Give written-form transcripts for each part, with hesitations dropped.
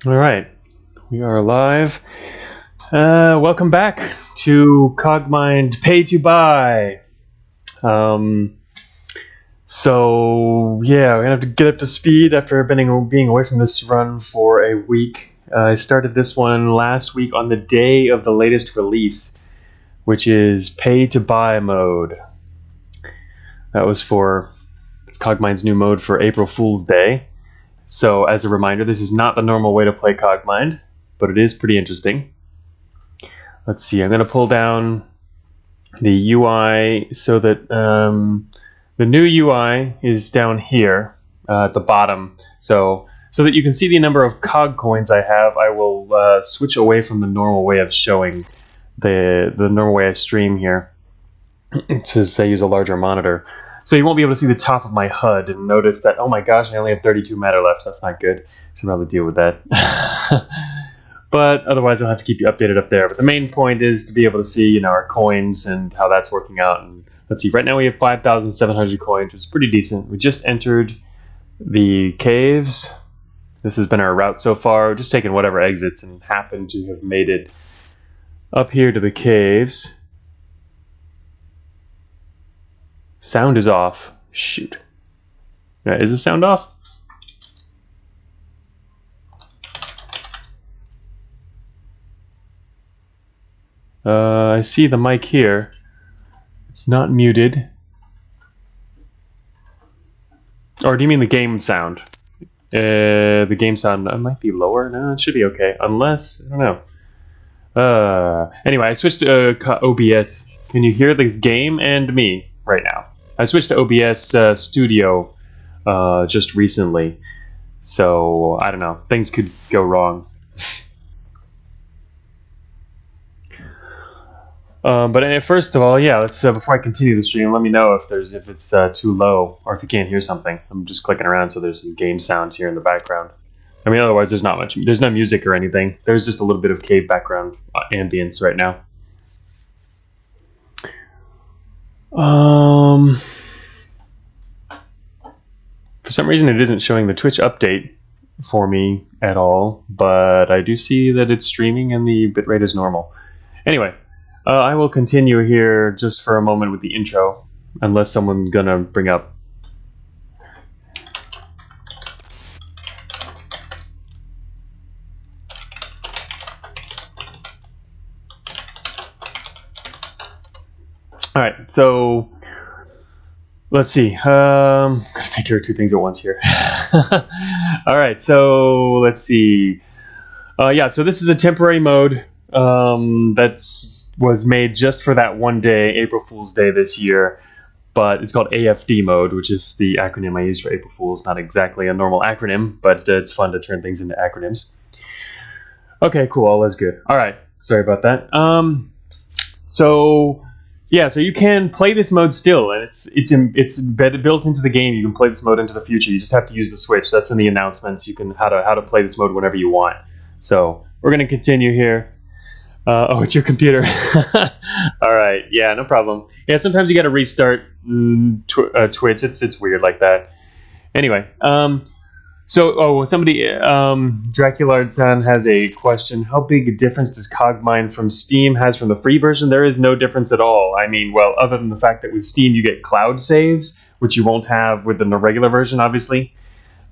All right, we are live. Welcome back to Cogmind Pay2Buy. So yeah, we're gonna have to get up to speed after being away from this run for a week. I started this one last week on the day of the latest release, which is Pay2Buy mode. That was for Cogmind's new mode for April Fool's Day. So as a reminder, this is not the normal way to play Cogmind, but it is pretty interesting. Let's see, I'm going to pull down the UI so that the new UI is down here at the bottom. So that you can see the number of Cog coins I have, I will switch away from the normal way of showing the normal way I stream here to say use a larger monitor. So you won't be able to see the top of my HUD and notice that, oh my gosh, I only have 32 matter left. That's not good. Should probably deal with that. But otherwise, I'll have to keep you updated up there. But the main point is to be able to see, our coins and how that's working out. And let's see, right now we have 5,700 coins, which is pretty decent. We just entered the caves. This has been our route so far. We're just taking whatever exits and happen to have made it up here to the caves. Sound is off. Shoot. Is the sound off? I see the mic here. It's not muted. Or do you mean the game sound? The game sound might be lower. No, it should be okay. Unless, I don't know. Anyway, I switched to OBS. Can you hear this game and me right now? I switched to OBS Studio just recently. So, I don't know. Things could go wrong. But first of all, yeah, let's before I continue the stream, let me know if it's too low or if you can't hear something. I'm just clicking around, so there's some game sound here in the background. I mean, otherwise there's not much. There's no music or anything. There's just a little bit of cave background ambience right now. For some reason, it isn't showing the Twitch update for me at all, but I do see that it's streaming and the bitrate is normal. Anyway. I will continue here just for a moment with the intro, unless someone's gonna bring up. All right, so let's see. I'm gonna take care of two things at once here. All right, so let's see. Yeah, so this is a temporary mode was made just for that one day, April Fool's Day this year, but it's called AFD mode, which is the acronym I use for April Fools. Not exactly a normal acronym, but it's fun to turn things into acronyms. Okay, cool, all is good. All right, sorry about that. So you can play this mode still, and it's built into the game. You can play this mode into the future. You just have to use the Switch. That's in the announcements. You can how to play this mode whenever you want. So we're gonna continue here. Oh, it's your computer. All right, yeah, no problem. Yeah, sometimes you got to restart Twitch. It's weird like that. Anyway, somebody, Draculard-san has a question. How big a difference does Cogmind from Steam has from the free version? There is no difference at all. I mean, well, other than the fact that with Steam you get cloud saves, which you won't have with the regular version, obviously.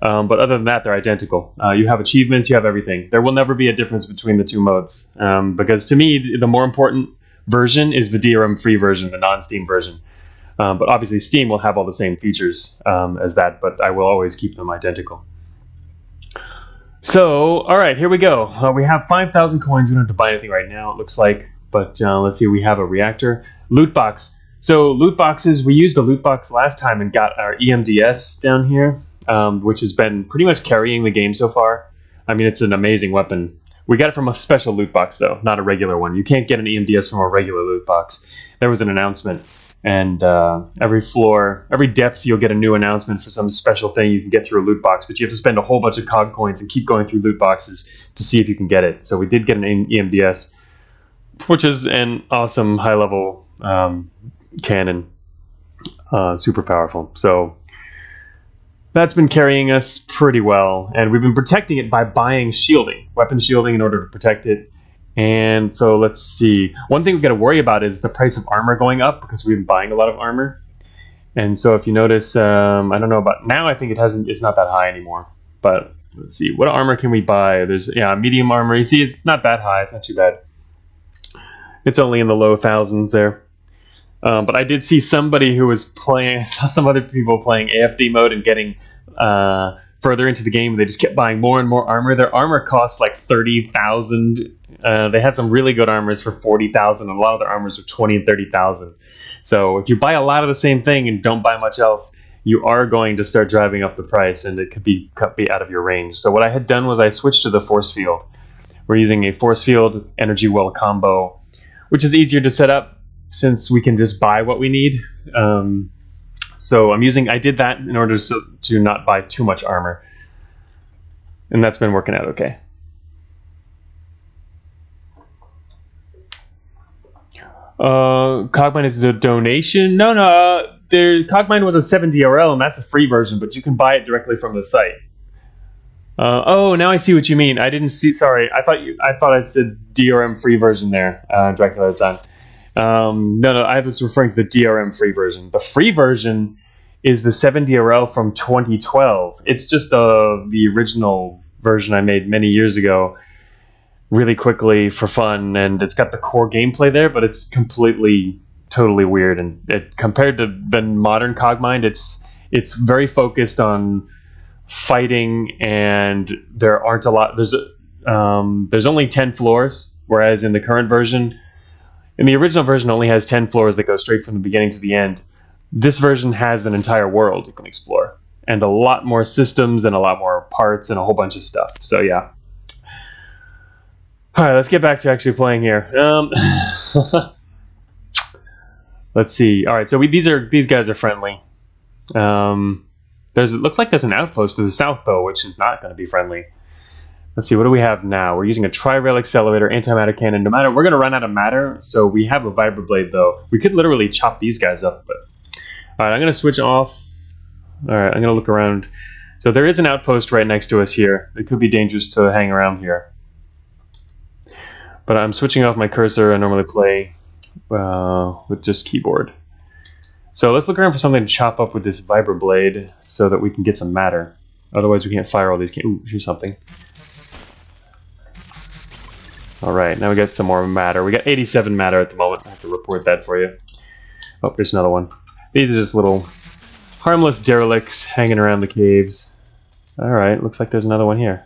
But other than that, they're identical. You have achievements, you have everything. There will never be a difference between the two modes. Because to me, the more important version is the DRM free version, the non-Steam version. But obviously, Steam will have all the same features as that, but I will always keep them identical. So, all right, here we go. We have 5,000 coins. We don't have to buy anything right now, it looks like. But let's see, we have a reactor. Loot box. So, loot boxes, we used a loot box last time and got our EMDS down here. Which has been pretty much carrying the game so far. I mean, it's an amazing weapon. We got it from a special loot box, though, not a regular one. You can't get an EMDS from a regular loot box. There was an announcement, and every depth, you'll get a new announcement for some special thing you can get through a loot box, but you have to spend a whole bunch of Cog coins and keep going through loot boxes to see if you can get it. So we did get an EMDS, which is an awesome high-level cannon, super powerful. So that's been carrying us pretty well, and we've been protecting it by buying shielding, weapon shielding, in order to protect it. And so let's see. One thing we've got to worry about is the price of armor going up, because we've been buying a lot of armor. And so if you notice, I don't know about now. I think it's not that high anymore. But let's see, what armor can we buy? There's medium armor. You see, it's not that high. It's not too bad. It's only in the low thousands there. But I did see somebody who was playing. I saw some other people playing AFD mode and getting further into the game. They just kept buying more and more armor. Their armor costs like 30,000. They had some really good armors for 40,000, and a lot of their armors were 20 and 30,000. So if you buy a lot of the same thing and don't buy much else, you are going to start driving up the price, and it could be out of your range. So what I had done was I switched to the force field. We're using a force field energy well combo, which is easier to set up since we can just buy what we need. So I did that in order to not buy too much armor, and that's been working out okay. Cogmind is a donation. No, Cogmind was a 7 DRL, and that's a free version, but you can buy it directly from the site. Oh, now I see what you mean. I didn't see. Sorry, I thought I said DRM free version there, Dracula-san. No, I was referring to the DRM free version. The free version is the 7 DRL from 2012. It's just the original version I made many years ago, really quickly for fun, and it's got the core gameplay there, but it's totally weird. And compared to the modern Cogmind, it's very focused on fighting, and there aren't a lot. There's only 10 floors, whereas in the current version, in the original version, only has 10 floors that go straight from the beginning to the end. This version has an entire world you can explore, and a lot more systems, and a lot more parts, and a whole bunch of stuff. So yeah. All right, let's get back to actually playing here. Let's see. All right, so these guys are friendly. It looks like there's an outpost to the south though, which is not going to be friendly. Let's see, what do we have now? We're using a tri-rail accelerator, antimatter cannon. No matter, we're going to run out of matter, so we have a vibroblade though. We could literally chop these guys up. But all right, I'm going to switch off. All right, I'm going to look around. So there is an outpost right next to us here. It could be dangerous to hang around here. But I'm switching off my cursor. I normally play with just keyboard. So let's look around for something to chop up with this vibroblade so that we can get some matter. Otherwise we can't fire all these. Ooh, here's something. Alright, now we got some more matter. We got 87 matter at the moment. I have to report that for you. Oh, there's another one. These are just little harmless derelicts hanging around the caves. Alright, looks like there's another one here.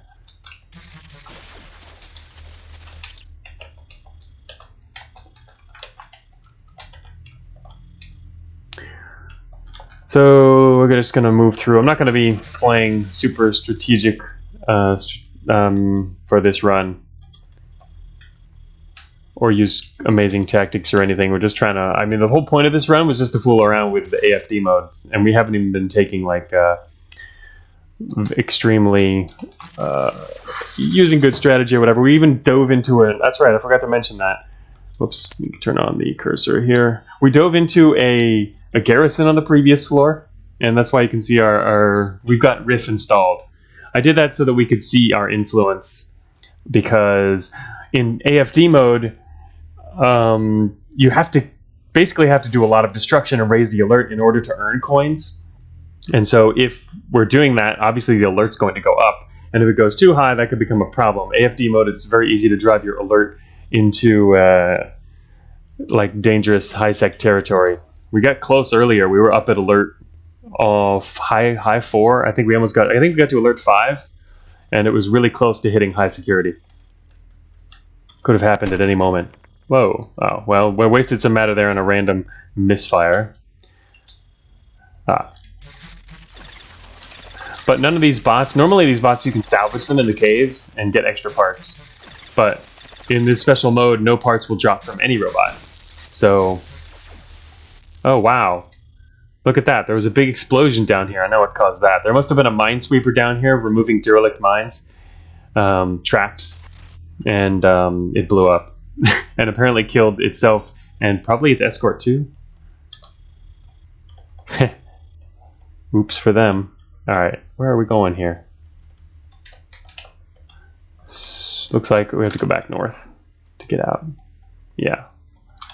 So we're just going to move through. I'm not going to be playing super strategic for this run, or use amazing tactics or anything. We're just trying to, I mean, the whole point of this run was just to fool around with the AFD modes, and we haven't even been taking like extremely using good strategy or whatever. We even dove into it. That's right, I forgot to mention that. Whoops, we can turn on the cursor here. We dove into a garrison on the previous floor, and that's why you can see we've got Riff installed. I did that so that we could see our influence, because in AFD mode, you basically have to do a lot of destruction and raise the alert in order to earn coins. And so if we're doing that, obviously the alert's going to go up, and if it goes too high, that could become a problem. AFD mode, it's very easy to drive your alert into like dangerous high-sec territory. We got close earlier. We were up at alert of high 4. I think we got to alert 5, and it was really close to hitting high security. Could have happened at any moment. Whoa. Oh, well, we wasted some matter there on a random misfire. But none of these bots, normally these bots you can salvage them in the caves and get extra parts. But in this special mode, no parts will drop from any robot. So, oh wow. Look at that. There was a big explosion down here. I know what caused that. There must have been a minesweeper down here removing derelict mines, traps, and it blew up. And apparently killed itself and probably its escort too. Oops for them. Alright, where are we going here? Looks like we have to go back north to get out. Yeah.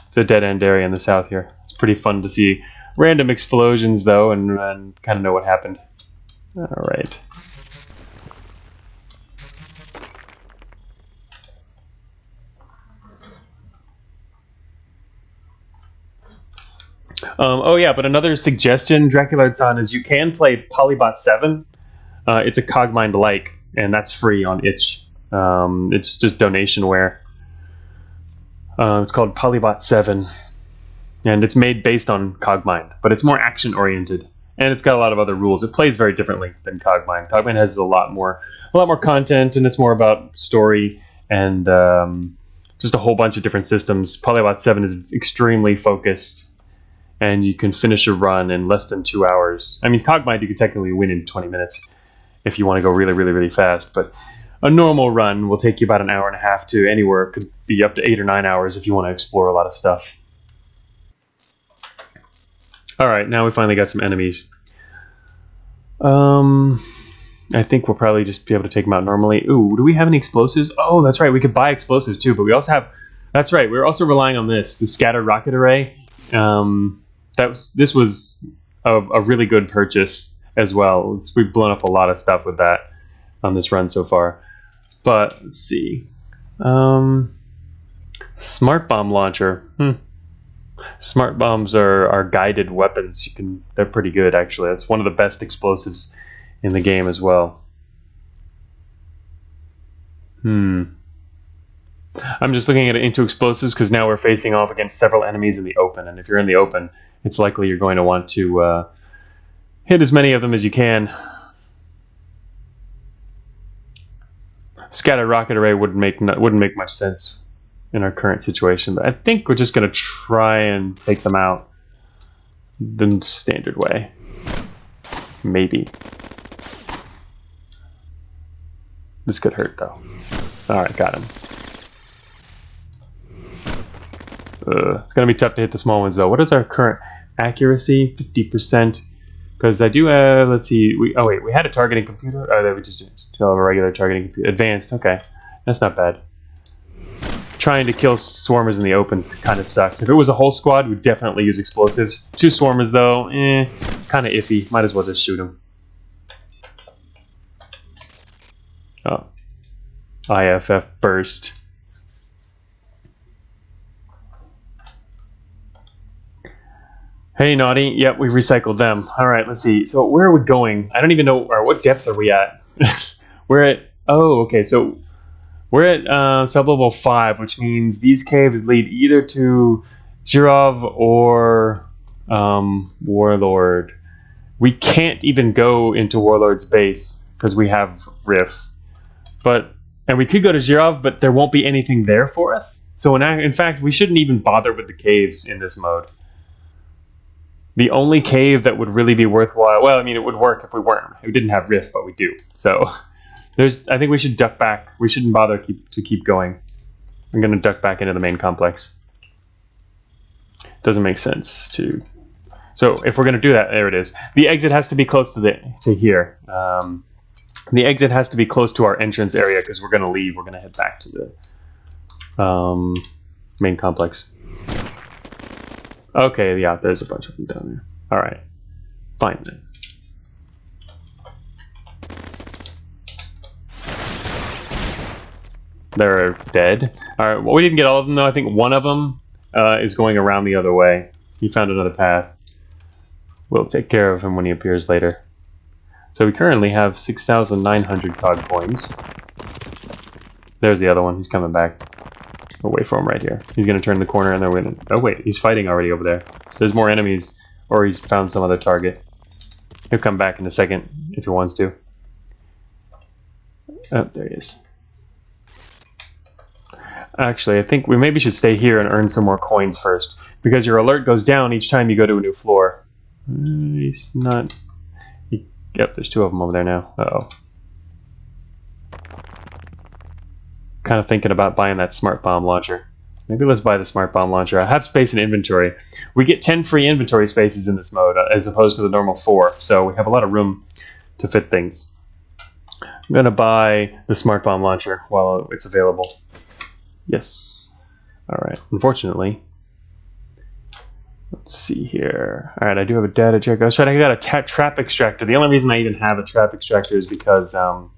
It's a dead-end area in the south here. It's pretty fun to see random explosions, though, and kind of know what happened. Alright. Oh yeah, but another suggestion, Draculard-san, is you can play Polybot 7. It's a Cogmind-like, and that's free on itch. It's just donationware. It's called Polybot 7, and it's made based on Cogmind, but it's more action-oriented, and it's got a lot of other rules. It plays very differently than Cogmind. Cogmind has a lot more content, and it's more about story and just a whole bunch of different systems. Polybot 7 is extremely focused, and you can finish a run in less than 2 hours. I mean, Cogmind you could technically win in 20 minutes if you want to go really, really, really fast, but a normal run will take you about an hour and a half to anywhere. It could be up to 8 or 9 hours if you want to explore a lot of stuff. Alright, now we finally got some enemies. I think we'll probably just be able to take them out normally. Ooh, do we have any explosives? Oh, that's right, we could buy explosives too, but we also have... That's right, we're also relying on the scatter rocket array. This was a really good purchase as well. We've blown up a lot of stuff with that on this run so far. But let's see. Smart bomb launcher. Smart bombs are guided weapons. They're pretty good actually. That's one of the best explosives in the game as well. I'm just looking at into explosives because now we're facing off against several enemies in the open, and if you're in the open, it's likely you're going to want to hit as many of them as you can. Scatter rocket array wouldn't make much sense in our current situation, but I think we're just going to try and take them out the standard way. Maybe. This could hurt though. Alright, got him. It's going to be tough to hit the small ones though. What is our current accuracy? 50%. Because I do have, let's see, we had a targeting computer. Oh, we just still have a regular targeting computer. Advanced, okay. That's not bad. Trying to kill swarmers in the open kind of sucks. If it was a whole squad, we'd definitely use explosives. 2 swarmers though, kind of iffy. Might as well just shoot them. Oh. IFF burst. Hey, Naughty. Yep, we've recycled them. Alright, let's see. So where are we going? I don't even know, or what depth are we at? We're at, oh, okay, so we're at sublevel 5, which means these caves lead either to Jirov or Warlord. We can't even go into Warlord's base because we have Riff. And we could go to Jirov, but there won't be anything there for us. So in fact, we shouldn't even bother with the caves in this mode. The only cave that would really be worthwhile, well, I mean, it would work if we didn't have Rift, but we do. So I think we should duck back. We shouldn't bother to keep going. I'm going to duck back into the main complex. Doesn't make sense to. So if we're going to do that, there it is. The exit has to be close to here. The exit has to be close to our entrance area because we're going to leave. We're going to head back to the main complex. Okay, yeah, there's a bunch of them down there. Alright. Fine then. They're dead. Alright, well, we didn't get all of them though. I think one of them is going around the other way. He found another path. We'll take care of him when he appears later. So we currently have 6,900 cog coins. There's the other one. He's coming back. We'll wait for him right here. He's going to turn the corner and they're winning. Oh wait, he's fighting already over there. There's more enemies, or he's found some other target. He'll come back in a second if he wants to. Oh, there he is. Actually, I think we maybe should stay here and earn some more coins first, because your alert goes down each time you go to a new floor. He's not... Yep, there's 2 of them over there now. Uh-oh. Kind of thinking about buying that smart bomb launcher. Maybe let's buy the smart bomb launcher. I have space in inventory. We get 10 free inventory spaces in this mode as opposed to the normal 4, so we have a lot of room to fit things. I'm going to buy the smart bomb launcher while it's available. Yes. All right. Unfortunately, let's see here. All right, I do have a data check. I was trying to get a trap extractor. The only reason I even have a trap extractor is because I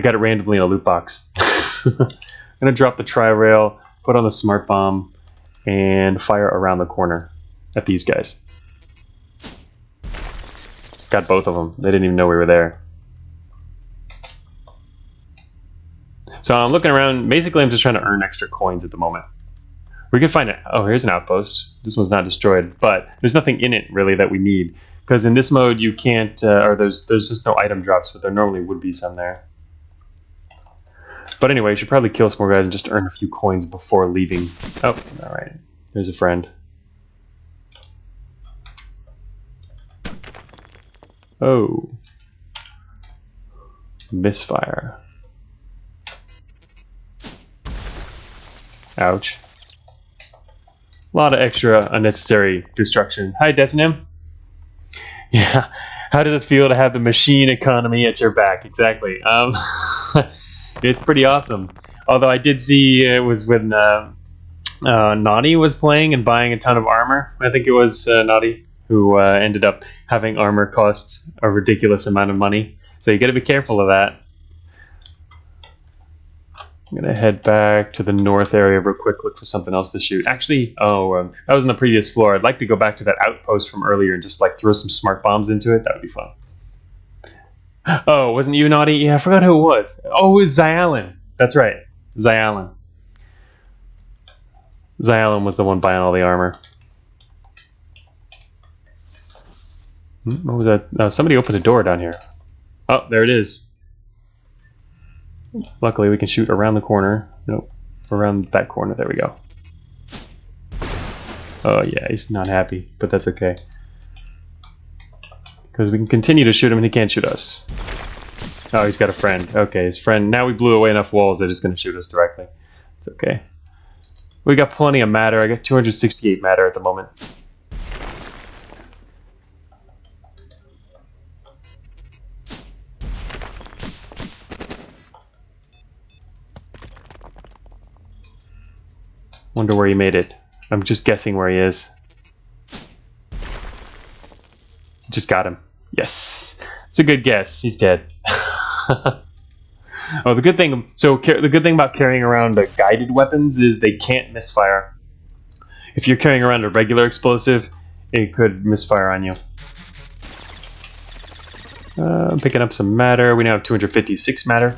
got it randomly in a loot box. I'm going to drop the tri-rail, put on the smart bomb, and fire around the corner at these guys. Got both of them. They didn't even know we were there. So I'm looking around. Basically, I'm just trying to earn extra coins at the moment. We could find it. Oh, here's an outpost. This one's not destroyed, but there's nothing in it really that we need. Because in this mode, you can't, or there's just no item drops, but there normally would be some there. But anyway, you should probably kill some more guys and just earn a few coins before leaving. Oh, all right. There's a friend. Oh. Misfire. Ouch. A lot of extra unnecessary destruction. Hi, Desinim. Yeah. How does it feel to have the machine economy at your back? Exactly. It's pretty awesome. Although I did see it was when Naughty was playing and buying a ton of armor. I think it was Naughty who ended up having armor cost a ridiculous amount of money. So you got to be careful of that. I'm going to head back to the north area real quick, look for something else to shoot. Actually, that was on the previous floor. I'd like to go back to that outpost from earlier and just like throw some smart bombs into it. That would be fun. Oh, wasn't you, Naughty? Yeah, I forgot who it was. Oh, it was Zyallen. That's right. Zyallen. Zyallen was the one buying all the armor. What was that? Somebody opened a door down here. Oh, there it is. Luckily, we can shoot around the corner. Nope. Around that corner. There we go. Oh, yeah. He's not happy, but that's okay. Because we can continue to shoot him and he can't shoot us. Oh, he's got a friend. Okay, his friend. Now we blew away enough walls that he's going to shoot us directly. It's okay. We got plenty of matter. I got 268 matter at the moment. Wonder where he made it. I'm just guessing where he is. Just got him. Yes. It's a good guess. He's dead. Oh, the good thing. So the good thing about carrying around guided weapons is they can't misfire. If you're carrying around a regular explosive, it could misfire on you. I'm picking up some matter. We now have 256 matter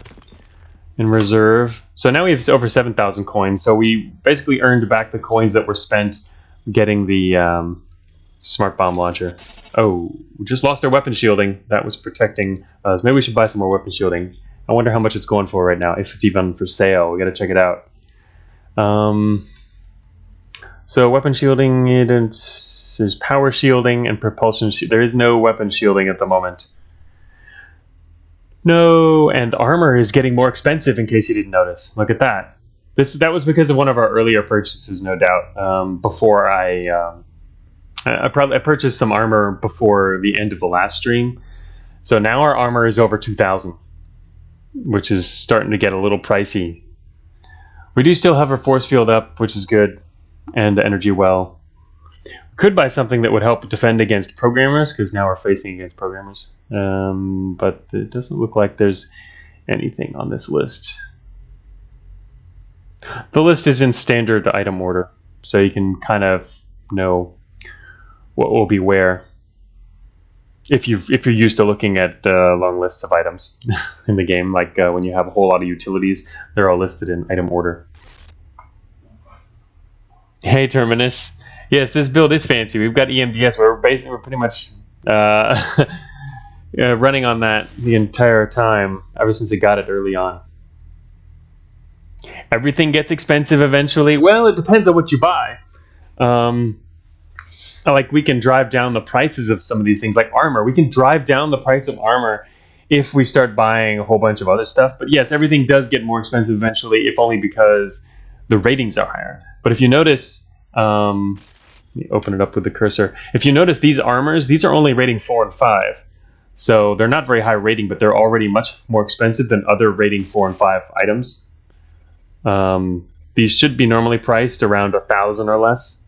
in reserve. So now we have over 7,000 coins. So we basically earned back the coins that were spent getting the smart bomb launcher. Oh, we just lost our weapon shielding. That was protecting us. Maybe we should buy some more weapon shielding. I wonder how much it's going for right now, if it's even for sale. We got to check it out. So weapon shielding, there's power shielding and propulsion. There is no weapon shielding at the moment. No, and armor is getting more expensive in case you didn't notice. Look at that. That was because of one of our earlier purchases, no doubt. Before I purchased some armor before the end of the last stream. So now our armor is over 2,000, which is starting to get a little pricey. We do still have our force field up, which is good, and the energy well. Could buy something that would help defend against programmers, because now we're facing against programmers. But it doesn't look like there's anything on this list. The list is in standard item order, so you can kind of know what will be where. If you're used to looking at long lists of items in the game, like when you have a whole lot of utilities, they're all listed in item order. Hey, Terminus. Yes, this build is fancy. We've got EMDS. We're pretty much running on that the entire time, ever since it got it early on. Everything gets expensive eventually. Well, it depends on what you buy. Like, we can drive down the prices of some of these things, like armor. We can drive down the price of armor if we start buying a whole bunch of other stuff. But yes, everything does get more expensive eventually, if only because the ratings are higher. But if you notice, let me open it up with the cursor. If you notice, these armors, these are only rating 4 and 5. So they're not very high rating, but they're already much more expensive than other rating 4 and 5 items. These should be normally priced around 1,000 or less,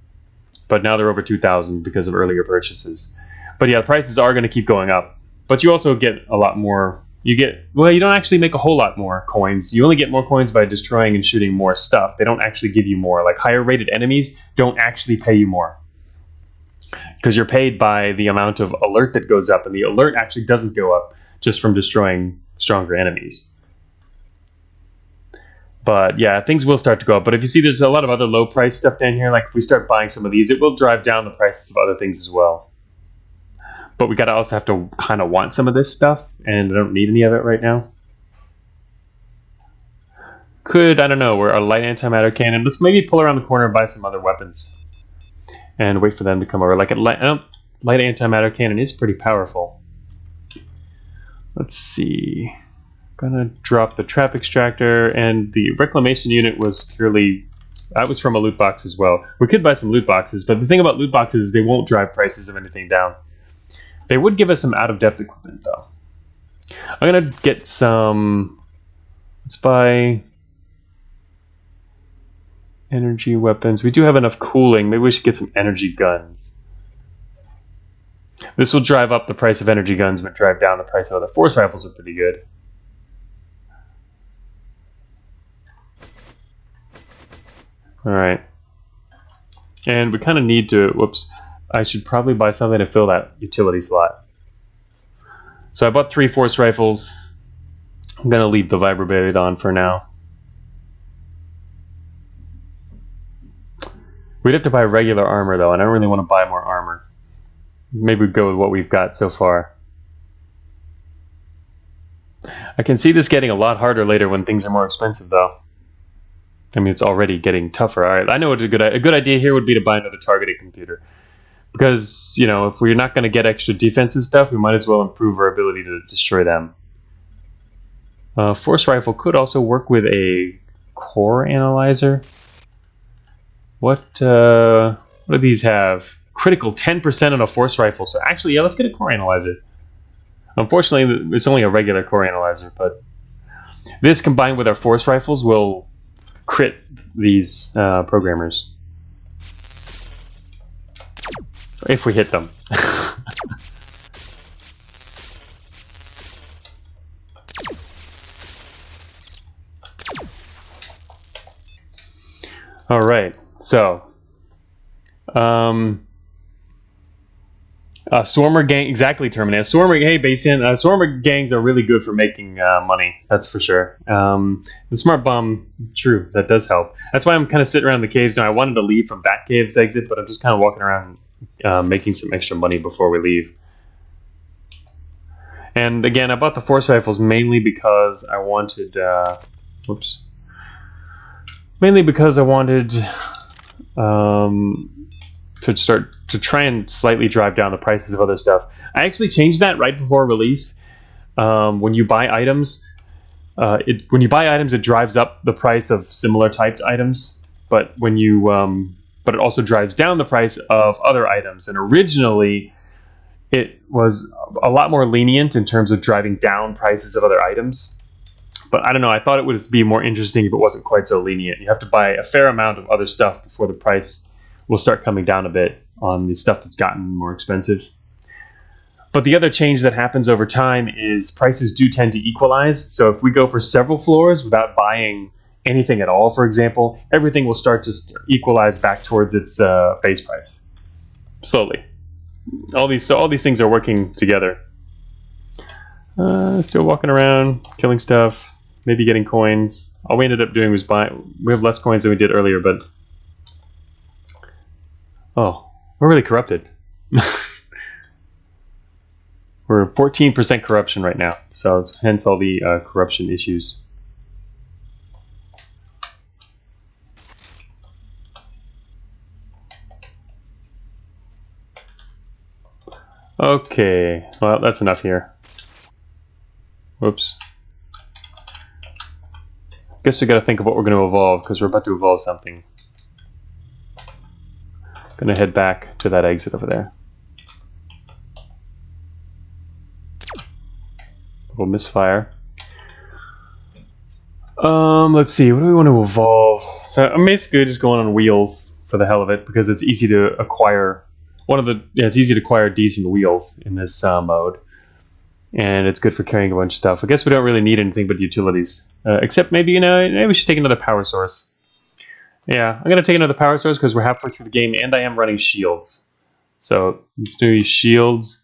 but now they're over 2,000 because of earlier purchases. But yeah, prices are going to keep going up. But you also get a lot more. You don't actually make a whole lot more coins. You only get more coins by destroying and shooting more stuff. They don't actually give you more. Like higher rated enemies don't actually pay you more, because you're paid by the amount of alert that goes up, and the alert actually doesn't go up just from destroying stronger enemies. But yeah, things will start to go up. But if you see, there's a lot of other low price stuff down here. Like if we start buying some of these, it will drive down the prices of other things as well. But we gotta also have to kind of want some of this stuff, and I don't need any of it right now. I don't know, we're a light antimatter cannon. Let's maybe pull around the corner and buy some other weapons and wait for them to come over. Like light antimatter cannon is pretty powerful. Let's see. Gonna drop the trap extractor, and the reclamation unit was that was from a loot box as well. We could buy some loot boxes, but the thing about loot boxes is they won't drive prices of anything down. They would give us some out-of-depth equipment though. I'm gonna get some. Let's buy energy weapons. We do have enough cooling. Maybe we should get some energy guns. This will drive up the price of energy guns, but drive down the price of other force rifles. Are pretty good. All right, and we kind of need to. Whoops, I should probably buy something to fill that utility slot. So I bought 3 force rifles. I'm gonna leave the vibroblade on for now. We'd have to buy regular armor though, and I don't really want to buy more armor. Maybe we'd go with what we've got so far. I can see this getting a lot harder later when things are more expensive though. I mean, it's already getting tougher. All right, I know what a good idea here would be to buy another targeted computer. Because, you know, if we're not going to get extra defensive stuff, we might as well improve our ability to destroy them. Force rifle could also work with a core analyzer. What do these have? Critical 10% on a force rifle. So actually, yeah, let's get a core analyzer. Unfortunately, it's only a regular core analyzer, but this combined with our force rifles will crit these programmers. If we hit them. All right, so Swarmer gang, exactly, Terminator. Hey, Basin. Swarmer gangs are really good for making money. That's for sure. The smart bomb, true, that does help. That's why I'm kind of sitting around the caves now. I wanted to leave from Batcave's exit, but I'm just kind of walking around making some extra money before we leave. And again, I bought the force rifles mainly because I wanted. Whoops. Mainly because I wanted to try and slightly drive down the prices of other stuff. I actually changed that right before release. When you buy items, it drives up the price of similar typed items, but it also drives down the price of other items. And originally, it was a lot more lenient in terms of driving down prices of other items. But I don't know, I thought it would be more interesting if it wasn't quite so lenient. You have to buy a fair amount of other stuff before the price will start coming down a bit on the stuff that's gotten more expensive. But the other change that happens over time is prices do tend to equalize. So if we go for several floors without buying anything at all, for example, everything will start to equalize back towards its base price. Slowly. All these things are working together. Still walking around, killing stuff. Maybe getting coins. All we ended up doing was we have less coins than we did earlier, but... Oh, we're really corrupted. We're 14% corruption right now, so hence all the corruption issues. Okay, well, that's enough here. Whoops. Guess we gotta think of what we're gonna evolve, because we're about to evolve something. Gonna head back to that exit over there. Little misfire. Let's see. What do we want to evolve? So I'm basically just going on wheels for the hell of it because it's easy to acquire. It's easy to acquire decent wheels in this mode, and it's good for carrying a bunch of stuff. I guess we don't really need anything but utilities, except maybe maybe we should take another power source. Yeah, I'm gonna take another power source because we're halfway through the game, and I am running shields. So let's do shields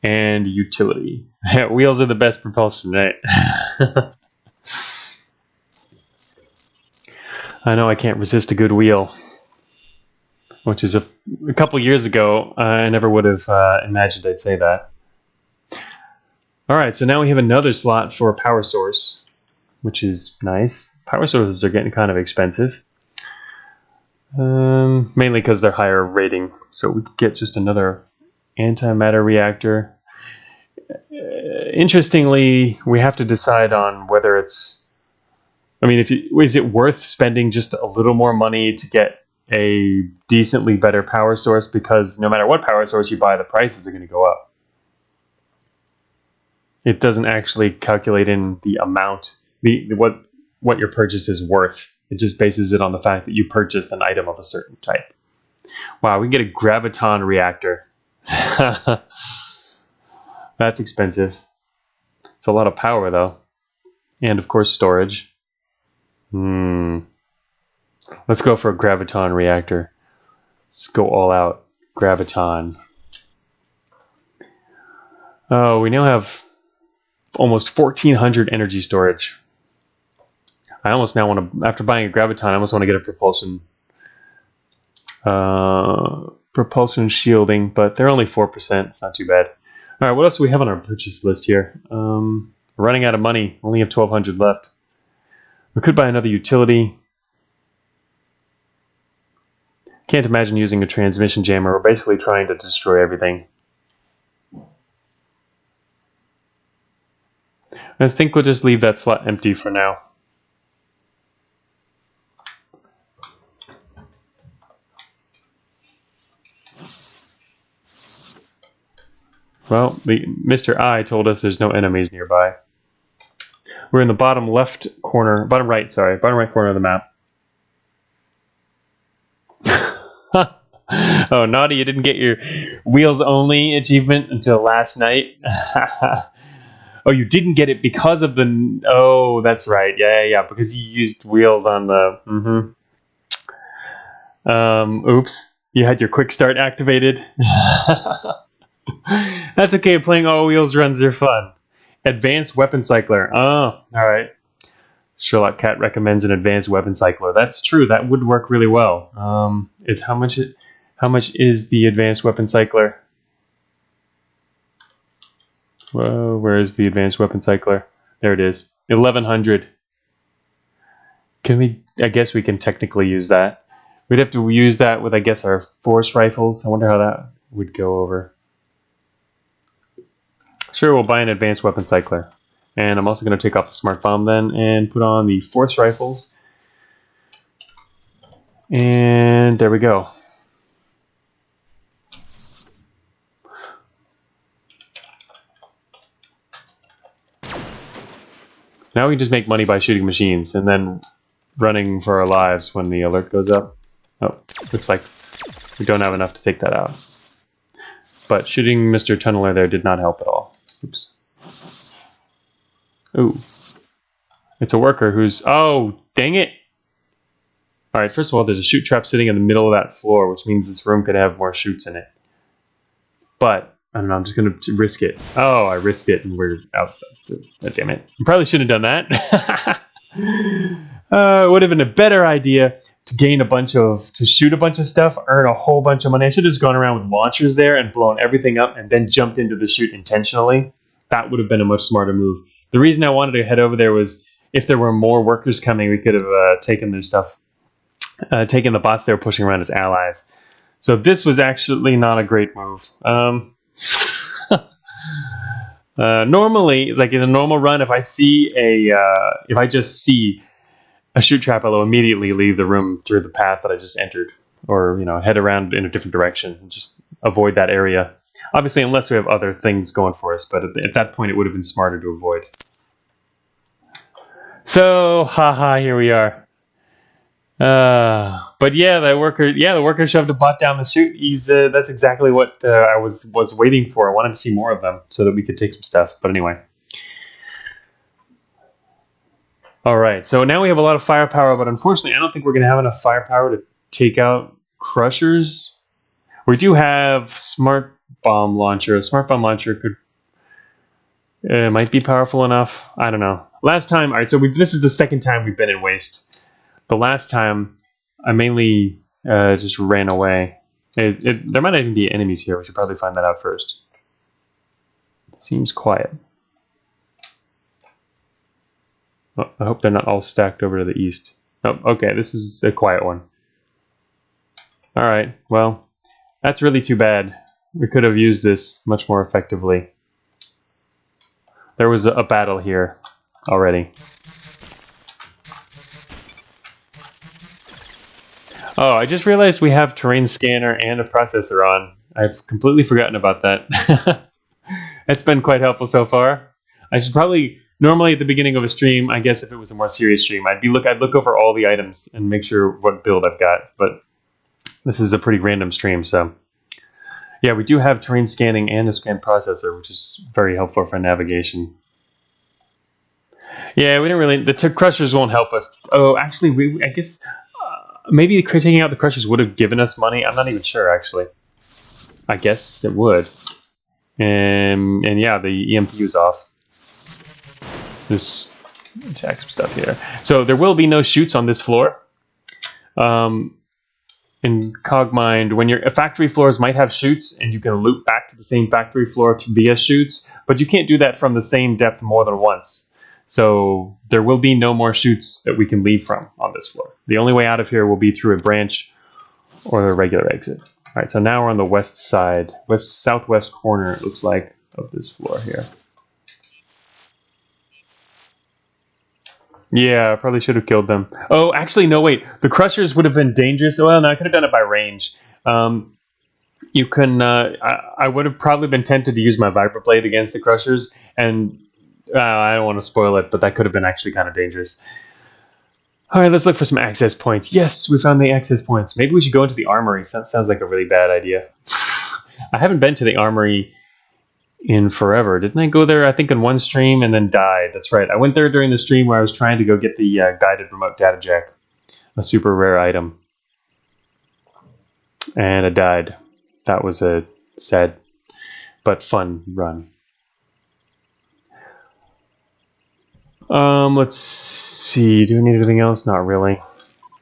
and utility. Wheels are the best propulsion, right? I know I can't resist a good wheel, which is a couple years ago. I never would have imagined I'd say that. All right, so now we have another slot for a power source, which is nice. Power sources are getting kind of expensive, mainly because they're higher rating. So we could get just another antimatter reactor. Interestingly, we have to decide on whether it's. I mean, is it worth spending just a little more money to get a decently better power source? Because no matter what power source you buy, the prices are going to go up. It doesn't actually calculate in the amount, what your purchase is worth. It just bases it on the fact that you purchased an item of a certain type. Wow, we can get a graviton reactor. That's expensive. It's a lot of power, though. And, of course, storage. Let's go for a graviton reactor. Let's go all out. Graviton. Oh, we now have almost 1,400 energy storage. I almost now want to, after buying a graviton, I almost want to get a propulsion shielding, but they're only 4%. It's not too bad. All right, what else do we have on our purchase list here? We're running out of money. Only have 1,200 left. We could buy another utility. Can't imagine using a transmission jammer. We're basically trying to destroy everything. I think we'll just leave that slot empty for now. Well, Mr. I told us there's no enemies nearby. We're in the bottom right corner of the map. Oh, naughty, you didn't get your wheels only achievement until last night. Oh, you didn't get it because of the... Oh, that's right. Yeah, because you used wheels on the... Oops. You had your quick start activated. That's okay. Playing all wheels runs are fun. Advanced weapon cycler. Oh, all right. Sherlock Cat recommends an advanced weapon cycler. That's true. That would work really well. How much is the advanced weapon cycler? Whoa, where is the advanced weapon cycler? There it is. 1,100. Can we? I guess we can technically use that. We'd have to use that with, I guess, our force rifles. I wonder how that would go over. Sure, we'll buy an advanced weapon cycler. And I'm also going to take off the smart bomb then and put on the force rifles. And there we go. Now we can just make money by shooting machines and then running for our lives when the alert goes up. Oh, looks like we don't have enough to take that out. But shooting Mr. Tunneler there did not help at all. Oops. Ooh. It's a worker who's... Oh, dang it! Alright, first of all, there's a chute trap sitting in the middle of that floor, which means this room could have more chutes in it. But, I don't know, I'm just going to risk it. Oh, I risked it and we're out. Oh, damn it. I probably shouldn't have done that. It would have been a better idea to shoot a bunch of stuff, earn a whole bunch of money. I should have just gone around with launchers there and blown everything up and then jumped into the chute intentionally. That would have been a much smarter move. The reason I wanted to head over there was if there were more workers coming, we could have taken their stuff, taken the bots they were pushing around as allies. So this was actually not a great move. Normally, like in a normal run, if I just see a chute trap, I'll immediately leave the room through the path that I just entered, or head around in a different direction and just avoid that area. Obviously, unless we have other things going for us, but at that point, it would have been smarter to avoid. So, haha, here we are. But yeah, the worker shoved a bot down the chute. That's exactly what I was waiting for. I wanted to see more of them so that we could take some stuff. But anyway. All right, so now we have a lot of firepower, but unfortunately, I don't think we're going to have enough firepower to take out crushers. We do have smart bomb launcher. A smart bomb launcher could might be powerful enough. I don't know. Last time, all right. So this is the second time we've been in waste. The last time, I mainly just ran away. There might not even be enemies here. We should probably find that out first. It seems quiet. Oh, I hope they're not all stacked over to the east. Oh, okay. This is a quiet one. All right. Well, that's really too bad. We could have used this much more effectively. There was a battle here already. Oh, I just realized we have terrain scanner and a processor on. I've completely forgotten about that. It's been quite helpful so far. I should probably, normally at the beginning of a stream, I guess if it was a more serious stream, I'd look over all the items and make sure what build I've got. But this is a pretty random stream, so yeah, we do have terrain scanning and a scan processor, which is very helpful for navigation. Yeah, we don't really. The crushers won't help us. Oh, actually, I guess maybe taking out the crushers would have given us money. I'm not even sure, actually. I guess it would. And yeah, the EMP is off. Just attack some stuff here. So there will be no chutes on this floor. In Cogmind, factory floors might have chutes, and you can loop back to the same factory floor via chutes, but you can't do that from the same depth more than once. So there will be no more chutes that we can leave from on this floor. The only way out of here will be through a branch or the regular exit. All right, so now we're on the west side, southwest corner, it looks like, of this floor here. Yeah, I probably should have killed them. Oh, actually, no, wait. The crushers would have been dangerous. Well, no, I could have done it by range. You can. I would have probably been tempted to use my Viper Blade against the crushers, and I don't want to spoil it, but that could have been actually kind of dangerous. All right, let's look for some access points. Yes, we found the access points. Maybe we should go into the armory. That sounds like a really bad idea. I haven't been to the armory in forever. Didn't I go there, I think, in one stream and then died? That's right. I went there during the stream where I was trying to go get the guided remote data jack, a super rare item. And I died. That was a sad but fun run. Let's see. Do we need anything else? Not really.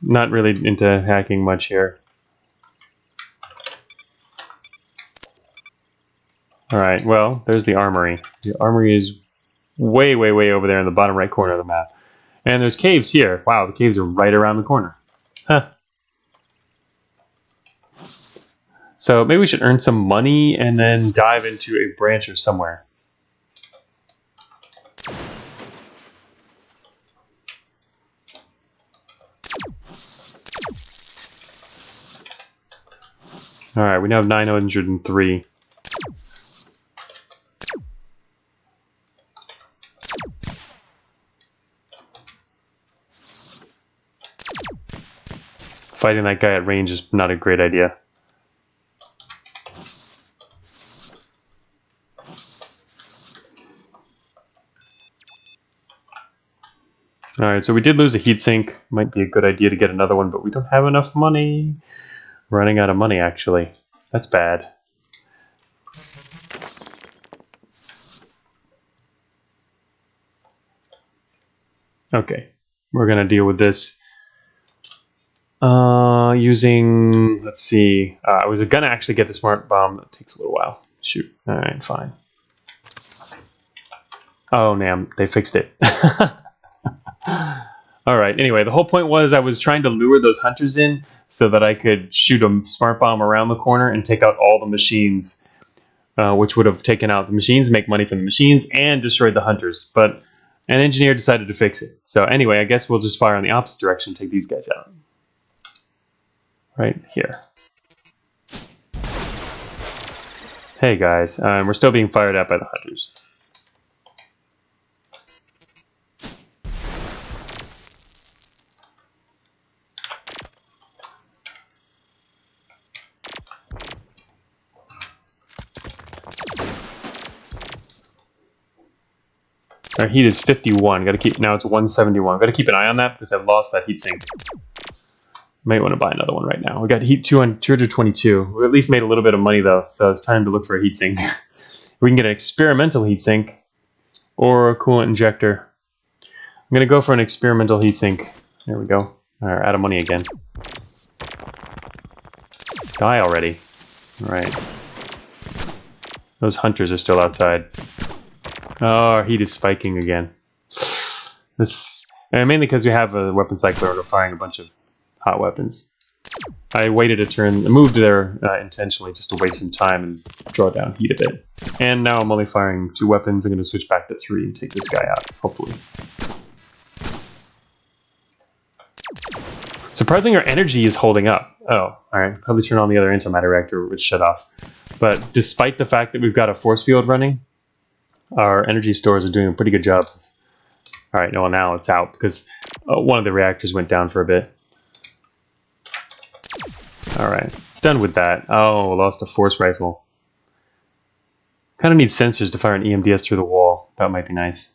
Not really into hacking much here. All right, well, there's the armory. The armory is way, way, way over there in the bottom right corner of the map. And there's caves here. Wow, the caves are right around the corner. Huh. So maybe we should earn some money and then dive into a branch or somewhere. All right, we now have 903. Fighting that guy at range is not a great idea. Alright, so we did lose a heatsink. Might be a good idea to get another one, but we don't have enough money. Running out of money, actually. That's bad. Okay, we're gonna deal with this. Using, let's see, I was gonna actually get the smart bomb. That takes a little while. Shoot. All right, fine. Oh, damn, they fixed it. All right, anyway, the whole point was I was trying to lure those hunters in so that I could shoot a smart bomb around the corner and take out all the machines, which would have taken out the machines, make money from the machines, and destroyed the hunters. But an engineer decided to fix it. So anyway, I guess we'll just fire in the opposite direction and take these guys out. Right here. Hey guys, we're still being fired at by the hunters. Our heat is 51. Got to keep, now it's 171. Got to keep an eye on that because I've lost that heat sink. Might want to buy another one right now. We got heat 222. We at least made a little bit of money though, so it's time to look for a heat sink. We can get an experimental heat sink or a coolant injector. I'm gonna go for an experimental heat sink. There we go. Alright, out of money again. Die already. Alright. Those hunters are still outside. Oh, our heat is spiking again. This mainly because we have a weapon cycler and we're firing a bunch of hot weapons. I waited a turn, moved there intentionally just to waste some time and draw down heat a bit. And now I'm only firing 2 weapons. I'm going to switch back to 3 and take this guy out, hopefully. Surprisingly, our energy is holding up. Oh, alright. Probably turn on the other antimatter reactor, which shut off. But despite the fact that we've got a force field running, our energy stores are doing a pretty good job. Alright, well now it's out because one of the reactors went down for a bit. Alright, done with that. Oh, lost a force rifle. Kind of need sensors to fire an EMDS through the wall. That might be nice.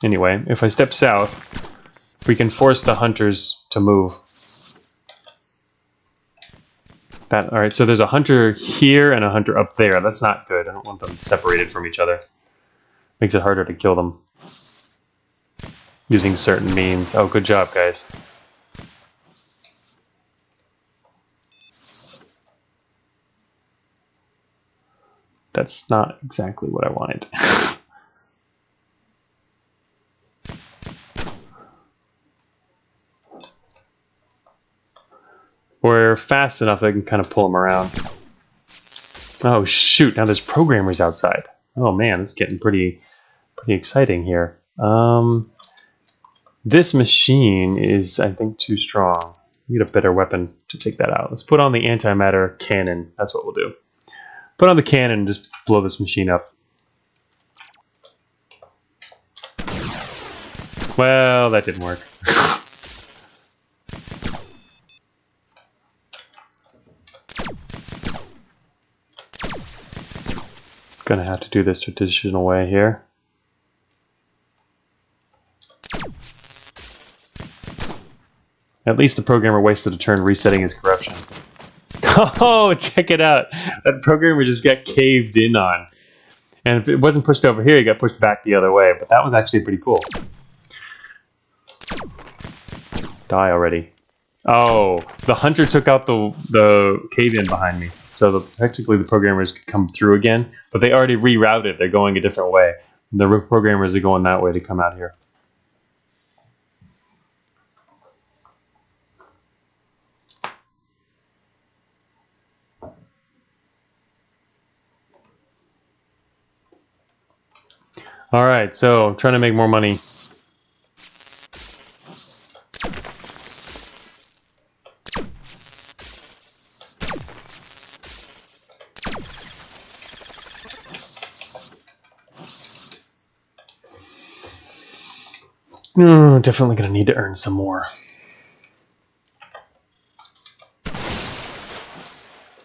Anyway, if I step south, we can force the hunters to move. Alright, so there's a hunter here and a hunter up there. That's not good. I don't want them separated from each other. Makes it harder to kill them. Using certain means. Oh, good job, guys. That's not exactly what I wanted. We're fast enough that I can kind of pull them around. Oh shoot, now there's programmers outside. Oh man, it's getting pretty exciting here. This machine is, I think, too strong. We need a better weapon to take that out. Let's put on the antimatter cannon. That's what we'll do. Put on the cannon and just blow this machine up. Well, that didn't work. Gonna have to do this traditional way here. At least the programmer wasted a turn resetting his corruption. Oh, check it out! That programmer just got caved in on. And if it wasn't pushed over here, he got pushed back the other way. But that was actually pretty cool. Die already. Oh, the hunter took out the cave-in behind me. So technically the programmers could come through again. But they already rerouted. They're going a different way. The programmers are going that way to come out here. Alright, so I'm trying to make more money. Definitely gonna need to earn some more.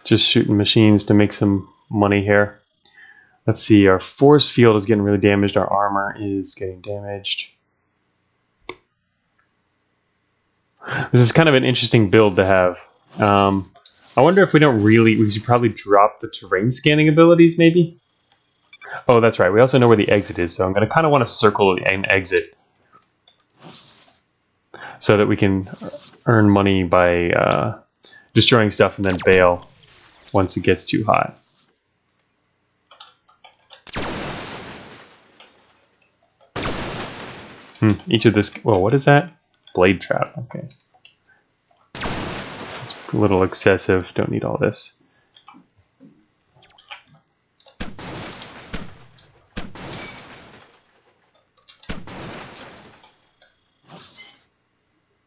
Just shooting machines to make some money here. Let's see, our force field is getting really damaged. Our armor is getting damaged. This is kind of an interesting build to have. I wonder if we should probably drop the terrain scanning abilities, maybe? Oh, that's right. We also know where the exit is, so I'm going to kind of want to circle an exit so that we can earn money by destroying stuff and then bail once it gets too hot. Each of this... Whoa, what is that? Blade trap. Okay. It's a little excessive. Don't need all this.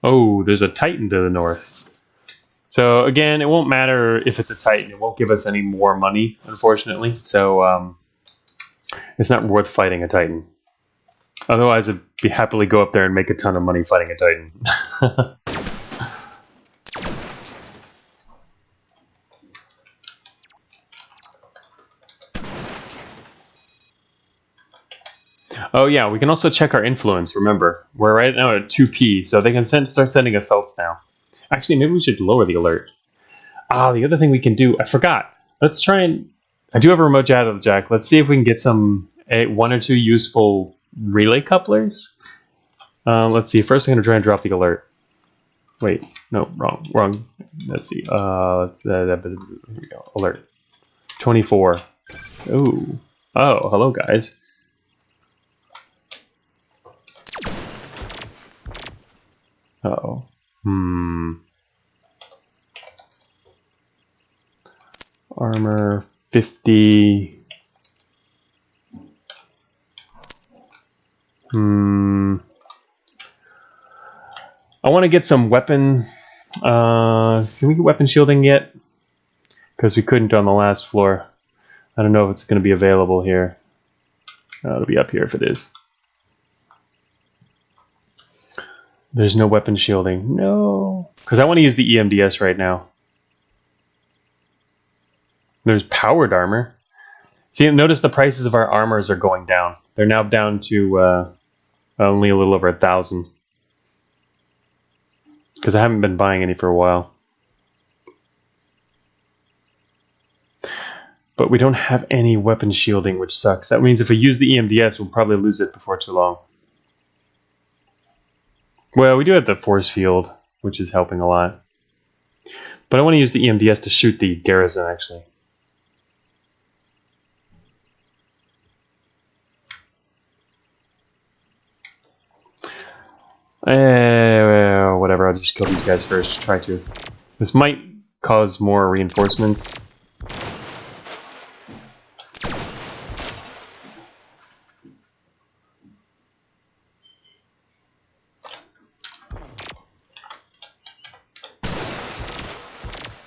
Oh, there's a Titan to the north. So again, it won't matter if it's a Titan. It won't give us any more money, unfortunately. So it's not worth fighting a Titan. Otherwise, I'd be happily go up there and make a ton of money fighting a Titan. Oh yeah, we can also check our influence. Remember, we're right now at 2p, so they can start sending assaults now. Actually, maybe we should lower the alert. Ah, the other thing we can do, I forgot. Let's try and... I do have a remote jack. Let's see if we can get some 1 or 2 useful relay couplers. Let's see. First, I'm going to try and drop the alert. Wait, no, wrong. Let's see. Here we go. Alert. 24. Ooh. Oh, hello, guys. Uh-oh. Armor 50. I want to get some weapon. Can we get weapon shielding yet? Because we couldn't on the last floor. I don't know if it's going to be available here. It'll be up here if it is. There's no weapon shielding. No. Because I want to use the EMDS right now. There's powered armor. See, notice the prices of our armors are going down. They're now down to only a little over 1,000. Because I haven't been buying any for a while. But we don't have any weapon shielding, which sucks. That means if we use the EMDS, we'll probably lose it before too long. Well, we do have the force field, which is helping a lot. But I want to use the EMDS to shoot the garrison, actually. Whatever, I'll just kill these guys first. Try to. This might cause more reinforcements.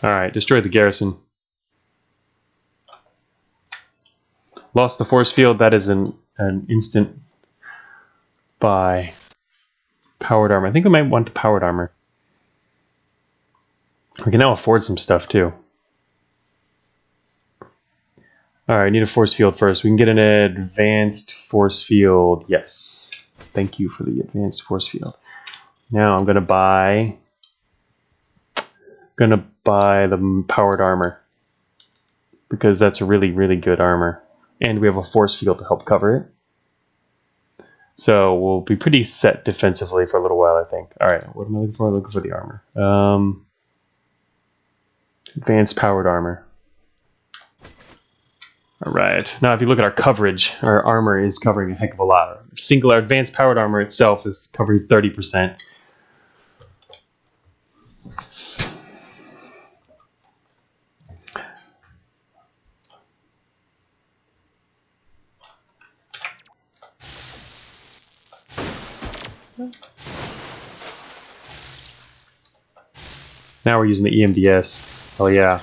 Alright, destroy the garrison. Lost the force field. That is an instant buy. Powered armor. I think we might want the powered armor. We can now afford some stuff too. Alright, I need a force field first. We can get an advanced force field. Yes. Thank you for the advanced force field. Now I'm gonna buy the powered armor. Because that's a really, really good armor. And we have a force field to help cover it. So we'll be pretty set defensively for a little while, I think. Alright, what am I looking for? I'm looking for the armor. Advanced powered armor. Alright, now if you look at our coverage, our armor is covering a heck of a lot. Our advanced powered armor itself is covering 30%. Now we're using the EMDS. Oh yeah.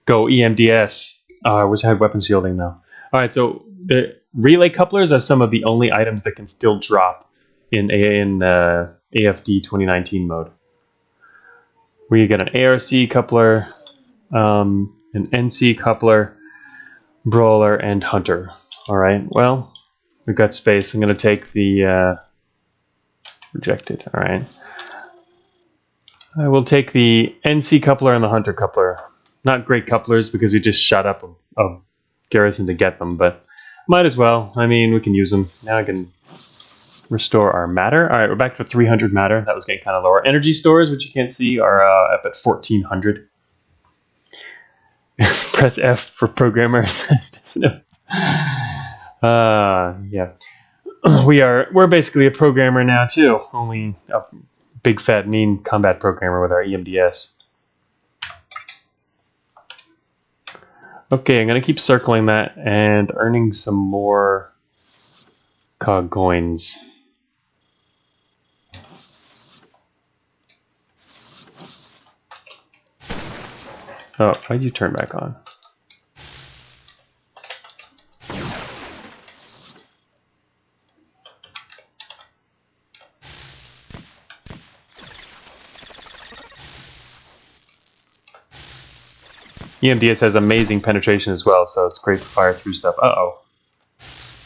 Go EMDS. I wish I had weapon shielding though. Alright, so the relay couplers are some of the only items that can still drop in AFD 2019 mode. We get an ARC coupler, an NC coupler, brawler, and hunter. Alright, well, we've got space. I'm going to take the rejected. Alright. I will take the NC coupler and the hunter coupler. Not great couplers because we just shot up a garrison to get them, but might as well. I mean, we can use them. Now I can restore our matter. Alright, we're back to 300 matter. That was getting kind of lower. Energy stores, which you can't see, are up at 1400. Press F for programmer. Yeah. We're basically a programmer now too. Only a big fat mean combat programmer with our EMDS. Okay, I'm gonna keep circling that and earning some more cog coins. Oh, why'd you turn back on? EMDS has amazing penetration as well, so it's great to fire through stuff. Uh-oh.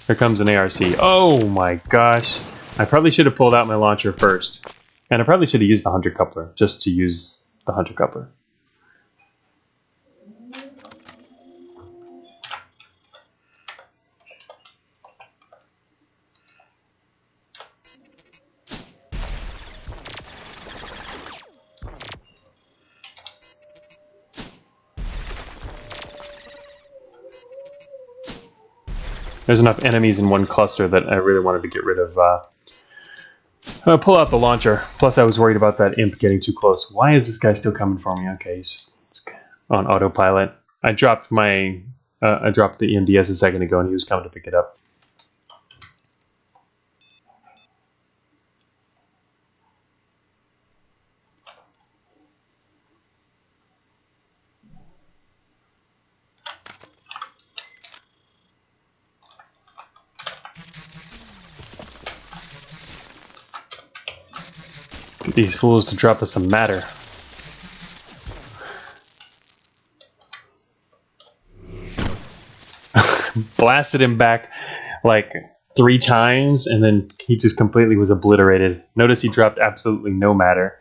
Here comes an ARC. Oh my gosh. I probably should have pulled out my launcher first. And I probably should have used the hunter coupler, just to use the hunter coupler. There's enough enemies in one cluster that I really wanted to get rid of. Pull out the launcher. Plus, I was worried about that imp getting too close. Why is this guy still coming for me? Okay, he's just on autopilot. I dropped the EMDS a second ago, and he was coming to pick it up. Get these fools to drop us some matter. Blasted him back like 3 times, and then he just completely was obliterated. Notice he dropped absolutely no matter.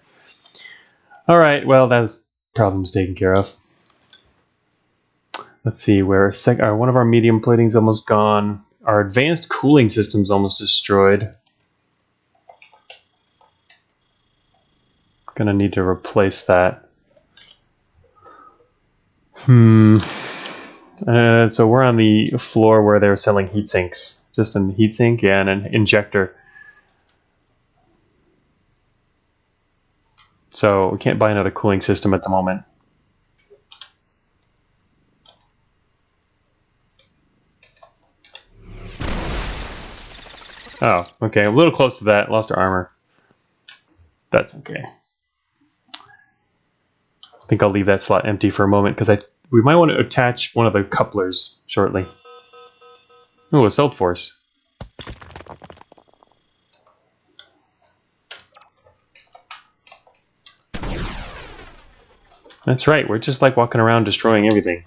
Alright, well, that was problems taken care of. Let's see, one of our medium plating's almost gone. Our advanced cooling system's almost destroyed. Gonna need to replace that. So we're on the floor where they're selling heat sinks. Just a heat sink, yeah, and an injector. So we can't buy another cooling system at the moment. Oh, okay, a little close to that. Lost our armor. That's okay. I think I'll leave that slot empty for a moment because we might want to attach one of the couplers shortly. Oh, assault force. That's right, we're just like walking around destroying everything.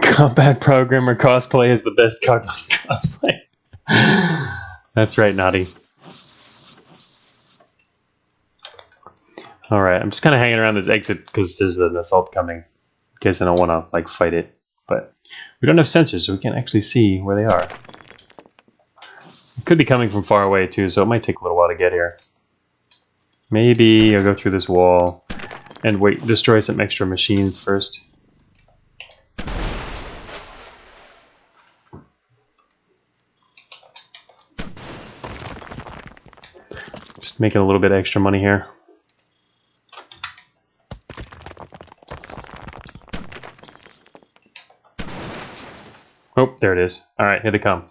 Combat programmer cosplay is the best Cogmind cosplay. That's right, Naughty. Alright, I'm just kind of hanging around this exit because there's an assault coming. In case I don't want to, like, fight it. But we don't have sensors, so we can't actually see where they are. It could be coming from far away, too, so it might take a little while to get here. Maybe I'll go through this wall and wait, destroy some extra machines first. Just making a little bit of extra money here. Oh, there it is. Alright, here they come.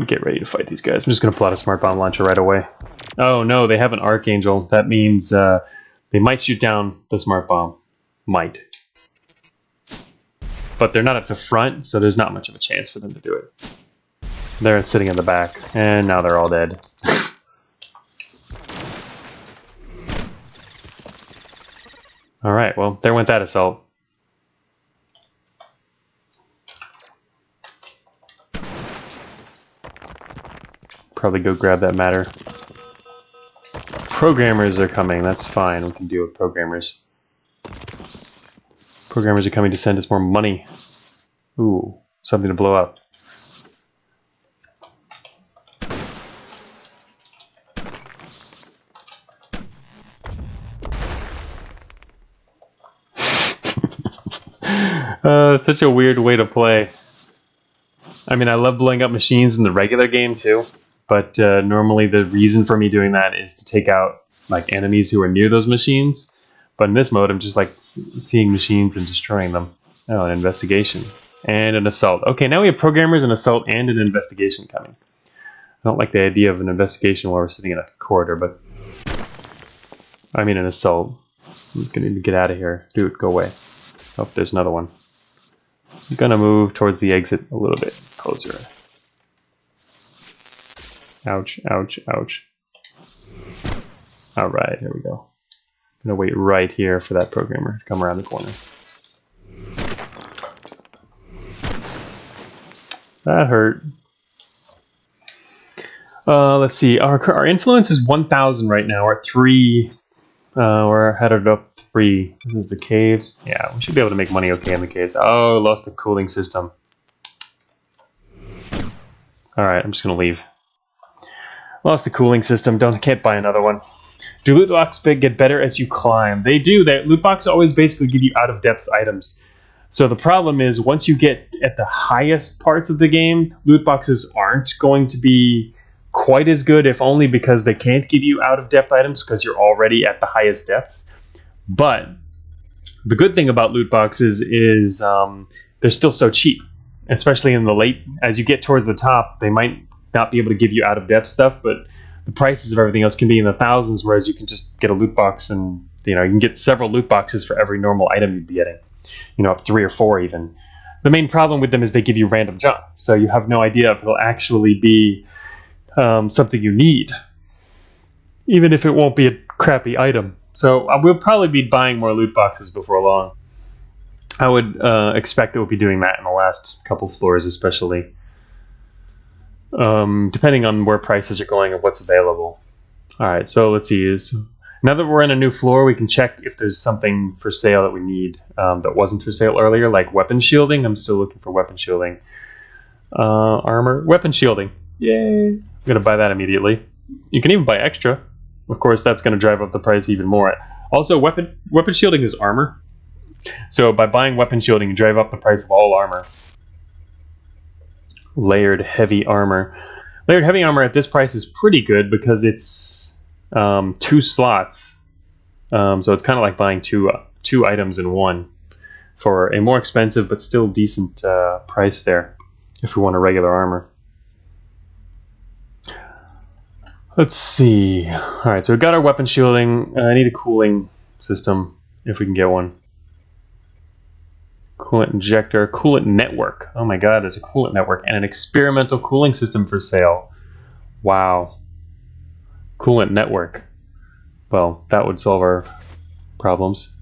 Get ready to fight these guys. I'm just going to plot a smart bomb launcher right away. Oh no, they have an Archangel. That means they might shoot down the smart bomb. Might. But they're not at the front, so there's not much of a chance for them to do it. They're sitting in the back, and now they're all dead. Alright, well, there went that assault. Probably go grab that matter. Programmers are coming, that's fine, we can deal with programmers. Programmers are coming to send us more money. Ooh, something to blow up. Such a weird way to play. I mean, I love blowing up machines in the regular game too, but normally the reason for me doing that is to take out like enemies who are near those machines. But in this mode, I'm just like seeing machines and destroying them. Oh, an investigation and an assault. Okay, now we have programmers, an assault, and an investigation coming. I don't like the idea of an investigation while we're sitting in a corridor, but I mean an assault. I'm gonna need to get out of here. Dude, go away. Oh, there's another one. I'm gonna move towards the exit a little bit closer. Ouch, ouch, ouch. Alright, here we go. I'm gonna wait right here for that programmer to come around the corner. That hurt. Let's see. Our influence is 1,000 right now. We're at 3. We're headed up 3. This is the caves. Yeah, we should be able to make money okay in the caves. Oh, lost the cooling system. Alright, I'm just gonna leave. Lost the cooling system. Can't buy another one. Do loot boxes get better as you climb? They do. Loot boxes always basically give you out of depth items. So the problem is once you get at the highest parts of the game, loot boxes aren't going to be quite as good, if only because they can't give you out of depth items because you're already at the highest depths. But the good thing about loot boxes is they're still so cheap, especially in the late. As you get towards the top, they might not be able to give you out of depth stuff, but the prices of everything else can be in the thousands, whereas you can just get a loot box and you can get several loot boxes for every normal item you'd be getting. Up 3 or 4 even. The main problem with them is they give you random junk, so you have no idea if it'll actually be something you need, even if it won't be a crappy item. So we'll probably be buying more loot boxes before long. I would expect that we'll be doing that in the last couple floors especially, depending on where prices are going and what's available. Alright, so let's see. Now that we're in a new floor, we can check if there's something for sale that we need that wasn't for sale earlier, like weapon shielding. I'm still looking for weapon shielding. Armor. Weapon shielding. Yay! I'm going to buy that immediately. You can even buy extra. Of course, that's going to drive up the price even more. Also, weapon shielding is armor. So by buying weapon shielding, you drive up the price of all armor. Layered heavy armor. Layered heavy armor at this price is pretty good because it's 2 slots, so it's kind of like buying two items in one for a more expensive but still decent price there if we want a regular armor. Let's see. Alright, so we've got our weapon shielding. I need a cooling system if we can get one. Coolant injector, coolant network. Oh my god, there's a coolant network and an experimental cooling system for sale. Wow. Coolant network. Well, that would solve our problems.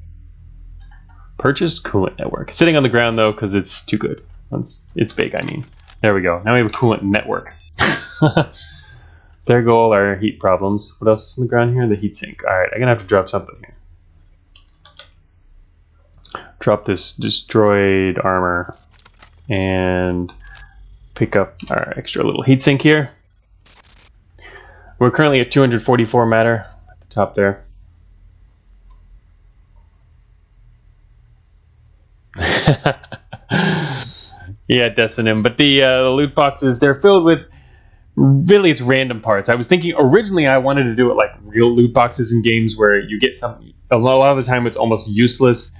Purchased coolant network. Sitting on the ground though, because it's too good. It's big, I mean. There we go. Now we have a coolant network. There go all our heat problems. What else is on the ground here? The heat sink. Alright, I'm gonna have to drop something here. Drop this destroyed armor and pick up our extra little heat sink here. We're currently at 244 matter at the top there. Yeah, Decinim. But the loot boxes, they're filled with, really it's random parts. I was thinking, originally I wanted to do it like real loot boxes in games where you get something, a lot of the time it's almost useless.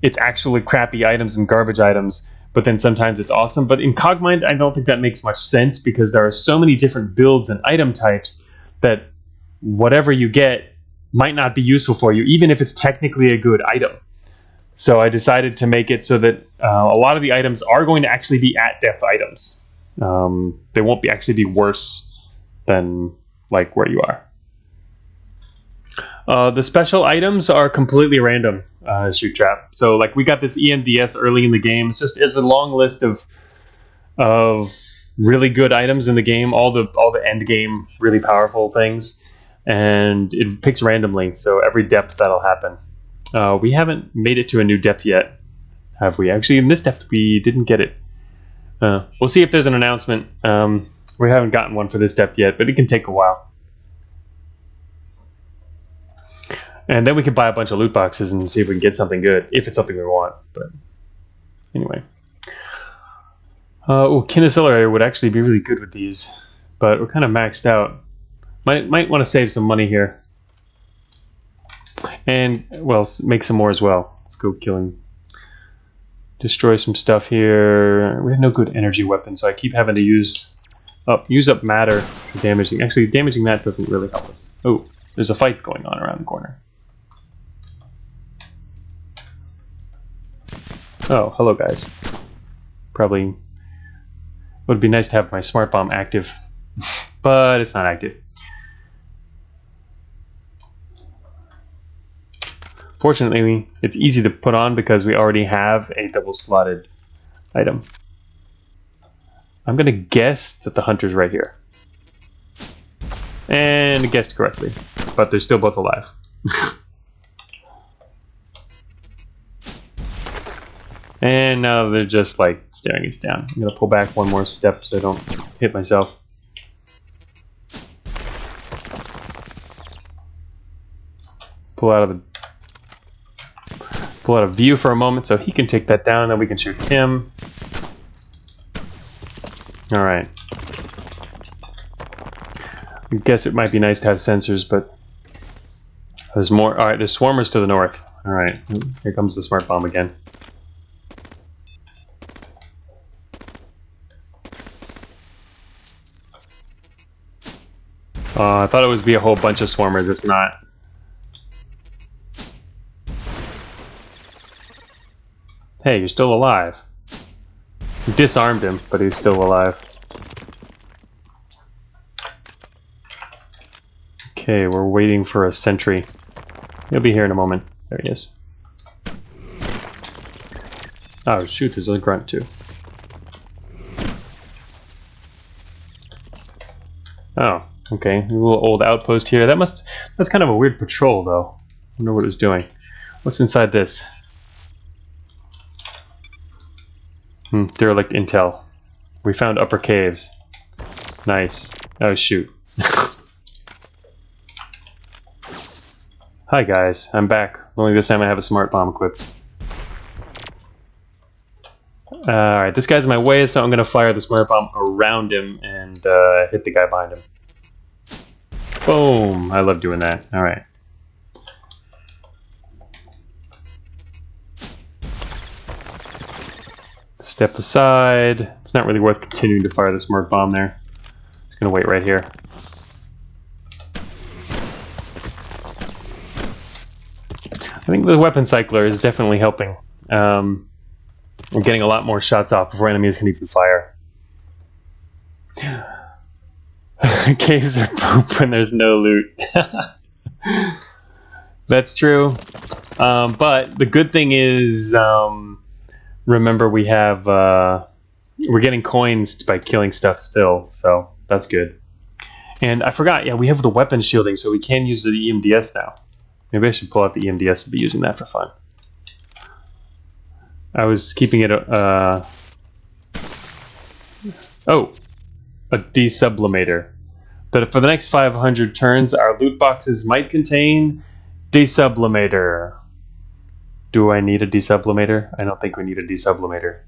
It's actually crappy items and garbage items, but then sometimes it's awesome. But in Cogmind, I don't think that makes much sense because there are so many different builds and item types that whatever you get might not be useful for you, even if it's technically a good item. So I decided to make it so that a lot of the items are going to actually be at-depth items. They won't actually be worse than like where you are. The special items are completely random, shoot trap. So like we got this EMDS early in the game. It's a long list of really good items in the game, all the end game really powerful things, and it picks randomly. So every depth that'll happen. We haven't made it to a new depth yet, have we? Actually, in this depth we didn't get it. We'll see if there's an announcement. We haven't gotten one for this depth yet, but it can take a while. And then we can buy a bunch of loot boxes and see if we can get something good, if it's something we want. But anyway. Kin Accelerator would actually be really good with these, but we're kind of maxed out. Might want to save some money here. And, well, make some more as well. Let's go killing. Destroy some stuff here. We have no good energy weapons, so I keep having to use up matter for damaging. Actually, damaging that doesn't really help us. Oh, there's a fight going on around the corner. Oh, hello guys. Probably would be nice to have my smart bomb active, but it's not active. Fortunately, it's easy to put on because we already have a double-slotted item. I'm gonna guess that the hunter's right here. And guessed correctly, but they're still both alive. And now they're just like staring us down. I'm gonna pull back one more step so I don't hit myself. Pull out of view for a moment so he can take that down, and then we can shoot him. Alright. I guess it might be nice to have sensors, but there's more. Alright, there's swarmers to the north. Alright, here comes the smart bomb again. I thought it would be a whole bunch of swarmers. It's not. Hey, you're still alive. We disarmed him, but he's still alive. Okay, we're waiting for a sentry. He'll be here in a moment. There he is. Oh shoot, there's a grunt too. Oh, okay. A little old outpost here. That's kind of a weird patrol though. I wonder what it was doing. What's inside this? Derelict intel. We found upper caves. Nice. Oh shoot. Hi guys, I'm back. Only this time I have a smart bomb equipped. Alright, this guy's in my way, so I'm gonna fire the smart bomb around him and hit the guy behind him. Boom! I love doing that. Alright. Step aside. It's not really worth continuing to fire the smart bomb there. Just gonna wait right here. I think the weapon cycler is definitely helping. We're getting a lot more shots off before enemies can even fire. Caves are poop when there's no loot. That's true. But the good thing is, remember we have, we're getting coins by killing stuff still, so that's good. And I forgot, yeah, we have the weapon shielding, so we can use the EMDS now. Maybe I should pull out the EMDS and be using that for fun. I was keeping it, oh, a desublimator. But for the next 500 turns, our loot boxes might contain desublimator. Do I need a desublimator? I don't think we need a desublimator.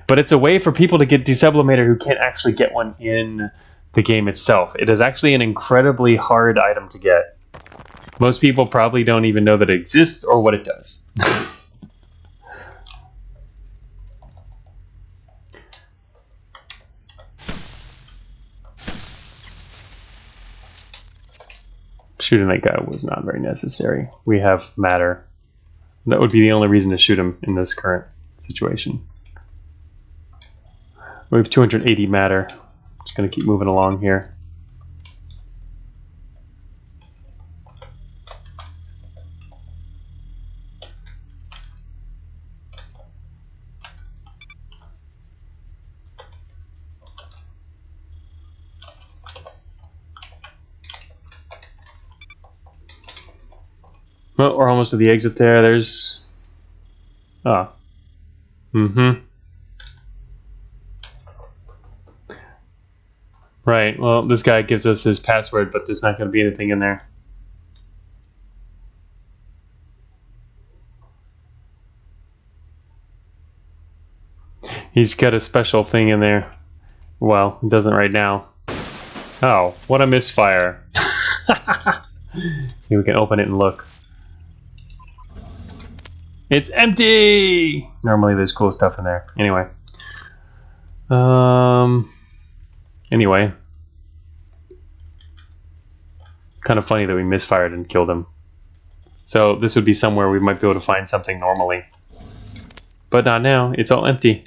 But it's a way for people to get desublimator who can't actually get one in the game itself. It is actually an incredibly hard item to get. Most people probably don't even know that it exists or what it does. Shooting that guy was not very necessary. We have matter. That would be the only reason to shoot him in this current situation. We have 280 matter. Just going to keep moving along here. Well, we're almost to the exit there. There's... Ah. Right, well, this guy gives us his password, but there's not going to be anything in there. He's got a special thing in there. Well, he doesn't right now. Oh, what a misfire. See, we can open it and look. It's empty! Normally there's cool stuff in there. Anyway. Anyway. Kind of funny that we misfired and killed him. So this would be somewhere we might be able to find something normally. But not now. It's all empty.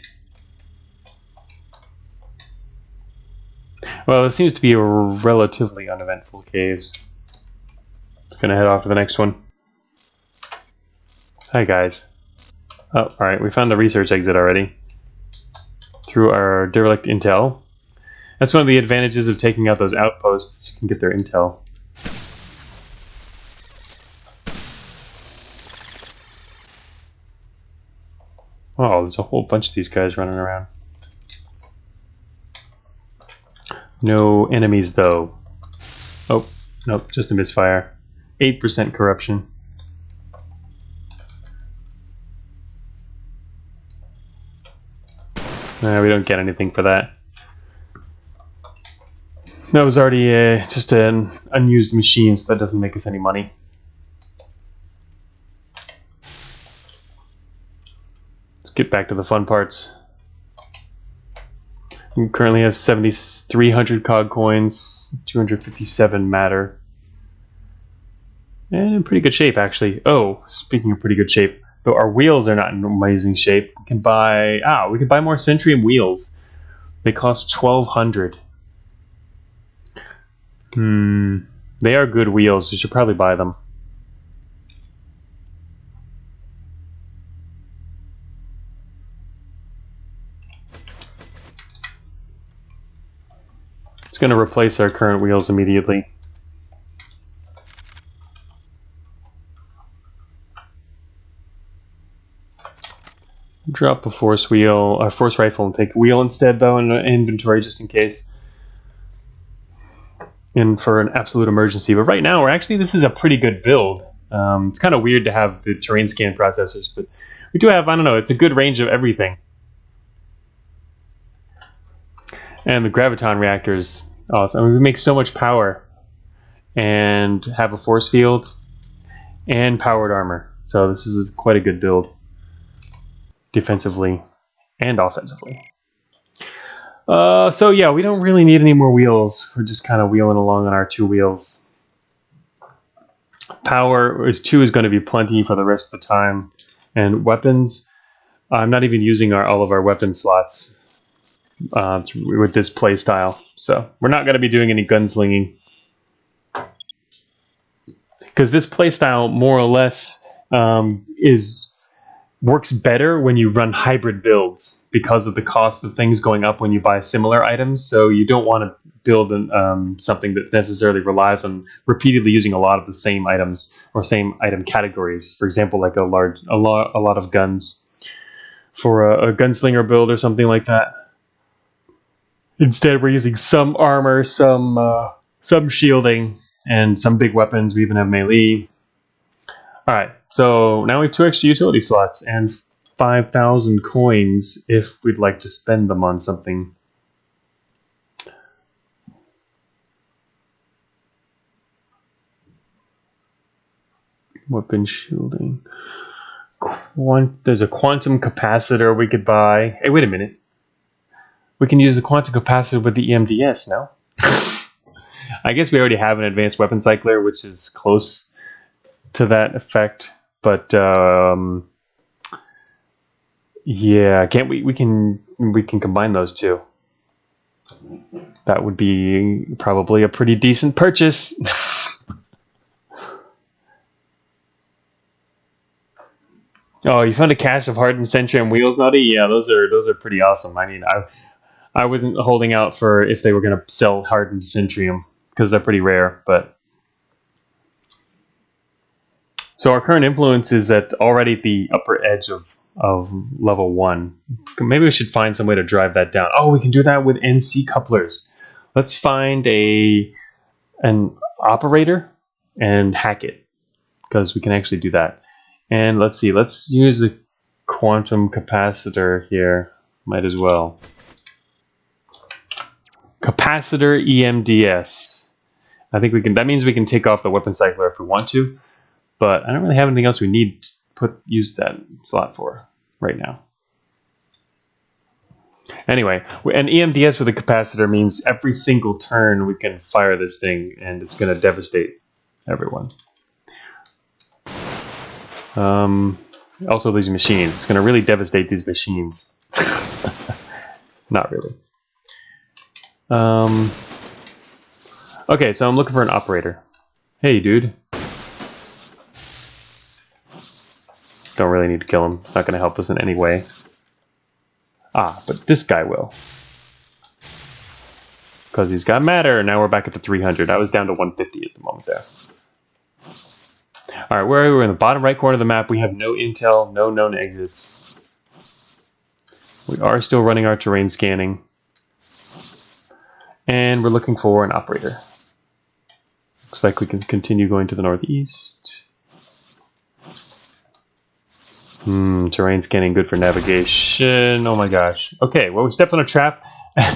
Well, it seems to be a relatively uneventful caves. Gonna head off to the next one. Hi guys. Oh, alright, we found the research exit already. Through our derelict intel. That's one of the advantages of taking out those outposts. You can get their intel. Oh, there's a whole bunch of these guys running around. No enemies though. Oh, nope, just a misfire. 8% corruption. We don't get anything for that. That was already just an unused machine, so that doesn't make us any money. Let's get back to the fun parts. We currently have 7,300 cog coins, 257 matter. And in pretty good shape, actually. Oh, speaking of pretty good shape, though our wheels are not in amazing shape, we can buy more Centrium wheels. They cost 1,200. They are good wheels. We should probably buy them. It's going to replace our current wheels immediately. Drop a force wheel, a force rifle, and take a wheel instead, though, in inventory just in case. And for an absolute emergency. But right now, this is a pretty good build. It's kind of weird to have the terrain scan processors, but we do have, I don't know, it's a good range of everything. And the graviton reactors, awesome. I mean, we make so much power and have a force field and powered armor. So this is quite a good build, defensively and offensively. So yeah, we don't really need any more wheels. We're just kind of wheeling along on our 2 wheels. Power is 2 is going to be plenty for the rest of the time. And weapons, I'm not even using all of our weapon slots with this play style. So we're not going to be doing any gunslinging. Because this play style more or less works better when you run hybrid builds because of the cost of things going up when you buy similar items. So you don't want to build something that necessarily relies on repeatedly using a lot of the same items or same item categories. For example, like a lot of guns for a gunslinger build or something like that. Instead, we're using some armor, some shielding, and some big weapons. We even have melee. Alright, so now we have 2 extra utility slots and 5,000 coins if we'd like to spend them on something. Weapon shielding. There's a quantum capacitor we could buy. Hey, wait a minute. We can use the quantum capacitor with the EMDS, no? I guess we already have an advanced weapon cycler, which is close to that effect, but yeah, can't we can combine those two. That would be probably a pretty decent purchase. Oh, you found a cache of hardened Centrium wheels, Nutty? Yeah, those are pretty awesome. I mean, I wasn't holding out for if they were going to sell hardened Centrium because they're pretty rare, but so our current influence is already at the upper edge of level 1. Maybe we should find some way to drive that down. Oh, we can do that with NC couplers. Let's find an operator and hack it, because we can actually do that. And let's see, let's use a quantum capacitor here. Might as well. Capacitor EMDS. I think we can. That means we can take off the weapon cycler if we want to, but I don't really have anything else we need to use that slot for right now. Anyway, an EMDS with a capacitor means every single turn we can fire this thing, and it's going to devastate everyone. Also, these machines. It's going to really devastate these machines. Not really. Okay, so I'm looking for an operator. Hey, dude. Don't really need to kill him. It's not going to help us in any way. Ah, but this guy will. Because he's got matter, and now we're back up to 300. I was down to 150 at the moment there. Alright, where are we? We're in the bottom right corner of the map. We have no intel, no known exits. We are still running our terrain scanning. And we're looking for an operator. Looks like we can continue going to the northeast. Terrain scanning, good for navigation. Oh my gosh. Okay, well, we stepped on a trap.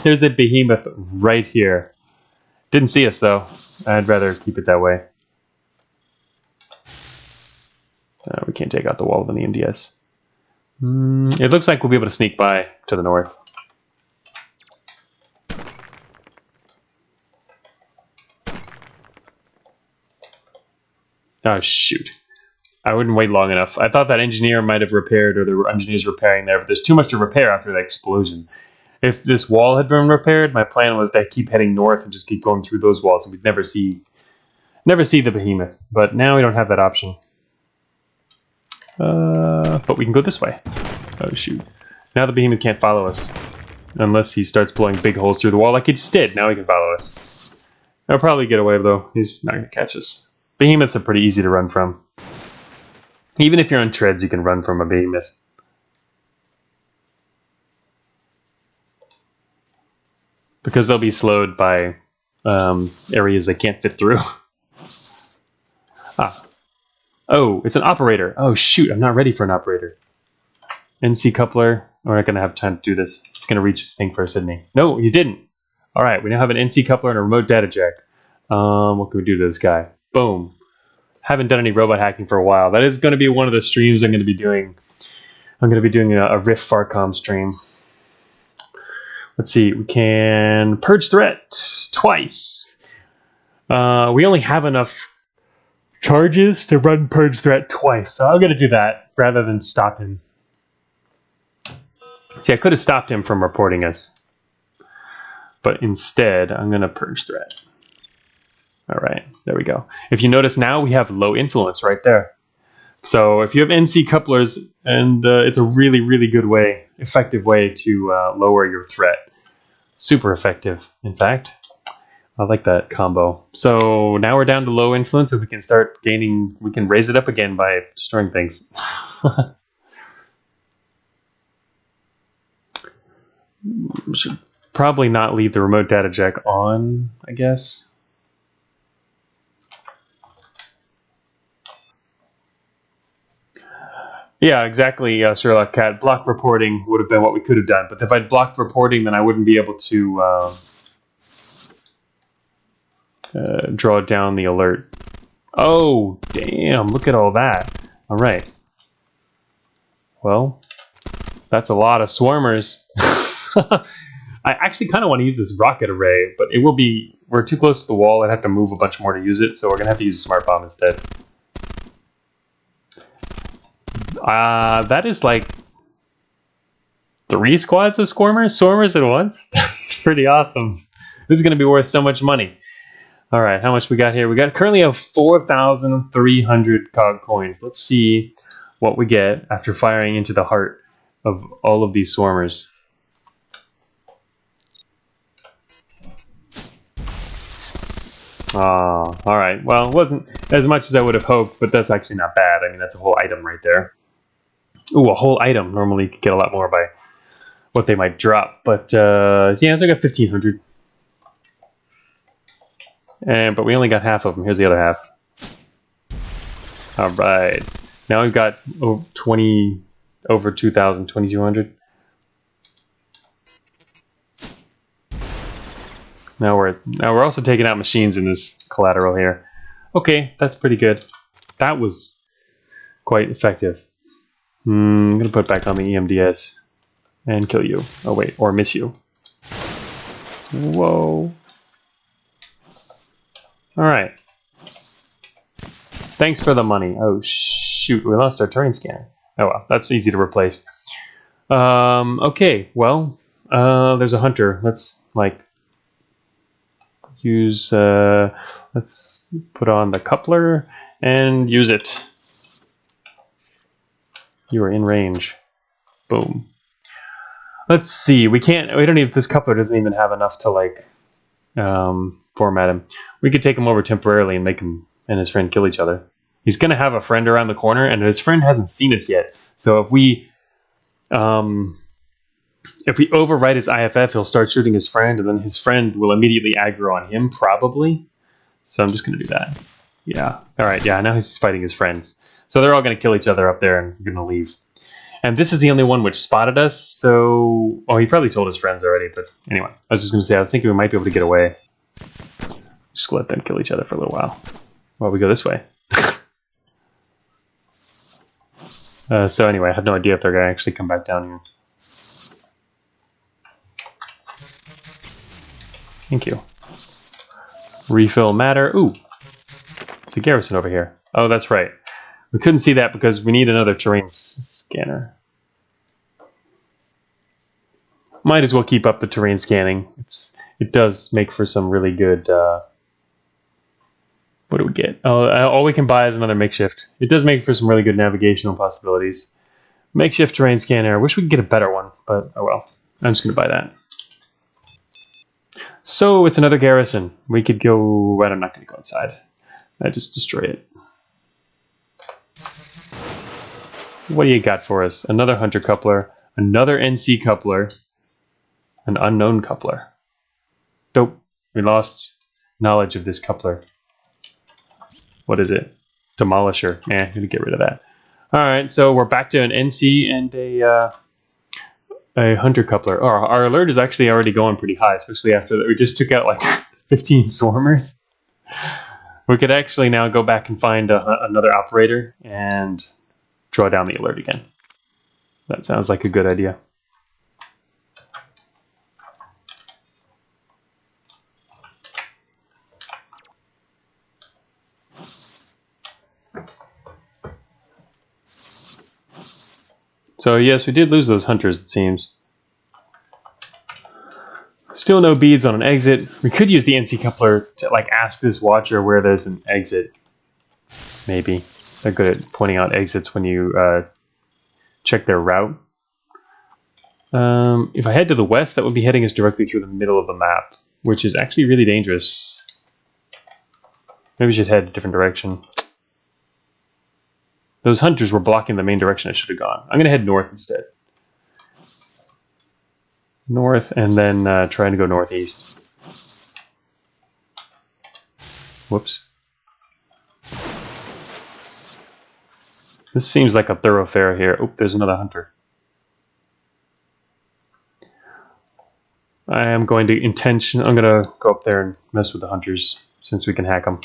There's a behemoth right here. Didn't see us, though. I'd rather keep it that way. We can't take out the wall with an EMDS. It looks like we'll be able to sneak by to the north. Oh, shoot. I wouldn't wait long enough. I thought that engineer might have repaired, or there were engineers repairing there, but there's too much to repair after that explosion. If this wall had been repaired, my plan was to keep heading north and just keep going through those walls, and we'd never see the behemoth. But now we don't have that option. But we can go this way. Oh, shoot. Now the behemoth can't follow us. Unless he starts blowing big holes through the wall like he just did. Now he can follow us. He'll probably get away, though. He's not going to catch us. Behemoths are pretty easy to run from. Even if you're on treads, you can run from a behemoth. Because they'll be slowed by areas they can't fit through. Ah. Oh, it's an operator. Oh, shoot, I'm not ready for an operator. NC coupler. We're not going to have time to do this. It's going to reach this thing first, isn't he? No, he didn't. All right, we now have an NC coupler and a remote data jack. What can we do to this guy? Boom. Haven't done any robot hacking for a while. That is going to be one of the streams I'm going to be doing. I'm going to be doing a Rift Farcom stream. Let's see. We can purge threat twice. We only have enough charges to run purge threat twice, so I'm going to do that rather than stop him. See, I could have stopped him from reporting us, but instead I'm going to purge threat. All right, there we go. If you notice now, we have low influence right there. So if you have NC couplers, and it's a really, really good way, effective way to lower your threat. Super effective, in fact. I like that combo. So now we're down to low influence, so we can start gaining, we can raise it up again by destroying things. Should probably not leave the remote data jack on, I guess. Yeah, exactly, Sherlock Cat. Block reporting would have been what we could have done. But if I'd blocked reporting, then I wouldn't be able to draw down the alert. Oh, damn, look at all that. All right. Well, that's a lot of swarmers. I actually kind of want to use this rocket array, but it will be... We're too close to the wall. I'd have to move a bunch more to use it, so we're going to have to use a smart bomb instead. That is like 3 squads of swarmers at once. That's pretty awesome. This is going to be worth so much money. All right, how much we got here? We currently have 4,300 cog coins. Let's see what we get after firing into the heart of all of these swarmers. All right. Well, it wasn't as much as I would have hoped, but that's actually not bad. I mean, that's a whole item right there. Ooh, a whole item. Normally, you could get a lot more by what they might drop. But, yeah, so I got 1,500. But we only got half of them. Here's the other half. All right. Now we've got over 2,000, 2,200. Now we're also taking out machines in this collateral here. Okay, that's pretty good. That was quite effective. I'm gonna put back on the EMDS and kill you. Oh wait, or miss you. Whoa. Alright. Thanks for the money. Oh shoot, we lost our terrain scanner. Oh well, that's easy to replace. Okay, well, there's a hunter. Let's use let's put on the coupler and use it. You are in range. Boom. Let's see. We don't even, this coupler doesn't even have enough to format him. We could take him over temporarily and make him and his friend kill each other. He's gonna have a friend around the corner, and his friend hasn't seen us yet. So if we overwrite his IFF, he'll start shooting his friend, and then his friend will immediately aggro on him, probably. So I'm just gonna do that. Yeah. All right. Yeah. Now he's fighting his friends. So they're all gonna kill each other up there, and we're gonna leave. And this is the only one which spotted us. So, he probably told his friends already. But anyway, I was just gonna say I was thinking we might be able to get away. Just let them kill each other for a little while we go this way. So anyway, I have no idea if they're going to actually come back down here. Thank you. Refill matter. Ooh, it's a garrison over here. Oh, that's right. We couldn't see that because we need another terrain scanner. Might as well keep up the terrain scanning. It does make for some really good... what do we get? All we can buy is another makeshift. It does make for some really good navigational possibilities. Makeshift terrain scanner. I wish we could get a better one, but oh well. I'm just going to buy that. So it's another garrison. We could go... Well, I'm not going to go inside. I just destroy it. What do you got for us? Another hunter coupler. Another NC coupler. An unknown coupler. Dope. We lost knowledge of this coupler. What is it? Demolisher. I'm gonna get rid of that. Alright, so we're back to an NC and a hunter coupler. Oh, our alert is actually already going pretty high, especially after that we just took out like 15 swarmers. We could actually now go back and find another operator and draw down the alert again. That sounds like a good idea. So yes, we did lose those hunters, it seems. Still no beads on an exit. We could use the NC coupler to ask this watcher where there's an exit. Maybe. They're good at pointing out exits when you check their route. If I head to the west, that would be heading us directly through the middle of the map, which is actually really dangerous. Maybe we should head a different direction. Those hunters were blocking the main direction I should have gone. I'm going to head north instead. North, and then trying to go northeast. Whoops. This seems like a thoroughfare here. Oh, there's another hunter. I'm going to go up there and mess with the hunters, since we can hack them.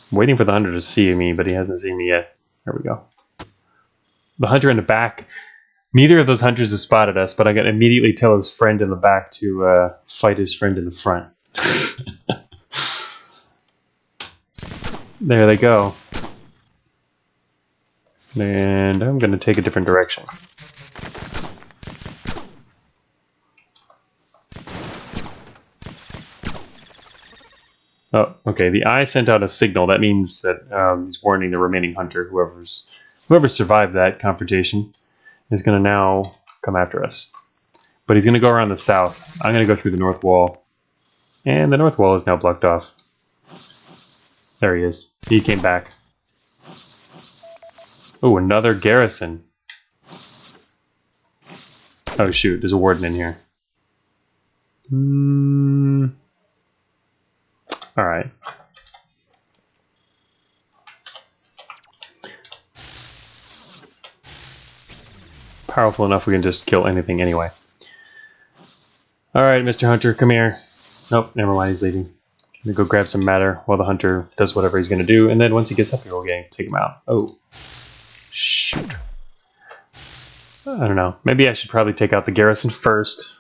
I'm waiting for the hunter to see me, but he hasn't seen me yet. There we go. The hunter in the back. Neither of those hunters have spotted us, but I can immediately tell his friend in the back to fight his friend in the front. There they go. And I'm going to take a different direction. Oh, okay. The eye sent out a signal. That means that he's warning the remaining hunter, whoever survived that confrontation, is going to now come after us. But he's going to go around the south. I'm going to go through the north wall. And the north wall is now blocked off. There he is. He came back. Oh, another garrison. Oh shoot, there's a warden in here. Alright. powerful enough we can just kill anything anyway. Alright, Mr. Hunter, come here. Nope, never mind, he's leaving. I'm gonna go grab some matter while the hunter does whatever he's gonna do, and then once he gets up here, we'll take him out. Oh. Shoot. I don't know. Maybe I should probably take out the garrison first.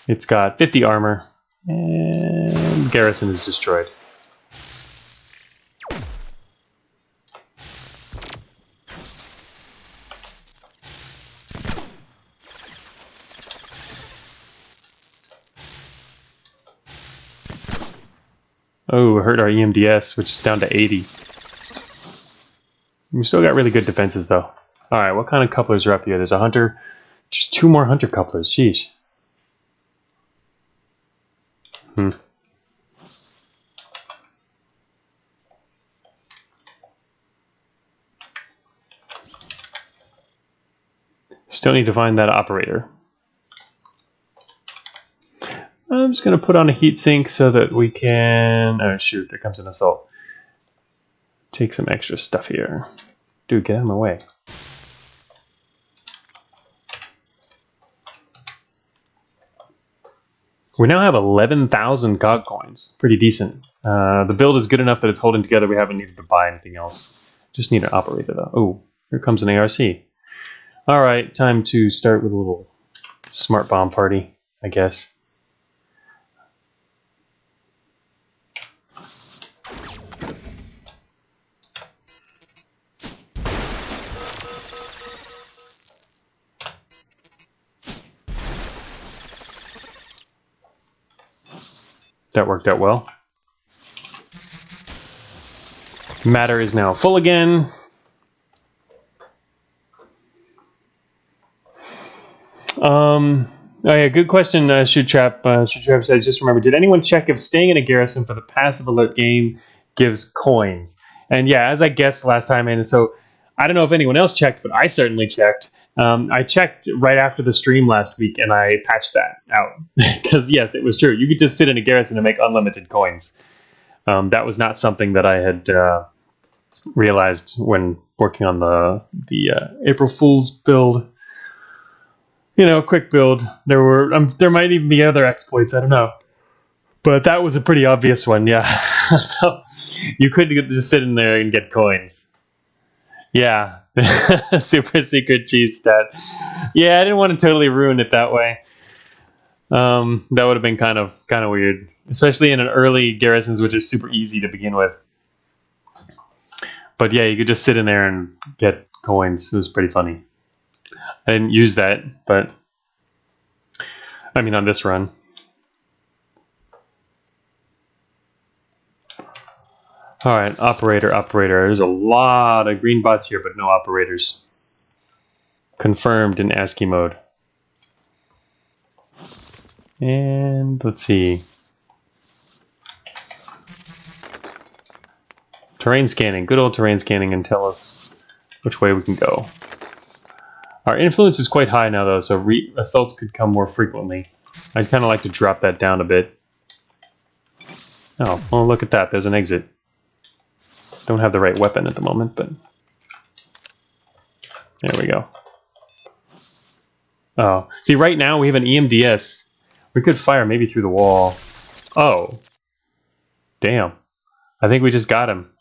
It's got 50 armor, and garrison is destroyed. Oh, it hurt our EMDS, which is down to 80. We still got really good defenses, though. Alright, what kind of couplers are up here? There's a hunter. Just 2 more hunter couplers. Sheesh. Still need to find that operator. I'm just going to put on a heatsink so that we can... Oh, shoot, there comes an assault. Take some extra stuff here. Dude, get out of my way. We now have 11,000 Cog coins. Pretty decent. The build is good enough that it's holding together. We haven't needed to buy anything else. Just need an operator, though. Oh, here comes an ARC. Alright, time to start with a little smart bomb party, I guess. That worked out well. Matter is now full again. Oh yeah, good question, Shoot Trap. Shoot Trap said, just remember, did anyone check if staying in a garrison for the passive alert game gives coins? And yeah, as I guessed last time, and so I don't know if anyone else checked, but I certainly checked. I checked right after the stream last week, and I patched that out. Because yes, it was true. You could just sit in a garrison and make unlimited coins. That was not something that I had realized when working on the April Fool's build. You know, quick build. There might even be other exploits. I don't know, but that was a pretty obvious one. Yeah, so you could just sit in there and get coins. Yeah, super secret cheese stat. Yeah, I didn't want to totally ruin it that way. That would have been kind of weird, especially in an early garrisons, which is super easy to begin with. But yeah, you could just sit in there and get coins. It was pretty funny. I didn't use that, but I mean on this run. Alright, operator. There's a lot of green bots here, but no operators. Confirmed in ASCII mode. And let's see. Terrain scanning. Good old terrain scanning and tell us which way we can go. Our influence is quite high now, though, so assaults could come more frequently. I'd kind of like to drop that down a bit. Oh, well, look at that. There's an exit. Don't have the right weapon at the moment, but... There we go. Oh. See, right now we have an EMDS. We could fire maybe through the wall. Oh. Damn. I think we just got him.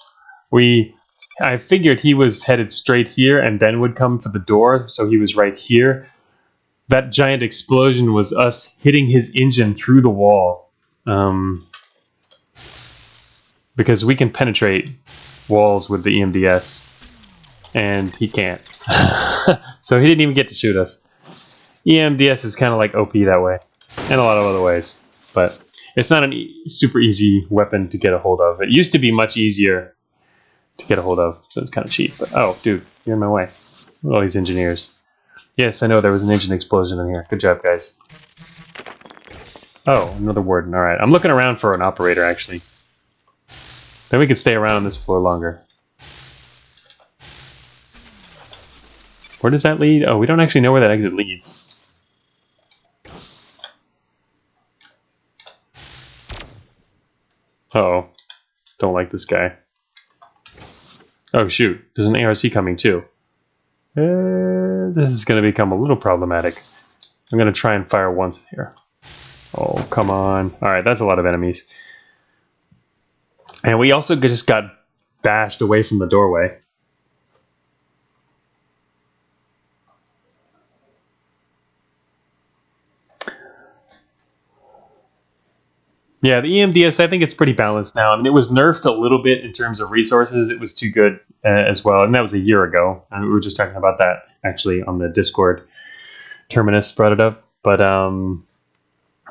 I figured he was headed straight here and then would come for the door, so he was right here. That giant explosion was us hitting his engine through the wall. Because we can penetrate walls with the EMDS, and he can't. So he didn't even get to shoot us. EMDS is kind of like OP that way, and a lot of other ways. But it's not a super easy weapon to get a hold of. It used to be much easier to get a hold of, so it's kind of cheap. But oh, dude, you're in my way. Look at all these engineers. Yes, I know there was an engine explosion in here. Good job, guys. Oh, another warden. All right, I'm looking around for an operator, actually. Then we could stay around on this floor longer. Where does that lead? Oh, we don't actually know where that exit leads. Uh-oh. Don't like this guy. Oh, shoot. There's an ARC coming, too. This is going to become a little problematic. I'm going to try and fire once here. Oh, come on. Alright, that's a lot of enemies. And we also just got bashed away from the doorway. Yeah, the EMDS, I think it's pretty balanced now. I mean, it was nerfed a little bit in terms of resources. It was too good as well. And that was a year ago. And we were just talking about that, actually, on the Discord. Terminus brought it up. But,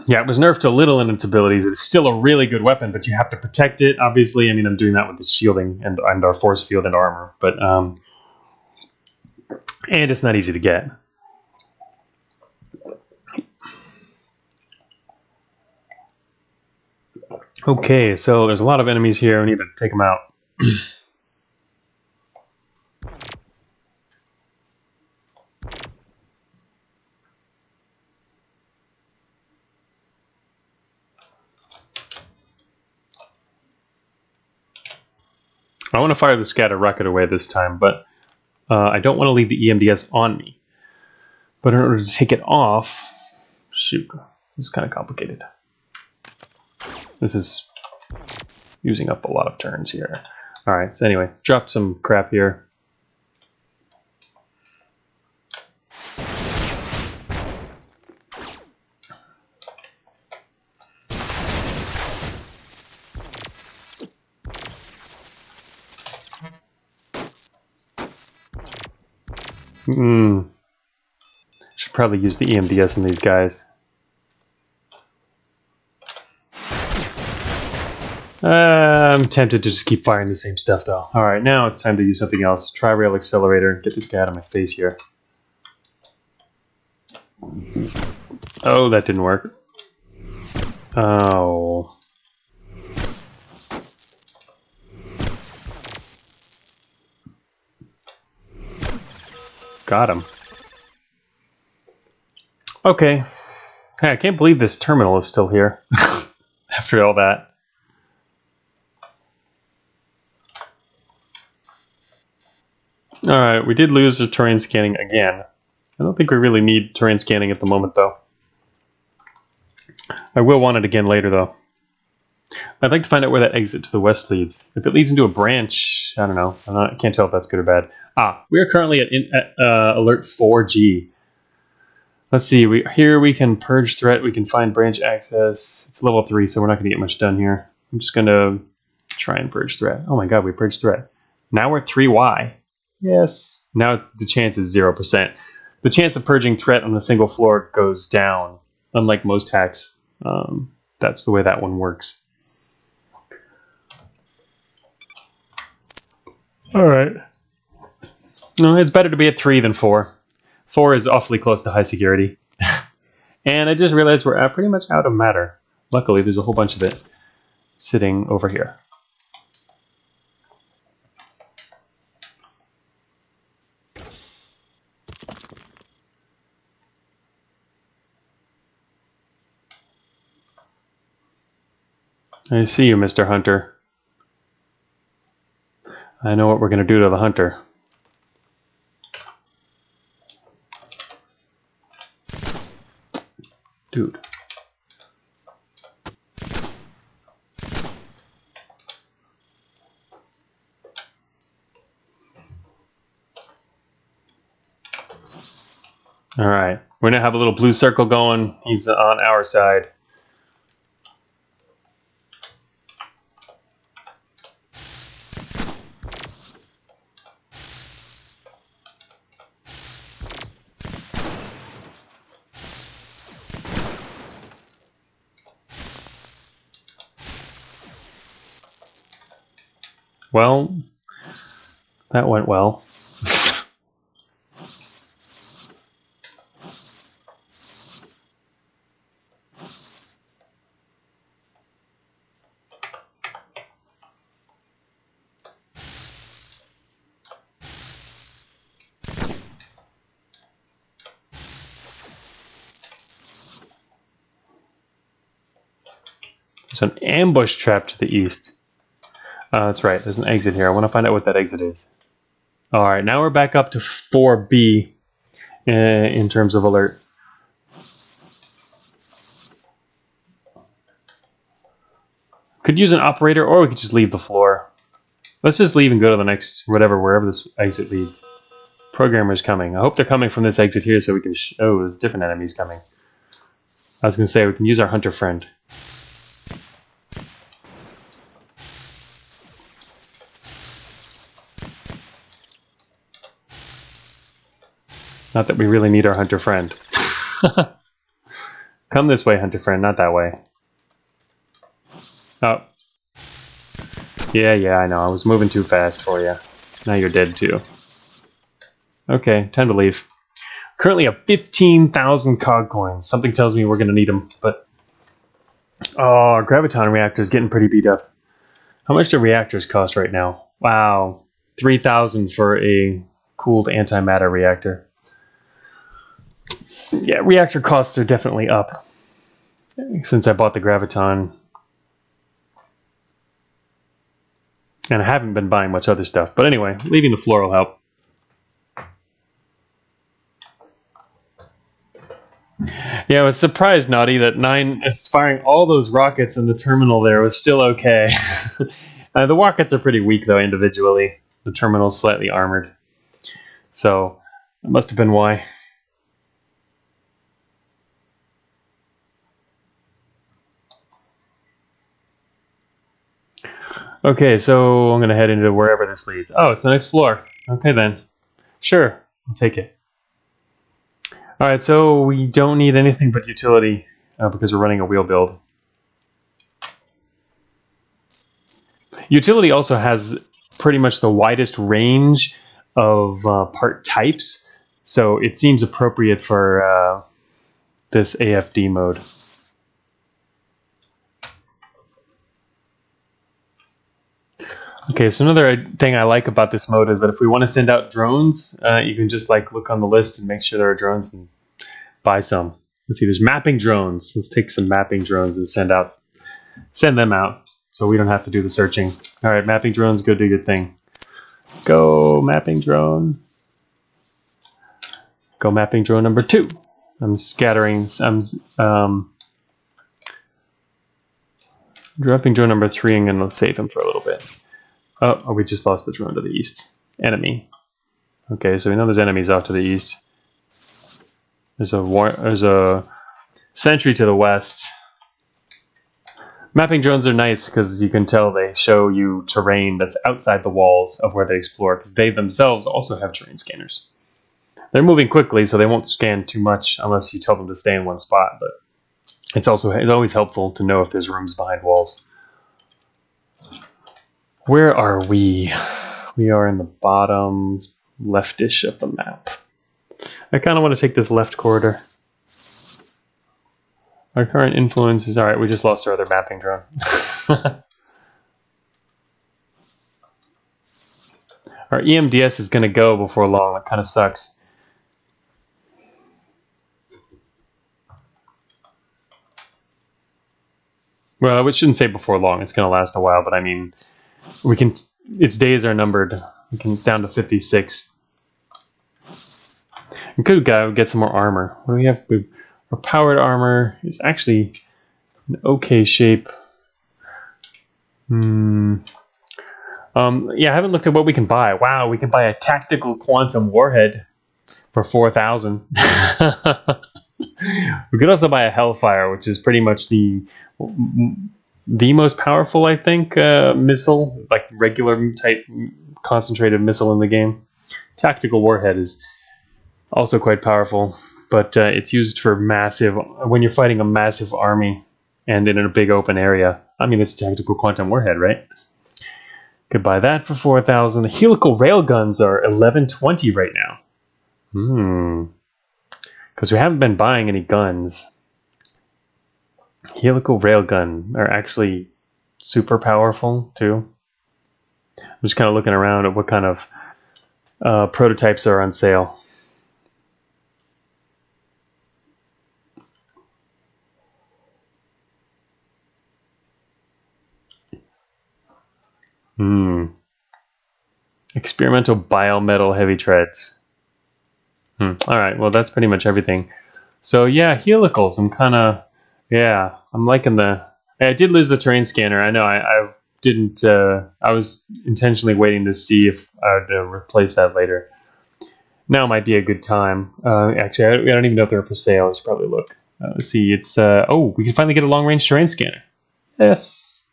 yeah, it was nerfed a little in its abilities. It's still a really good weapon, but you have to protect it, obviously. I mean, I'm doing that with the shielding and our force field and armor. But, and it's not easy to get. Okay, so there's a lot of enemies here. We need to take them out. I want to fire the scatter rocket away this time, but I don't want to leave the EMDS on me. But in order to take it off, shoot, it's kind of complicated. This is using up a lot of turns here. Alright, so anyway, drop some crap here. Should probably use the EMDS in these guys. I'm tempted to just keep firing the same stuff though. Alright, now it's time to use something else. Tri-rail accelerator. Get this guy out of my face here. Oh, that didn't work. Oh. Got him. Okay. Hey, I can't believe this terminal is still here. After all that. Alright, we did lose the terrain scanning again. I don't think we really need terrain scanning at the moment, though. I will want it again later, though. I'd like to find out where that exit to the west leads. If it leads into a branch, I don't know. I can't tell if that's good or bad. We are currently at alert 4G. Let's see. Here we can purge threat. We can find branch access. It's level 3, so we're not going to get much done here. I'm just going to try and purge threat. Oh my god, we purged threat. Now we're at 3Y. Yes. Now the chance is 0%. The chance of purging threat on a single floor goes down, unlike most hacks. That's the way that one works. Alright. No, it's better to be at 3 than 4. 4 is awfully close to high security. And I just realized we're pretty much out of matter. Luckily, there's a whole bunch of it sitting over here. I see you, Mr. Hunter. I know what we're going to do to the hunter. Dude. Alright, we're going to have a little blue circle going. He's on our side. Well, that went well. There's an ambush trap to the east. That's right, there's an exit here. I want to find out what that exit is. All right, now we're back up to 4B in terms of alert. Could use an operator, or we could just leave the floor. Let's just leave and go to the next, wherever this exit leads. Programmer's coming. I hope they're coming from this exit here so we can... oh, there's different enemies coming. I was going to say, we can use our hunter friend. Not that we really need our hunter friend. Come this way, hunter friend, not that way. Oh. Yeah, I know. I was moving too fast for you. Now you're dead too. Okay, time to leave. Currently have 15,000 cog coins. Something tells me we're going to need them, but... oh, our graviton reactor is getting pretty beat up. How much do reactors cost right now? Wow, 3,000 for a cooled antimatter reactor. Yeah, reactor costs are definitely up since I bought the graviton. And I haven't been buying much other stuff. But anyway, leaving the floor will help. Yeah, I was surprised, Naughty, that 9 is firing all those rockets in the terminal there was still okay. The rockets are pretty weak, though, individually. The terminal's slightly armored. So, that must have been why. Okay, so I'm going to head into wherever this leads. Oh, it's the next floor. Okay, then. Sure, I'll take it. Alright, so we don't need anything but utility because we're running a wheel build. Utility also has pretty much the widest range of part types, so it seems appropriate for this AFD mode. Okay, so another thing I like about this mode is that if we want to send out drones, you can just like look on the list and make sure there are drones and buy some. Let's see, there's mapping drones. Let's take some mapping drones and send them out so we don't have to do the searching. All right, mapping drones, go do your thing. Go mapping drone. Go mapping drone number 2. I'm dropping drone number 3 and gonna save him for a little bit. Oh, we just lost the drone to the east. Enemy. Okay, so we know there's enemies off to the east. There's a sentry to the west. Mapping drones are nice because you can tell they show you terrain that's outside the walls of where they explore, because they themselves also have terrain scanners. They're moving quickly, so they won't scan too much unless you tell them to stay in one spot, but it's always helpful to know if there's rooms behind walls. Where are we? We are in the bottom leftish of the map. I kind of want to take this left corridor. Our current influence is... alright, we just lost our other mapping drone. Our EMDS is going to go before long. That kind of sucks. Well, we shouldn't say before long. It's going to last a while, but I mean, we can... its days are numbered. We can down to 56. We could get some more armor. What do we have? Our powered armor is actually in okay shape. Yeah, I haven't looked at what we can buy. Wow, we can buy a tactical quantum warhead for 4,000. We could also buy a Hellfire, which is pretty much the most powerful, I think, missile, like regular type concentrated missile in the game. Tactical warhead is also quite powerful, but it's used for when you're fighting a massive army and in a big open area. I mean, it's a tactical quantum warhead, right? Could buy that for 4,000. The helical railguns are 1120 right now. Because we haven't been buying any guns. Helical railgun are actually super powerful too. I'm just kind of looking around at what kind of prototypes are on sale. Experimental biometal heavy treads. Alright, well that's pretty much everything. So yeah, helicals, I'm liking the... I did lose the terrain scanner. I know I didn't... I was intentionally waiting to see if I would replace that later. Now might be a good time. Actually, I don't even know if they're for sale. I should probably look. Let's see, it's... oh, we can finally get a long-range terrain scanner. Yes.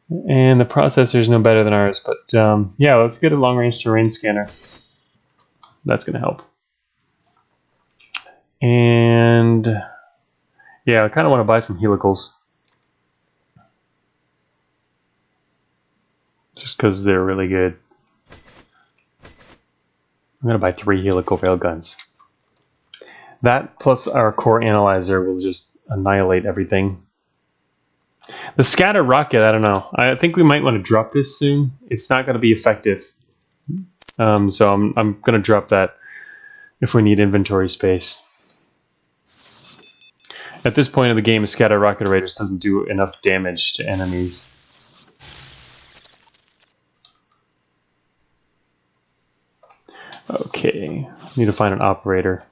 And the processor is no better than ours, but yeah, let's get a long-range terrain scanner. That's going to help. And yeah, I kind of want to buy some helicals. Just because they're really good. I'm going to buy 3 helical railguns. That plus our core analyzer will just annihilate everything. The scatter rocket, I don't know. I think we might want to drop this soon. It's not going to be effective. So I'm going to drop that if we need inventory space. At this point of the game, a scatter rocket array just doesn't do enough damage to enemies. Okay, need to find an operator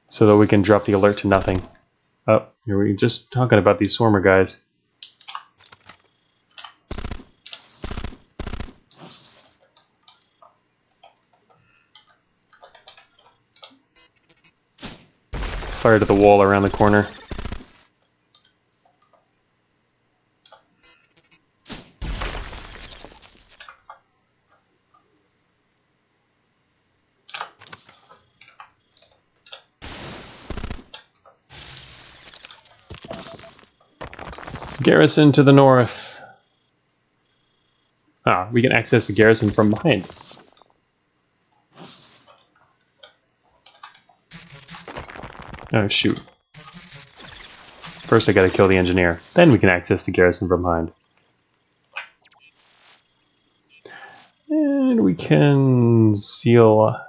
so that we can drop the alert to nothing. Oh, we were just talking about these swarmer guys. Fire to the wall around the corner. Garrison to the north. Ah, we can access the garrison from behind. Oh, shoot. First I gotta kill the engineer. Then we can access the garrison from behind. And we can seal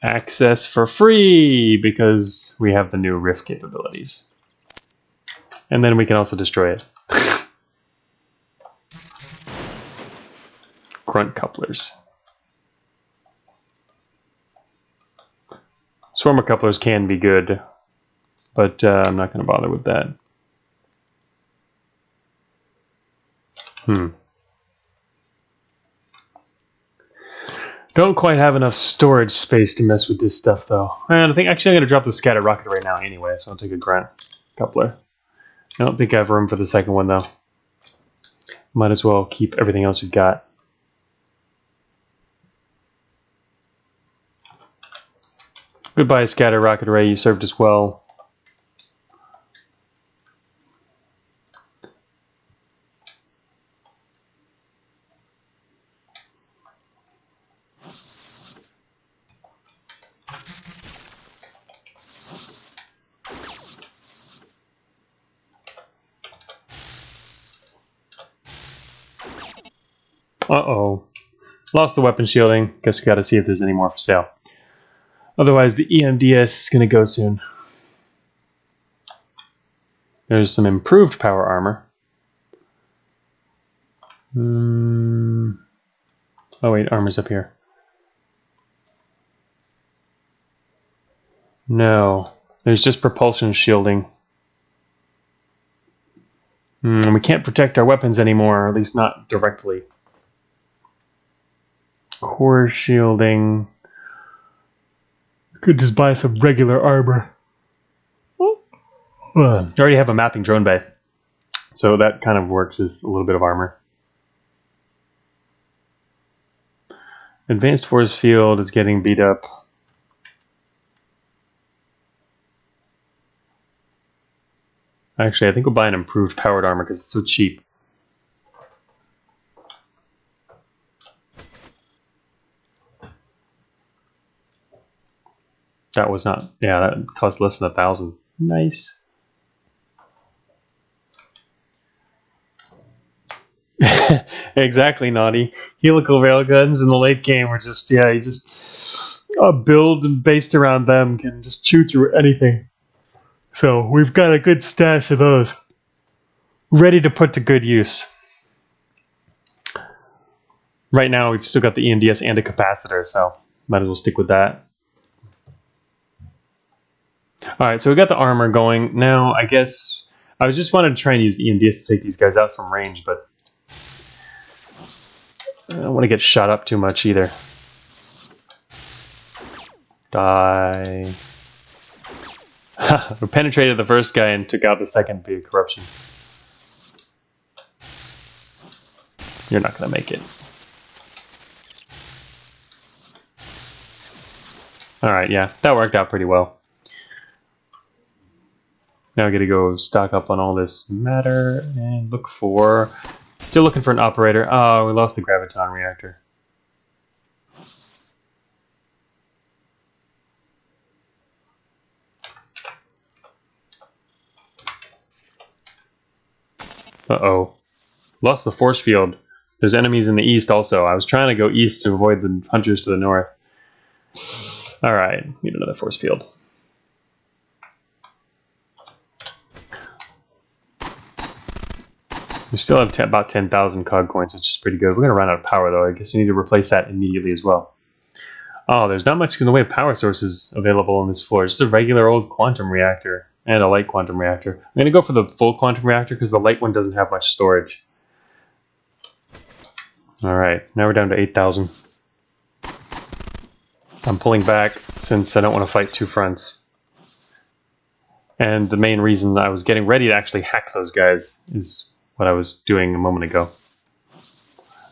access for free because we have the new rift capabilities. And then we can also destroy it. Grunt couplers. Swarmer couplers can be good, but I'm not going to bother with that. Don't quite have enough storage space to mess with this stuff, though. And I think actually I'm going to drop the scatter rocket right now anyway, so I'll take a grunt coupler. I don't think I have room for the second one, though. Might as well keep everything else we've got. Goodbye, scatter rocket array. You served us well. Uh-oh. Lost the weapon shielding. Guess we gotta see if there's any more for sale. Otherwise, the EMDS is gonna go soon. There's some improved power armor. Oh wait, armor's up here. No. There's just propulsion shielding. We can't protect our weapons anymore, or at least not directly. Core shielding. Could just buy some regular armor. I already have a mapping drone bay, so that kind of works as a little bit of armor. Advanced force field is getting beat up. Actually, I think we'll buy an improved powered armor because it's so cheap. That was not... Yeah, that cost less than 1,000. Nice. Exactly, Naughty. Helical railguns in the late game were just... Yeah, you just... A build based around them can just chew through anything. So, we've got a good stash of those. Ready to put to good use. Right now, we've still got the EMDS and a capacitor, so might as well stick with that. Alright, so we got the armor going. Now, I guess I was just wanted to try and use the EMDS to take these guys out from range, but I don't want to get shot up too much either. Die. We penetrated the first guy and took out the second via corruption. You're not going to make it. Alright, yeah, that worked out pretty well. Now I gotta go stock up on all this matter and look for... Still looking for an operator. Oh, we lost the graviton reactor. Uh-oh. Lost the force field. There's enemies in the east also. I was trying to go east to avoid the hunters to the north. Alright, need another force field. We still have about 10,000 cog coins, which is pretty good. We're going to run out of power, though. I guess I need to replace that immediately as well. Oh, there's not much in the way of power sources available on this floor. Just a regular old quantum reactor and a light quantum reactor. I'm going to go for the full quantum reactor because the light one doesn't have much storage. Alright, now we're down to 8,000. I'm pulling back since I don't want to fight two fronts. And the main reason I was getting ready to actually hack those guys is what I was doing a moment ago.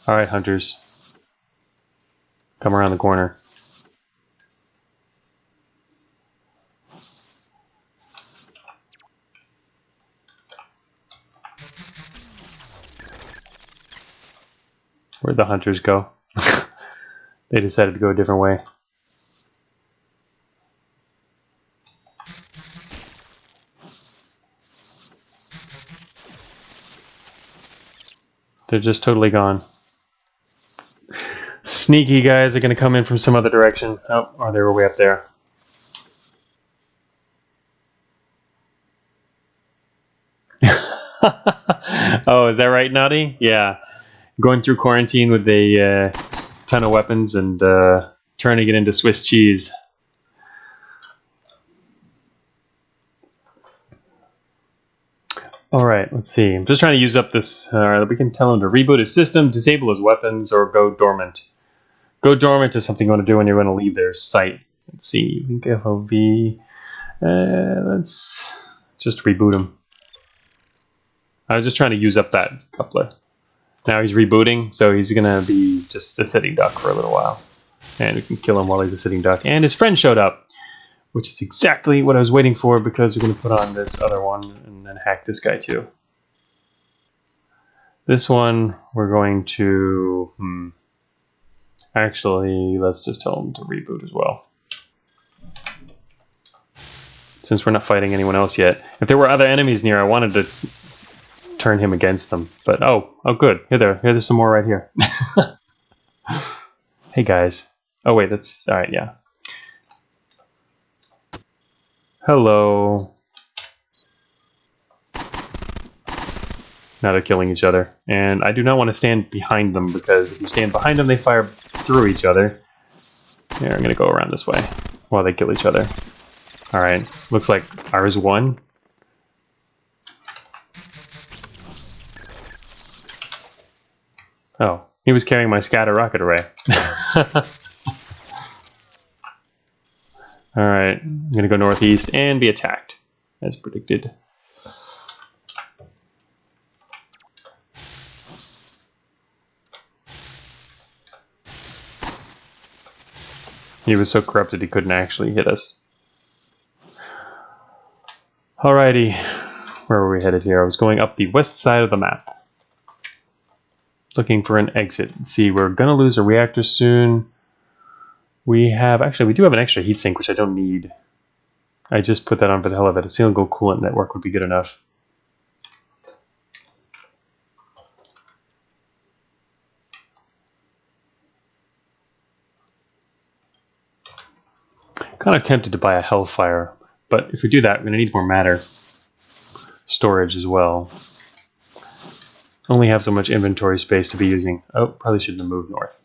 Alright, hunters. Come around the corner. Where'd the hunters go? They decided to go a different way. They're just totally gone. Sneaky guys are going to come in from some other direction. Oh, they were way up there. Oh, is that right, Naughty? Yeah. Going through quarantine with a ton of weapons and turning it into Swiss cheese. Alright, let's see. I'm just trying to use up this. We can tell him to reboot his system, disable his weapons, or go dormant. Go dormant is something you want to do when you want to leave their site. Let's see. FOV. Let's just reboot him. I was just trying to use up that coupler. Now he's rebooting, so he's going to be just a sitting duck for a little while. And we can kill him while he's a sitting duck. And his friend showed up, which is exactly what I was waiting for because we're going to put on this other one and then hack this guy too. This one we're going to... Actually, let's just tell him to reboot as well. Since we're not fighting anyone else yet. If there were other enemies near, I wanted to turn him against them. But oh good. There's some more right here. Hey guys. Oh wait, that's... Alright, yeah. Hello. Now they're killing each other. And I do not want to stand behind them because if you stand behind them, they fire through each other. Here, I'm going to go around this way while they kill each other. Alright, looks like ours won. Oh, he was carrying my scatter rocket array. Alright, I'm going to go northeast and be attacked, as predicted. He was so corrupted he couldn't actually hit us. Alrighty, where were we headed here? I was going up the west side of the map. Looking for an exit. Let's see, we're going to lose a reactor soon. We do have an extra heatsink, which I don't need. I just put that on for the hell of it. A single coolant network would be good enough. Kind of tempted to buy a Hellfire, but if we do that, we're going to need more matter storage as well. only have so much inventory space to be using. Oh, probably shouldn't have moved north.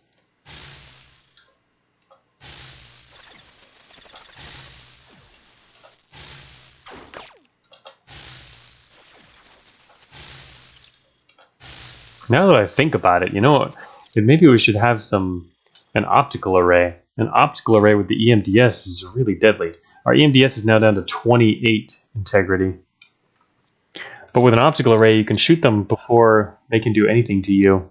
Now that I think about it, you know what? Maybe we should have an optical array. An optical array with the EMDS is really deadly. Our EMDS is now down to 28 integrity. But with an optical array, you can shoot them before they can do anything to you.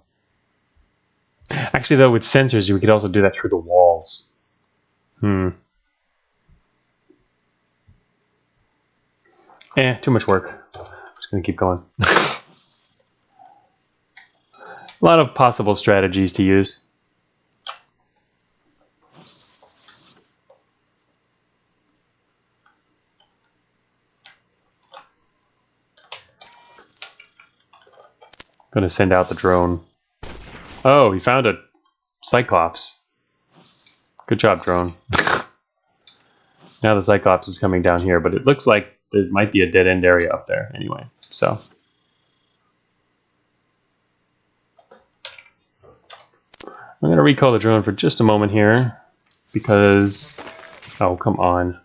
Actually, though, with sensors, we could also do that through the walls. Too much work. I'm just going to keep going. A lot of possible strategies to use. Gonna send out the drone. Oh, he found a Cyclops. Good job, drone. Now the Cyclops is coming down here, but it looks like there might be a dead end area up there anyway. So I'm gonna recall the drone for just a moment here because oh, come on.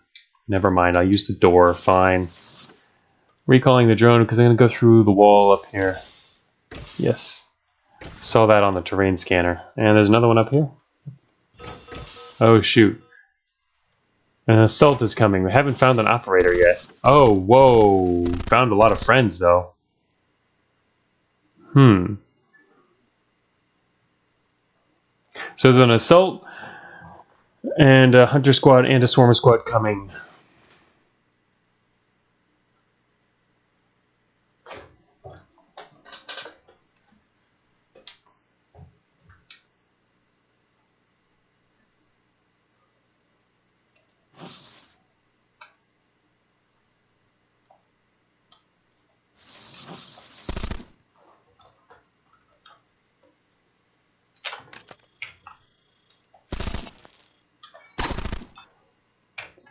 Never mind, I'll use the door, fine. Recalling the drone because I'm gonna go through the wall up here. Yes. Saw that on the terrain scanner. And there's another one up here. Oh, shoot. An assault is coming. We haven't found an operator yet. Oh, whoa. Found a lot of friends, though. So there's an assault and a hunter squad and a swarmer squad coming.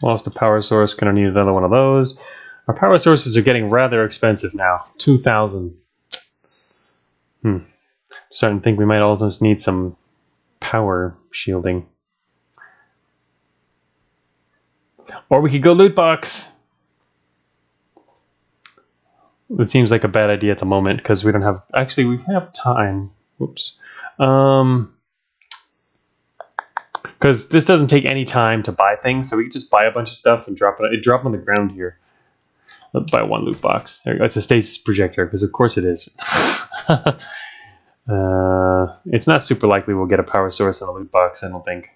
Lost a power source, gonna need another one of those. Our power sources are getting rather expensive now. 2,000. Starting to think we might almost need some power shielding. Or we could go loot box. It seems like a bad idea at the moment because we don't have. Actually, we have time. Whoops. Because this doesn't take any time to buy things, so we can just buy a bunch of stuff and drop it. Drop on the ground here. Let's buy one loot box. There you go. It's a stasis projector, because of course it is. It's not super likely we'll get a power source and a loot box, I don't think.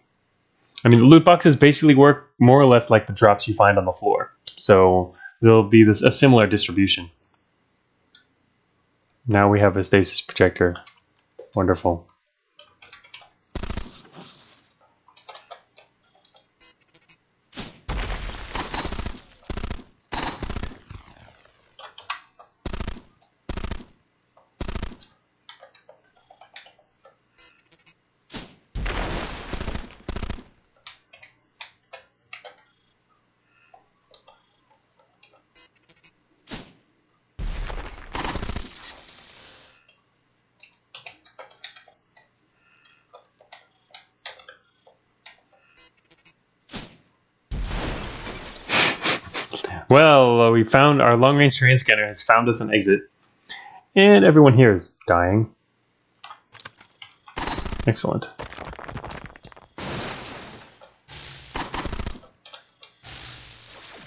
I mean, the loot boxes basically work more or less like the drops you find on the floor. So there'll be a similar distribution. Now we have a stasis projector. Wonderful. Well, we found our long-range terrain scanner has found us an exit. And everyone here is dying. Excellent.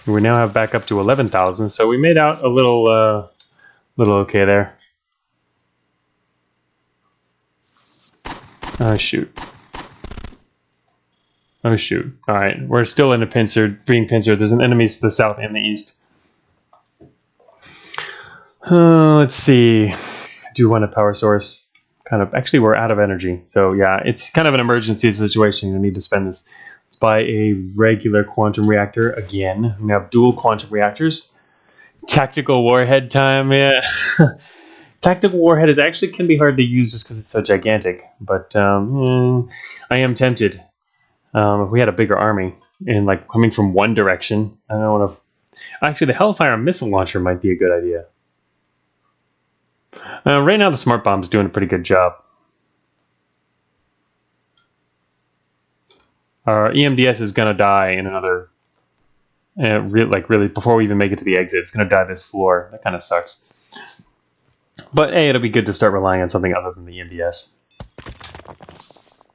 We now have back up to 11,000, so we made out a little okay there. Oh, shoot. Oh, shoot. Alright, we're still in being pincered. There's an enemy to the south and the east. Let's see. I do want a power source. Actually, we're out of energy. So, yeah, it's kind of an emergency situation. You need to spend this. Let's buy a regular quantum reactor again. We have dual quantum reactors. Tactical warhead time, yeah. Tactical warhead can be hard to use just because it's so gigantic. But I am tempted. If we had a bigger army and coming from one direction, I don't know if. Actually, the Hellfire missile launcher might be a good idea. Right now the smart bomb's doing a pretty good job. Our EMDS is gonna die in another, really before we even make it to the exit. It's gonna die this floor. That kind of sucks. But hey, it'll be good to start relying on something other than the EMDS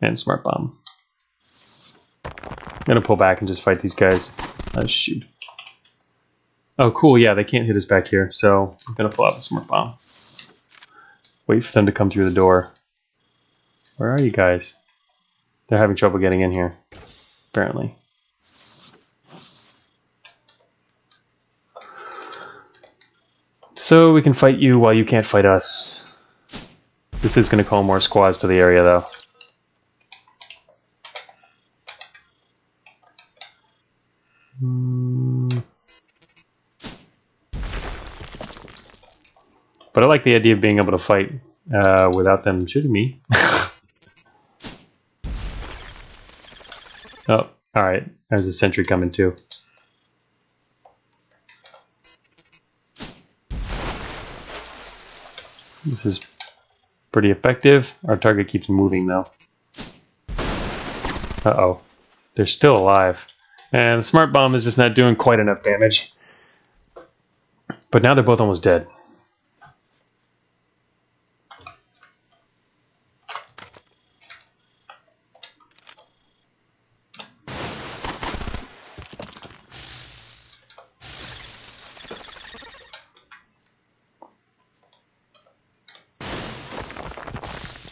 and smart bomb. I'm gonna pull back and just fight these guys. Oh shoot. Oh cool, yeah, they can't hit us back here, so I'm gonna pull out the smart bomb. Wait for them to come through the door. Where are you guys? They're having trouble getting in here, apparently. So we can fight you while you can't fight us. This is gonna call more squads to the area though. But I like the idea of being able to fight without them shooting me. Oh, alright. There's a sentry coming too. This is pretty effective. Our target keeps moving though. Uh-oh. They're still alive. And the smart bomb is just not doing quite enough damage. But now they're both almost dead.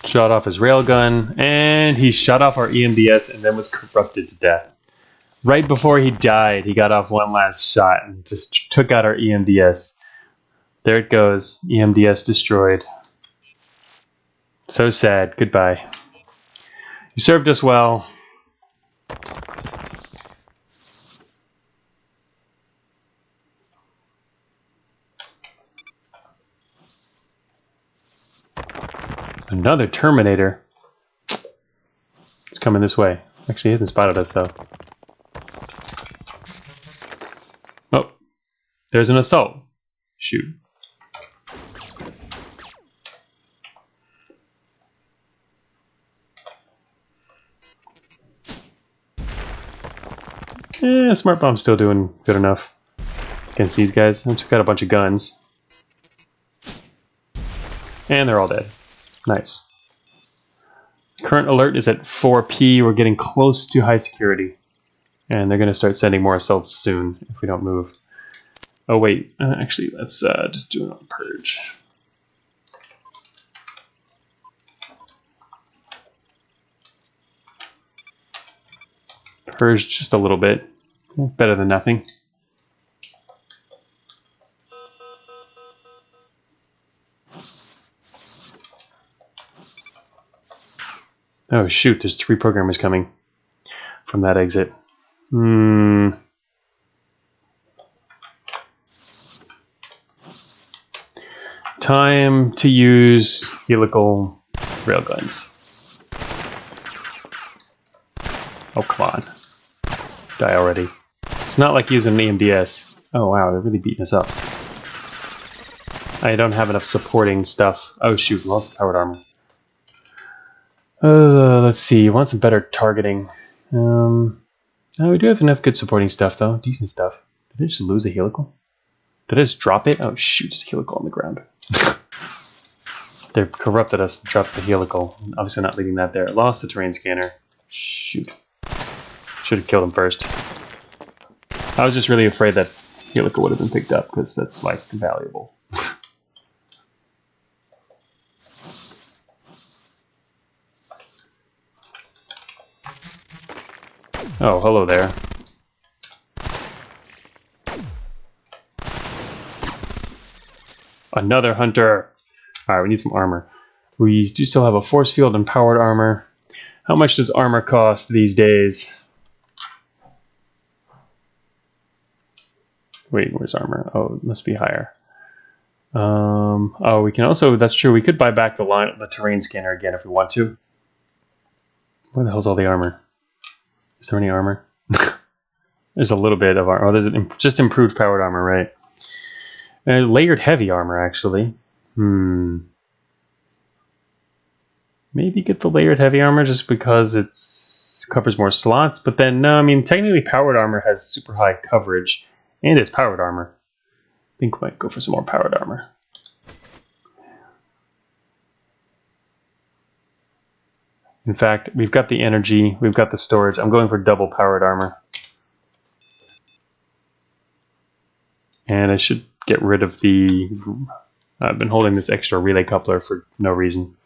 Shot off his railgun, and he shot off our EMDS and then was corrupted to death. Right before he died, he got off one last shot and just took out our EMDS. There it goes, EMDS destroyed. So sad, goodbye. You served us well. Another Terminator. It's coming this way. Actually, he hasn't spotted us, though. Oh, there's an assault. Shoot. Smart bomb's still doing good enough against these guys. I took out a bunch of guns. And they're all dead. Nice. Current alert is at 4P. We're getting close to high security. And they're going to start sending more assaults soon if we don't move. Oh wait, actually let's just do it on purge. Purge just a little bit. Better than nothing. Oh shoot, there's 3 programmers coming from that exit. Time to use helical railguns. Oh, come on. Die already. It's not like using the EMDS. Oh wow, they're really beating us up. I don't have enough supporting stuff. Oh shoot, lost the powered armor. Let's see, you want some better targeting. Oh, we do have enough good supporting stuff though, decent stuff. Did I just lose a helical? Did I just drop it? Oh shoot, there's a helical on the ground. They corrupted us and dropped the helical. Obviously not leaving that there. Lost the terrain scanner. Shoot. Should have killed him first. I was just really afraid that helical would have been picked up because that's like valuable. Oh, hello there. Another hunter. Alright, we need some armor. We do still have a force field and powered armor. How much does armor cost these days? Wait, where's armor? Oh, it must be higher. Oh, we can also, that's true, we could buy back the terrain scanner again if we want to. Where the hell's all the armor? Is there any armor? There's a little bit of armor. Oh, there's just improved powered armor, right? Layered heavy armor, actually. Maybe get the layered heavy armor just because it covers more slots. But then, no, I mean, technically powered armor has super high coverage. And it's powered armor. I think we might go for some more powered armor. In fact, we've got the energy, we've got the storage. I'm going for double powered armor. And I should get rid of the... I've been holding this extra relay coupler for no reason.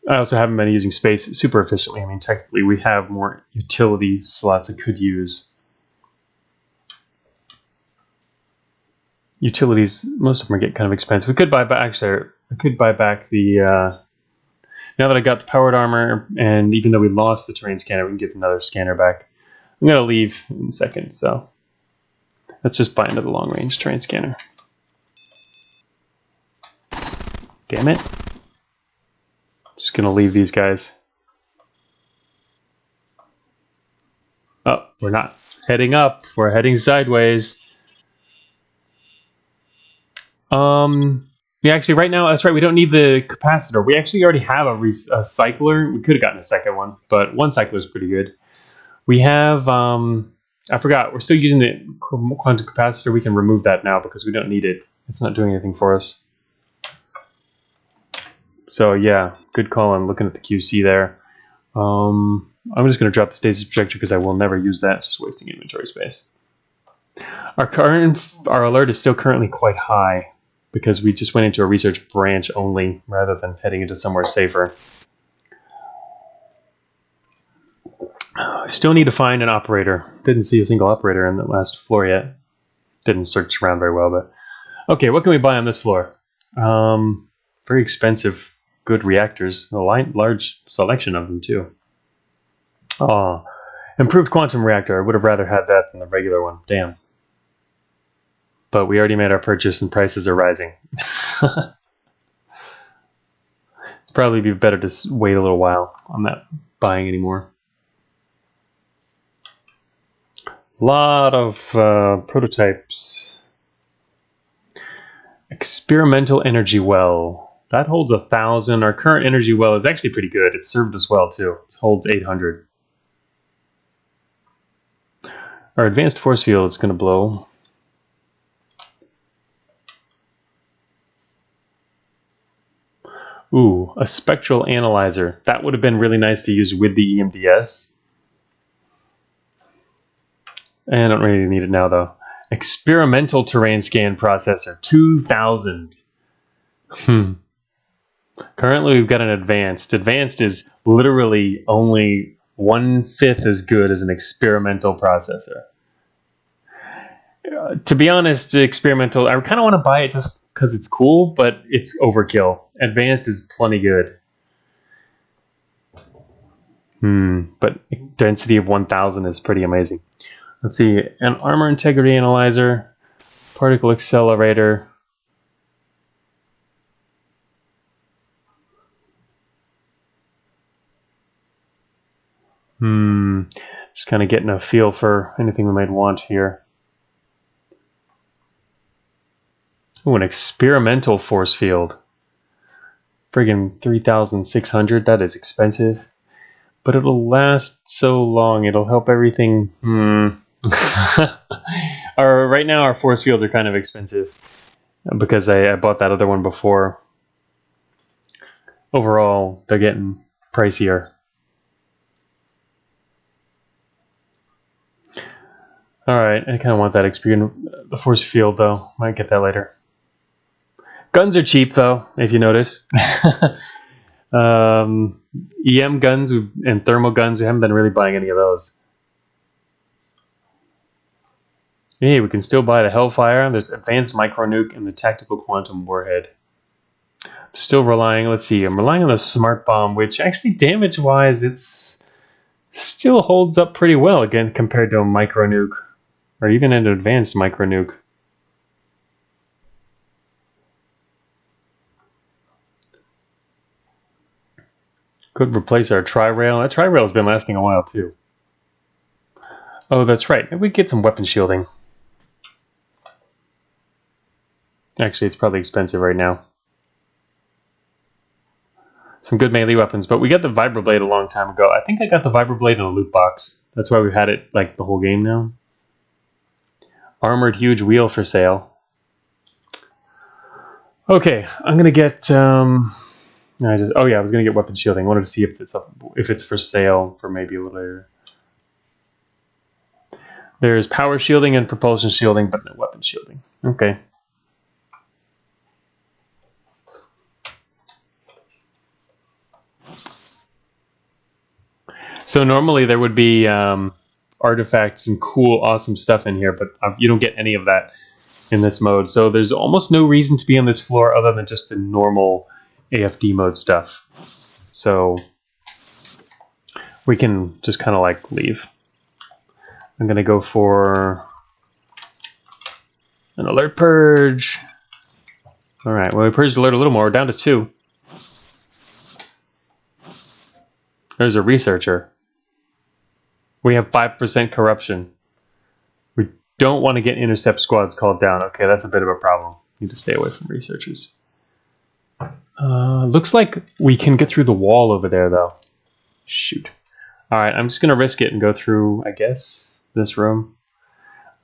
I also haven't been using space super efficiently. I mean, technically, we have more utility slots I could use. Utilities, most of them are getting kind of expensive. We could buy back, actually, I could buy back the, now that I got the powered armor, and even though we lost the terrain scanner, we can get another scanner back. I'm going to leave in a second, so let's just buy another long-range terrain scanner. Damn it. Just going to leave these guys. Oh, we're not heading up. We're heading sideways. Yeah, actually, right now, that's right. We don't need the capacitor. We actually already have a cycler. We could have gotten a second one, but one cycler is pretty good. We have, I forgot, we're still using the quantum capacitor. We can remove that now because we don't need it. It's not doing anything for us. So yeah, good call on looking at the QC there. I'm just going to drop the stasis projector because I will never use that. It's just wasting inventory space. Our alert is still currently quite high because we just went into a research branch only rather than heading into somewhere safer. I still need to find an operator. Didn't see a single operator in the last floor yet. Didn't search around very well, but okay, what can we buy on this floor? Very expensive, good reactors. A large selection of them too. Oh, improved quantum reactor. I would have rather had that than the regular one. Damn. But we already made our purchase and prices are rising. It'd probably be better to wait a little while. I'm not buying anymore. Lot of prototypes. Experimental energy well. That holds 1,000. Our current energy well is actually pretty good. It served us well too. It holds 800. Our advanced force field is going to blow. Ooh, a spectral analyzer. That would have been really nice to use with the EMDS. I don't really need it now, though. Experimental terrain scan processor, 2,000. Currently, we've got an advanced. Advanced is literally only 1/5 as good as an experimental processor. To be honest, experimental, I kind of want to buy it just because it's cool, but it's overkill. Advanced is plenty good. But density of 1,000 is pretty amazing. Let's see, an armor integrity analyzer, particle accelerator. Just kind of getting a feel for anything we might want here. Oh, an experimental force field. Friggin' 3,600, that is expensive. But it'll last so long, it'll help everything. Right now our force fields are kind of expensive because I bought that other one before. Overall, they're getting pricier. Alright, I kind of want that experience. The force field, though. Might get that later. Guns are cheap, though, if you notice. EM guns and thermal guns, we haven't been really buying any of those. Hey, we can still buy the Hellfire. There's advanced micro nuke and the tactical quantum warhead. Still relying, let's see, I'm relying on the smart bomb, which actually damage-wise, it's still holds up pretty well again compared to a micro nuke, or even an advanced micro nuke. Could replace our tri-rail. That tri-rail has been lasting a while too. Oh, that's right. Maybe we get some weapon shielding. Actually, it's probably expensive right now. Some good melee weapons, but we got the vibroblade a long time ago. I think I got the vibroblade in a loot box. That's why we've had it like the whole game now. Armored huge wheel for sale. Okay, I'm gonna get. Oh yeah, I was gonna get weapon shielding. I wanted to see if it's for sale for maybe a little later. There's power shielding and propulsion shielding, but no weapon shielding. Okay. So normally there would be artifacts and cool, awesome stuff in here, but you don't get any of that in this mode. So there's almost no reason to be on this floor other than just the normal AFD mode stuff. So we can just kind of like leave. I'm going to go for an alert purge. All right, well, we purged alert a little more. We're down to 2. There's a researcher. We have 5% corruption. We don't want to get intercept squads called down. Okay, that's a bit of a problem. Need to stay away from researchers. Looks like we can get through the wall over there, though. Shoot. All right, I'm just going to risk it and go through, I guess, this room.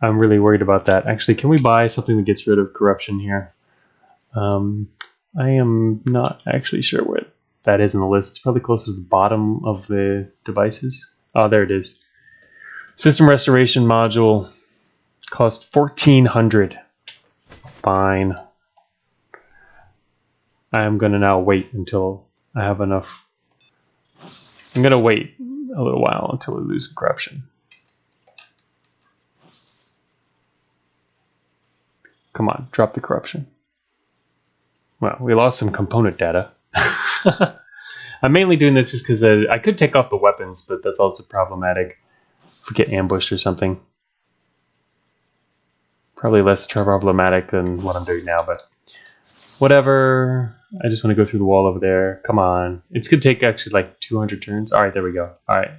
I'm really worried about that. Actually, can we buy something that gets rid of corruption here? I am not actually sure where that is in the list. It's probably close to the bottom of the devices. Oh, there it is. System restoration module cost 1,400. Fine. I'm going to now wait until I have enough. I'm going to wait a little while until we lose corruption. Come on, drop the corruption. Well, we lost some component data. I'm mainly doing this just because I could take off the weapons, but that's also problematic if we get ambushed or something. Probably less problematic than what I'm doing now, but whatever. I just want to go through the wall over there. Come on. It's going to take actually like 200 turns. All right, there we go. All right.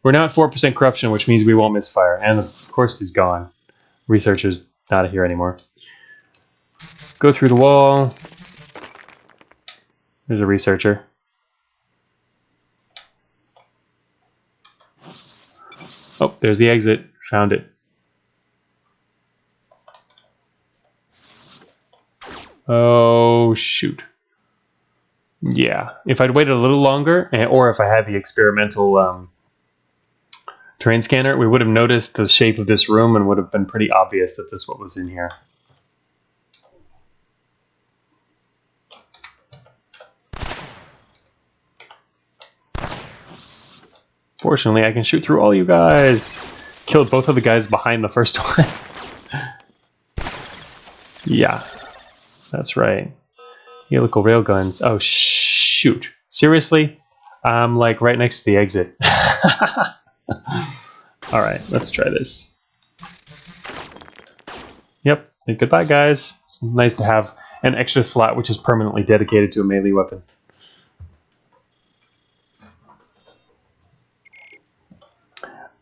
We're now at 4% corruption, which means we won't misfire. And of course he's gone. Researcher's not here anymore. Go through the wall. There's a researcher. Oh, there's the exit. Found it. Oh, shoot. Yeah, if I'd waited a little longer, or if I had the experimental terrain scanner, we would have noticed the shape of this room and would have been pretty obvious that this is what was in here. Fortunately, I can shoot through all you guys. Killed both of the guys behind the first one. Yeah, that's right. Helical railguns. Oh, shoot. Seriously? I'm like right next to the exit. Alright, let's try this. Yep. Goodbye, guys. It's nice to have an extra slot which is permanently dedicated to a melee weapon.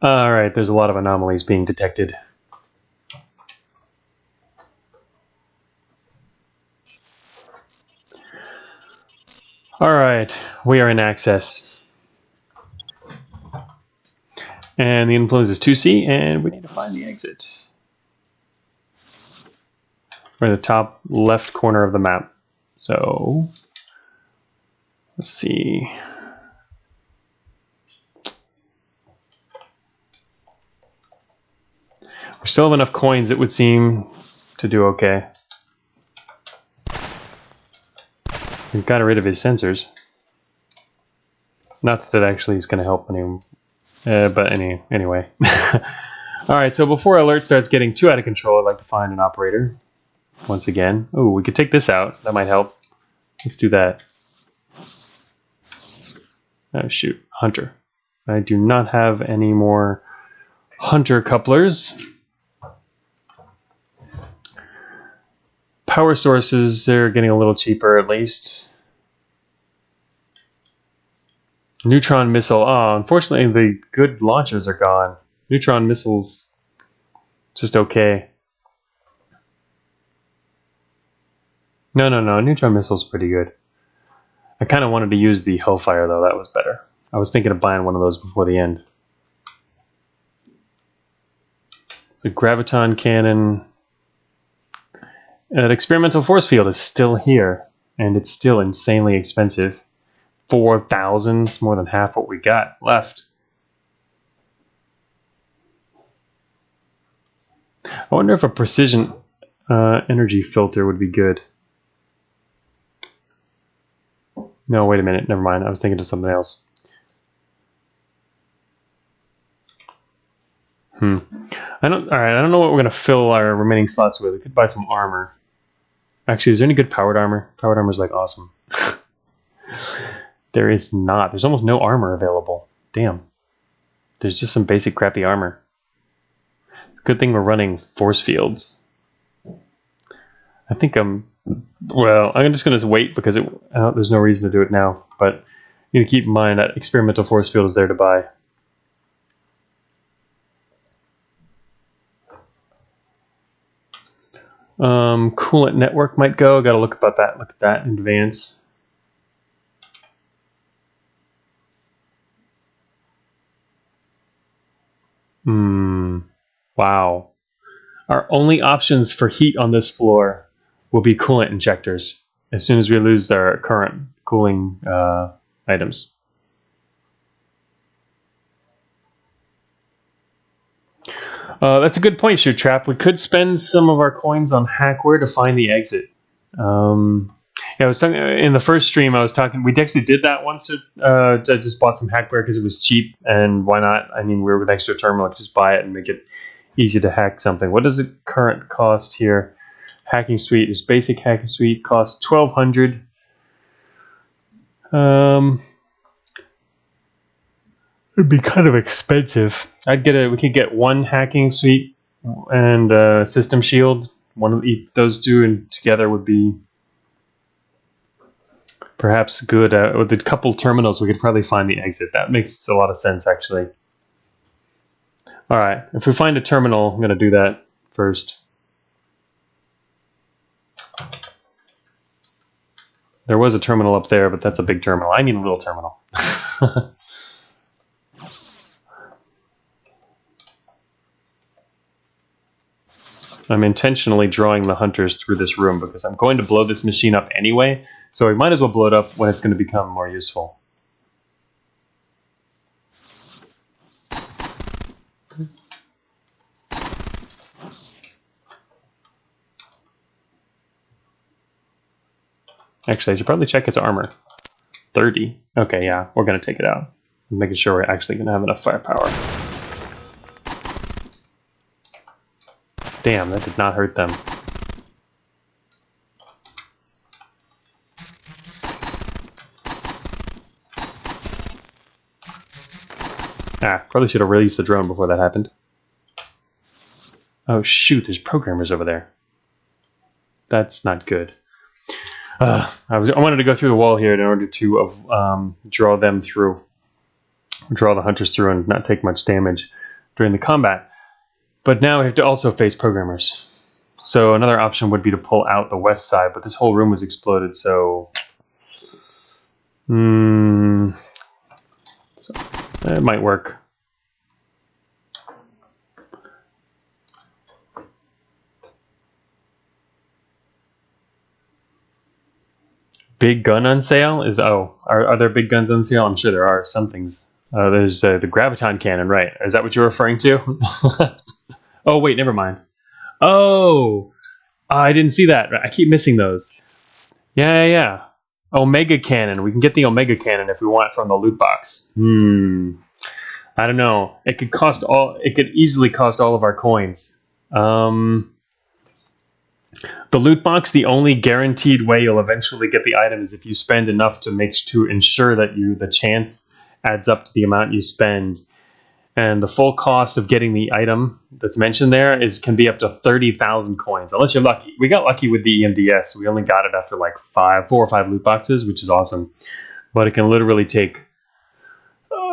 Alright, there's a lot of anomalies being detected. Alright, we are in access. And the influence is 2C, and we need to find the exit. We're in the top left corner of the map. So, let's see. We still have enough coins, it would seem, to do okay. We've got rid of his sensors. Not that that actually is going to help anyone. But anyway. Alright, so before alert starts getting too out of control, I'd like to find an operator. Once again. Oh, we could take this out. That might help. Let's do that. Oh, shoot. Hunter. I do not have any more hunter couplers. Power sources, they're getting a little cheaper at least. Neutron missile. Oh, unfortunately, the good launchers are gone. Neutron missiles, just okay. No. Neutron missile's pretty good. I kind of wanted to use the Hellfire, though. That was better. I was thinking of buying one of those before the end. The Graviton Cannon. An experimental force field is still here, and it's still insanely expensive. 4,000 is more than half what we got left. I wonder if a precision energy filter would be good. No, wait a minute. Never mind. I was thinking of something else. All right. I don't know what we're gonna fill our remaining slots with. We could buy some armor. Actually, is there any good powered armor? Powered armor is like awesome. There is not. There's almost no armor available. Damn. There's just some basic crappy armor. Good thing we're running force fields. I think well, I'm just going to wait because there's no reason to do it now. But you need to keep in mind that experimental force field is there to buy. Coolant network might go. Got to look at that in advance. Wow. Our only options for heat on this floor will be coolant injectors as soon as we lose our current cooling items. That's a good point, Shoot Trap. We could spend some of our coins on hackware to find the exit. Yeah, I was talking in the first stream. I was talking. We actually did that once. I just bought some hackware because it was cheap, and why not? I mean, we're with extra terminal. I could just buy it and make it easy to hack something. What does the current cost here? Hacking suite is basic hacking suite costs 1,200. It'd be kind of expensive. We could get one hacking suite and system shield. One of those two, and together would be perhaps good. With a couple terminals, we could probably find the exit. That makes a lot of sense, actually. All right, if we find a terminal, I'm going to do that first. There was a terminal up there, but that's a big terminal. I need a little terminal. I'm intentionally drawing the hunters through this room because I'm going to blow this machine up anyway, so we might as well blow it up when it's going to become more useful. Actually, I should probably check its armor. 30. Okay, yeah, we're going to take it out. I'm making sure we're actually going to have enough firepower. Damn, that did not hurt them. Probably should have released the drone before that happened. Oh shoot, there's programmers over there. That's not good. I wanted to go through the wall here in order to draw the hunters through and not take much damage during the combat. But now we have to also face programmers. So another option would be to pull out the west side, but this whole room was exploded, so it might work. Big gun on sale? Are there big guns on sale? I'm sure there are some things. There's the Graviton Cannon, right? Is that what you're referring to? Oh, wait, never mind. Oh, I didn't see that. I keep missing those. Yeah. Omega Cannon. We can get the Omega Cannon if we want from the loot box. I don't know. It could easily cost all of our coins. The loot box, the only guaranteed way you'll eventually get the item is if you spend enough to ensure that the chance adds up to the amount you spend. And the full cost of getting the item that's mentioned there can be up to 30,000 coins, unless you're lucky. We got lucky with the EMDS. We only got it after like 4 or 5 loot boxes, which is awesome. But it can literally take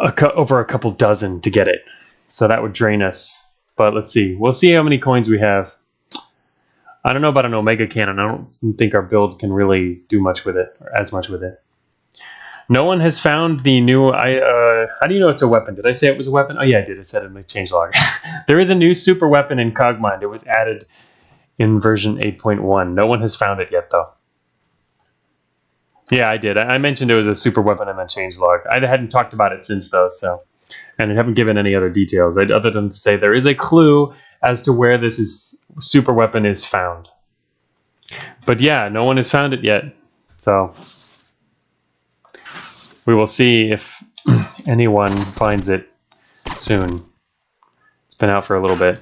over a couple dozen to get it. So that would drain us. But let's see. We'll see how many coins we have. I don't know about an Omega Cannon. I don't think our build can really do much with it, or as much with it. No one has found the new... how do you know it's a weapon? Did I say it was a weapon? Oh yeah, I did. It said it in the changelog. There is a new super weapon in Cogmind. It was added in version 8.1. No one has found it yet, though. Yeah, I did. I mentioned it was a super weapon in the changelog. I hadn't talked about it since, though, so... And I haven't given any other details, other than to say there is a clue as to where this super weapon is found. But yeah, no one has found it yet. So we will see if anyone finds it soon. It's been out for a little bit.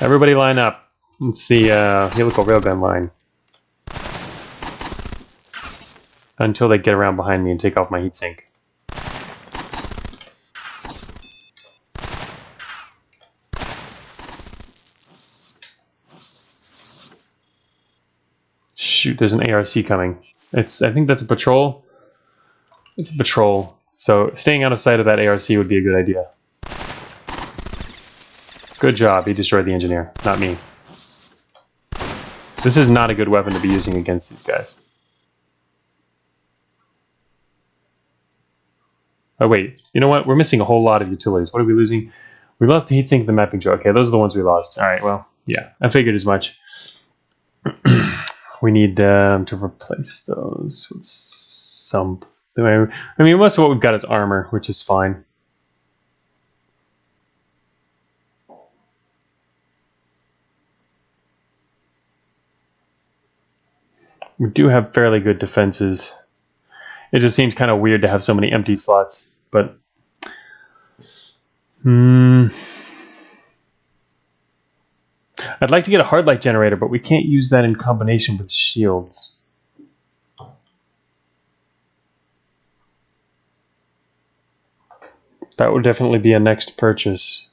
Everybody line up. It's the helical railgun line. Until they get around behind me and take off my heatsink. Shoot, there's an ARC coming. I think that's a patrol. It's a patrol. So staying out of sight of that ARC would be a good idea. Good job, he destroyed the engineer, not me. This is not a good weapon to be using against these guys. Oh wait, you know what? We're missing a whole lot of utilities. What are we losing? We lost the heatsink and the mapping drill. Okay, those are the ones we lost. Alright, well, yeah, I figured as much. We need to replace those with some... I mean, most of what we've got is armor, which is fine. We do have fairly good defenses. It just seems kind of weird to have so many empty slots, but... I'd like to get a hard light generator, but we can't use that in combination with shields. That would definitely be a next purchase.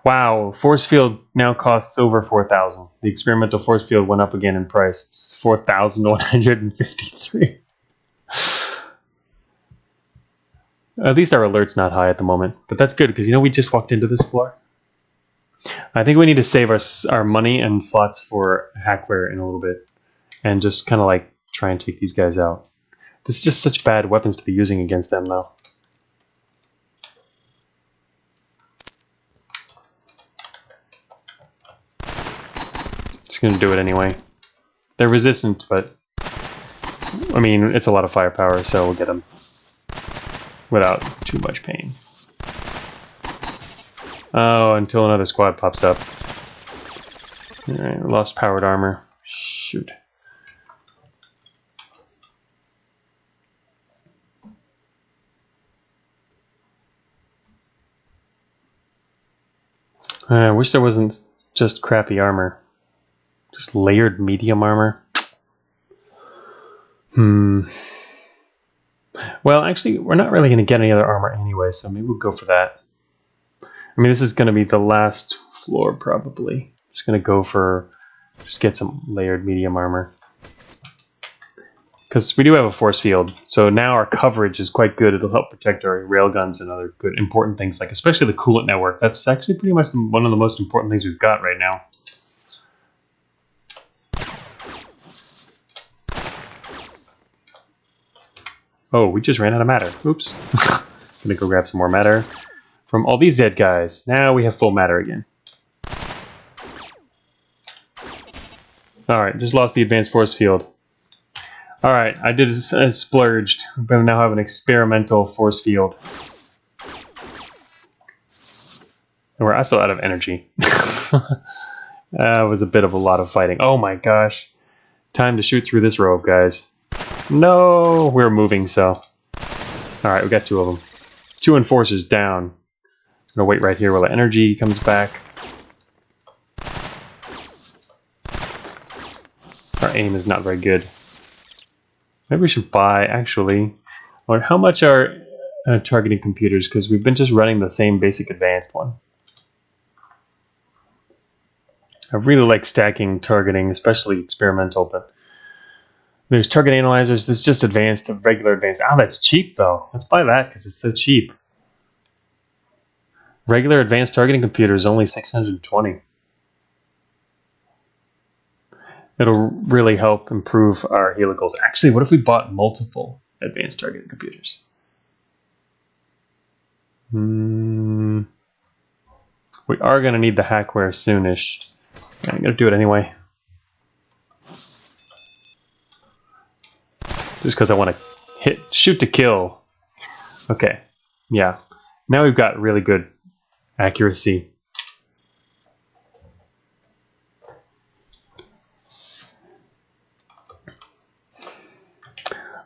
Wow, force field now costs over 4,000. The experimental force field went up again in price. It's 4,153. At least our alert's not high at the moment, but that's good because you know we just walked into this floor. I think we need to save our money and slots for hackware in a little bit, and just kind of like try and take these guys out. This is just such bad weapons to be using against them, though. Just gonna do it anyway. They're resistant, but I mean it's a lot of firepower, so we'll get them without too much pain. Oh, until another squad pops up. Alright, lost powered armor. Shoot. I wish there wasn't just crappy armor. Just layered medium armor. Well, actually, we're not really going to get any other armor anyway, so maybe we'll go for that. I mean, this is going to be the last floor, probably. Just going to go for... just get some layered medium armor. Because we do have a force field, so now our coverage is quite good. It'll help protect our railguns and other good important things, like especially the coolant network. That's actually pretty much one of the most important things we've got right now. Oh, we just ran out of matter. Oops. Gonna go grab some more matter from all these dead guys. Now we have full matter again. Alright, just lost the advanced force field. Alright, I did a splurged. We now have an experimental force field. And we're also out of energy. That was a bit of a lot of fighting. Oh my gosh. Time to shoot through this row of guys. No, we're moving, so. Alright, we got two of them. 2 enforcers down. I'm gonna wait right here while the energy comes back. Our aim is not very good. Maybe we should buy, actually. Or how much are targeting computers? Because we've been just running the same basic advanced one. I really like stacking targeting, especially experimental, but there's target analyzers. There's just advanced, regular advanced. Oh, that's cheap though. Let's buy that because it's so cheap. Regular advanced targeting computer is only 620. It'll really help improve our helicals. Actually, what if we bought multiple advanced targeting computers? We are going to need the hackware soonish. I'm going to do it anyway. Just because I want to shoot to kill. Okay, yeah. Now we've got really good accuracy.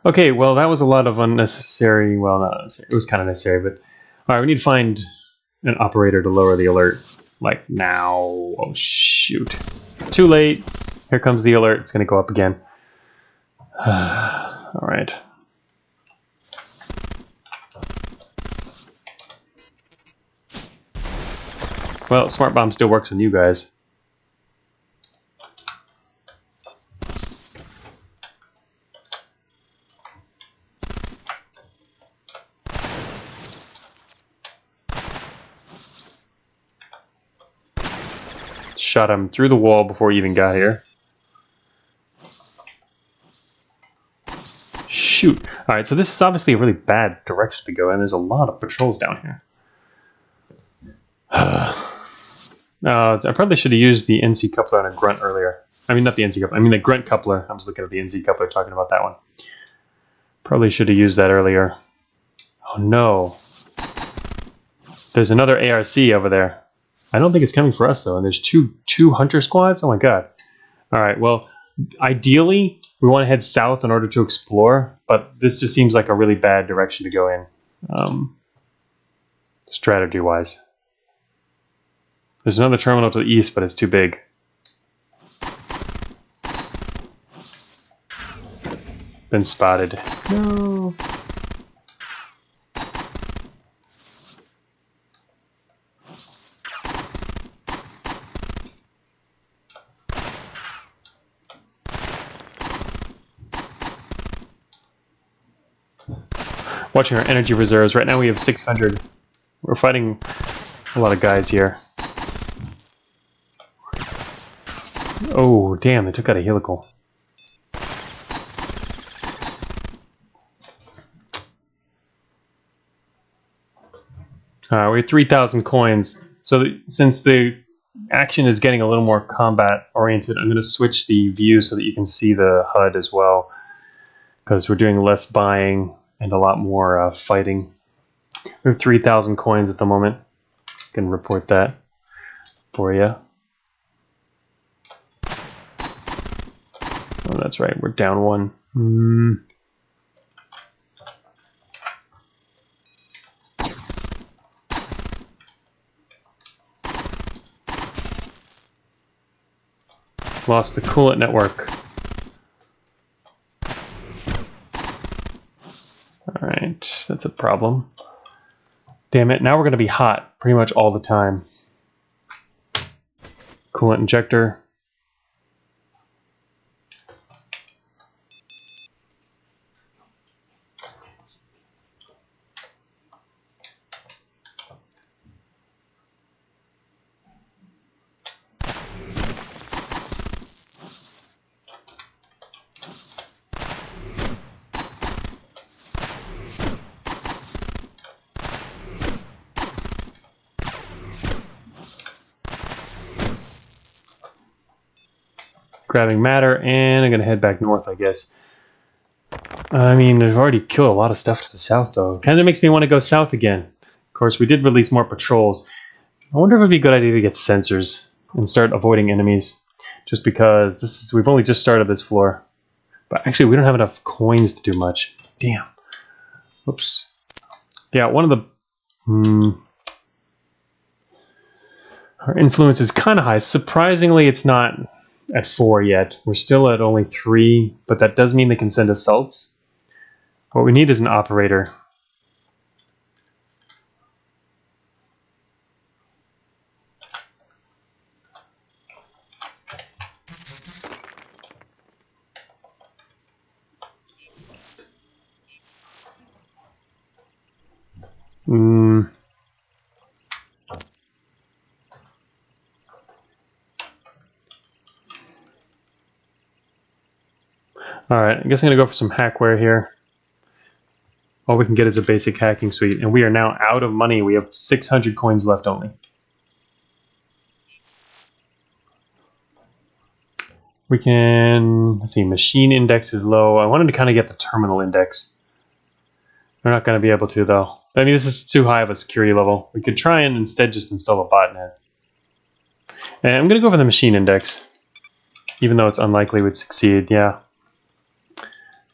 Okay, well that was a lot of unnecessary, well not unnecessary, it was kind of necessary, but alright, we need to find an operator to lower the alert, like now. Oh shoot. Too late. Here comes the alert, it's going to go up again. Alright. Well, Smart Bomb still works on you guys. Shot him through the wall before he even got here. Shoot. Alright, so this is obviously a really bad direction to go, and there's a lot of patrols down here. I probably should have used the NC coupler on a grunt earlier. I mean, not the NC coupler. I mean the grunt coupler. I was looking at the NC coupler, talking about that one. Probably should have used that earlier. Oh no. There's another ARC over there. I don't think it's coming for us though, and there's two hunter squads? Oh my god. Alright, well, ideally, we want to head south in order to explore, but this just seems like a really bad direction to go in, strategy-wise. There's another terminal to the east, but it's too big. Been spotted. No. Watching our energy reserves. Right now we have 600. We're fighting a lot of guys here. Oh, damn, they took out a helical. We have 3,000 coins. So since the action is getting a little more combat oriented, I'm going to switch the view so that you can see the HUD as well, because we're doing less buying and a lot more fighting. We have 3,000 coins at the moment. I can report that for you. Oh, that's right, we're down one. Lost the coolant network. Alright, that's a problem. Damn it, now we're going to be hot pretty much all the time. Coolant injector. Grabbing matter, and I'm going to head back north, I guess. I mean, I've already killed a lot of stuff to the south, though. Kind of makes me want to go south again. Of course, we did release more patrols. I wonder if it would be a good idea to get sensors and start avoiding enemies. Just because we've only just started this floor. But actually, we don't have enough coins to do much. Damn. Oops. Yeah, one of the... Our influence is kind of high. Surprisingly, it's not at 4 yet. We're still at only 3, but that does mean they can send assaults. What we need is an operator. Mm. Alright, I guess I'm going to go for some hackware here. All we can get is a basic hacking suite, and we are now out of money. We have 600 coins left only. We can, let's see, machine index is low. I wanted to kind of get the terminal index. We're not going to be able to, though. I mean, this is too high of a security level. We could try and instead just install a botnet. And I'm going to go for the machine index, even though it's unlikely we'd succeed, yeah.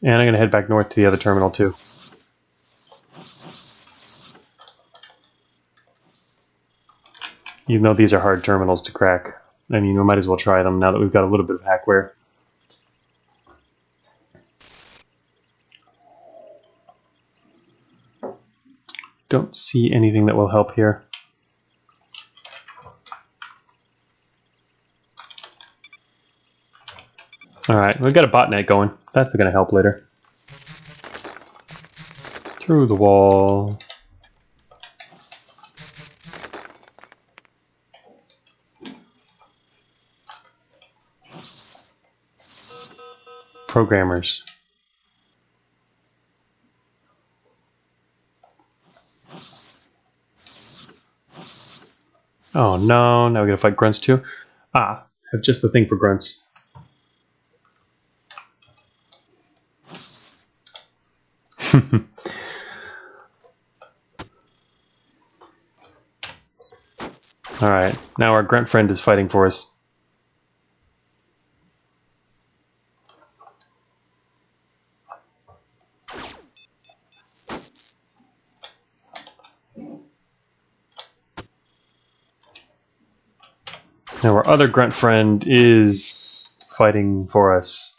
And I'm going to head back north to the other terminal, too. Even though these are hard terminals to crack. I mean, we might as well try them now that we've got a little bit of hackware. Don't see anything that will help here. Alright, we've got a botnet going. That's going to help later. Through the wall. Programmers. Oh no, now we gotta fight grunts too. Ah, I have just the thing for grunts. Alright, now our grunt friend is fighting for us. Now our other grunt friend is fighting for us.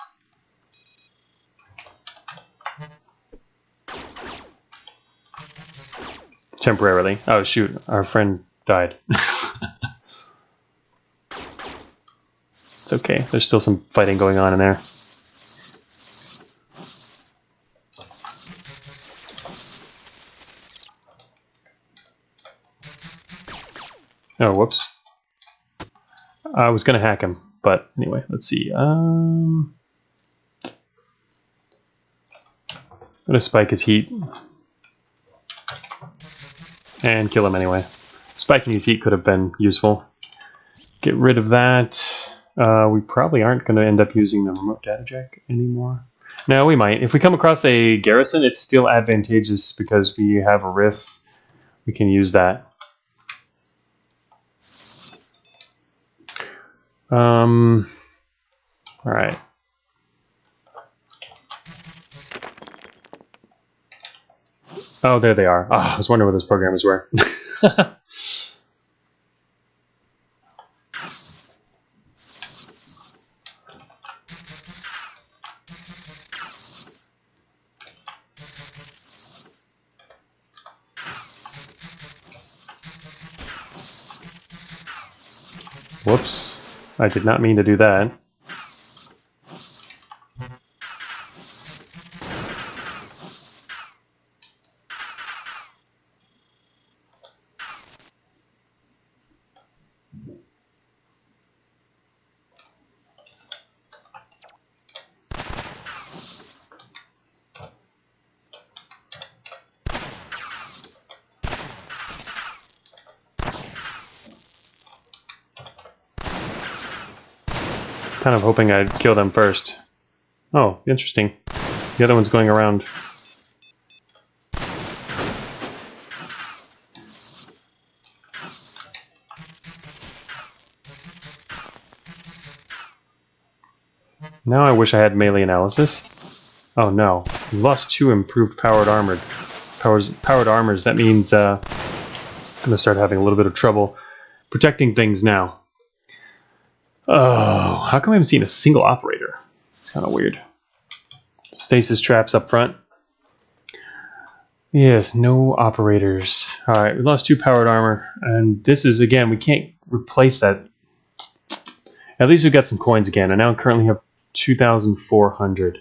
Temporarily. Oh shoot, our friend died. It's okay, there's still some fighting going on in there. Oh, whoops. I was gonna hack him, but anyway, let's see. I'm gonna spike his heat. And kill him anyway. Spiking his heat could have been useful. Get rid of that. We probably aren't going to end up using the remote data jack anymore. No, we might. If we come across a garrison, it's still advantageous because we have a riff. We can use that. Alright. Oh, there they are. Oh, I was wondering what those programmers were. Whoops. I did not mean to do that. Kind of hoping I'd kill them first. Oh, interesting. The other one's going around. Now I wish I had melee analysis. Oh no, we lost 2 improved powered armors. That means I'm gonna start having a little bit of trouble protecting things now. Oh, how come I haven't seen a single operator? It's kind of weird. Stasis traps up front. Yes, no operators. Alright, we lost 2 powered armor, and this is, again, we can't replace that. At least we've got some coins again, and now I currently have 2,400.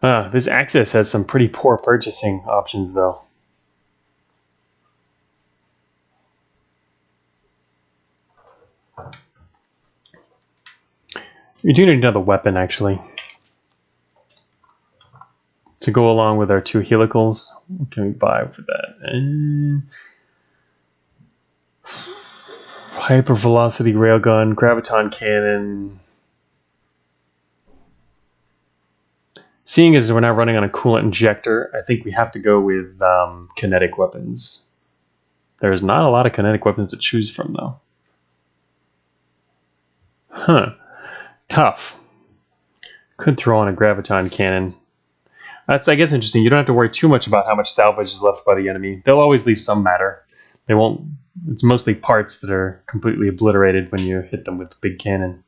This Axis has some pretty poor purchasing options, though. We do need another weapon, actually, to go along with our 2 helicals. What can we buy for that? Hypervelocity railgun, graviton cannon. Seeing as we're now running on a coolant injector, I think we have to go with kinetic weapons. There's not a lot of kinetic weapons to choose from, though. Huh. Tough. Could throw on a graviton cannon. That's, I guess, interesting. You don't have to worry too much about how much salvage is left by the enemy. They'll always leave some matter. They won't. It's mostly parts that are completely obliterated when you hit them with the big cannon.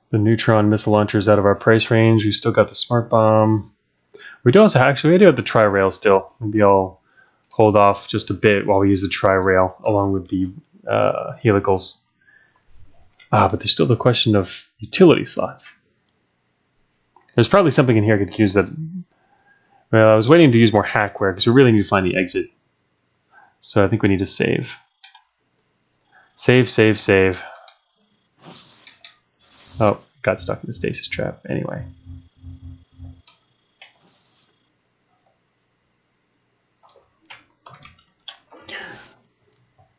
The neutron missile launcher is out of our price range. We've still got the smart bomb. We do also actually we do have the tri-rail still. Maybe I'll hold off just a bit while we use the tri-rail along with the helicals. But there's still the question of utility slots. There's probably something in here I could use that. Well, I was waiting to use more hackware because we really need to find the exit. So I think we need to save. Save. Oh, got stuck in the stasis trap. Anyway.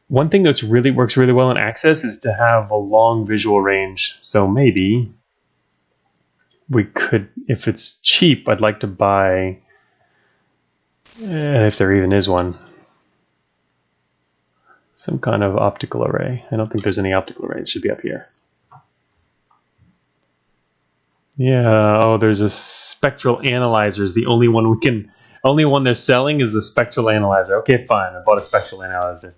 One thing that's works really well in Access is to have a long visual range. So maybe we could, if it's cheap, I'd like to buy, if there even is one, some kind of optical array. I don't think there's any optical array. It should be up here. Yeah, oh, there's a spectral analyzer. Is the only one they're selling is the spectral analyzer. Okay, fine. I bought a spectral analyzer.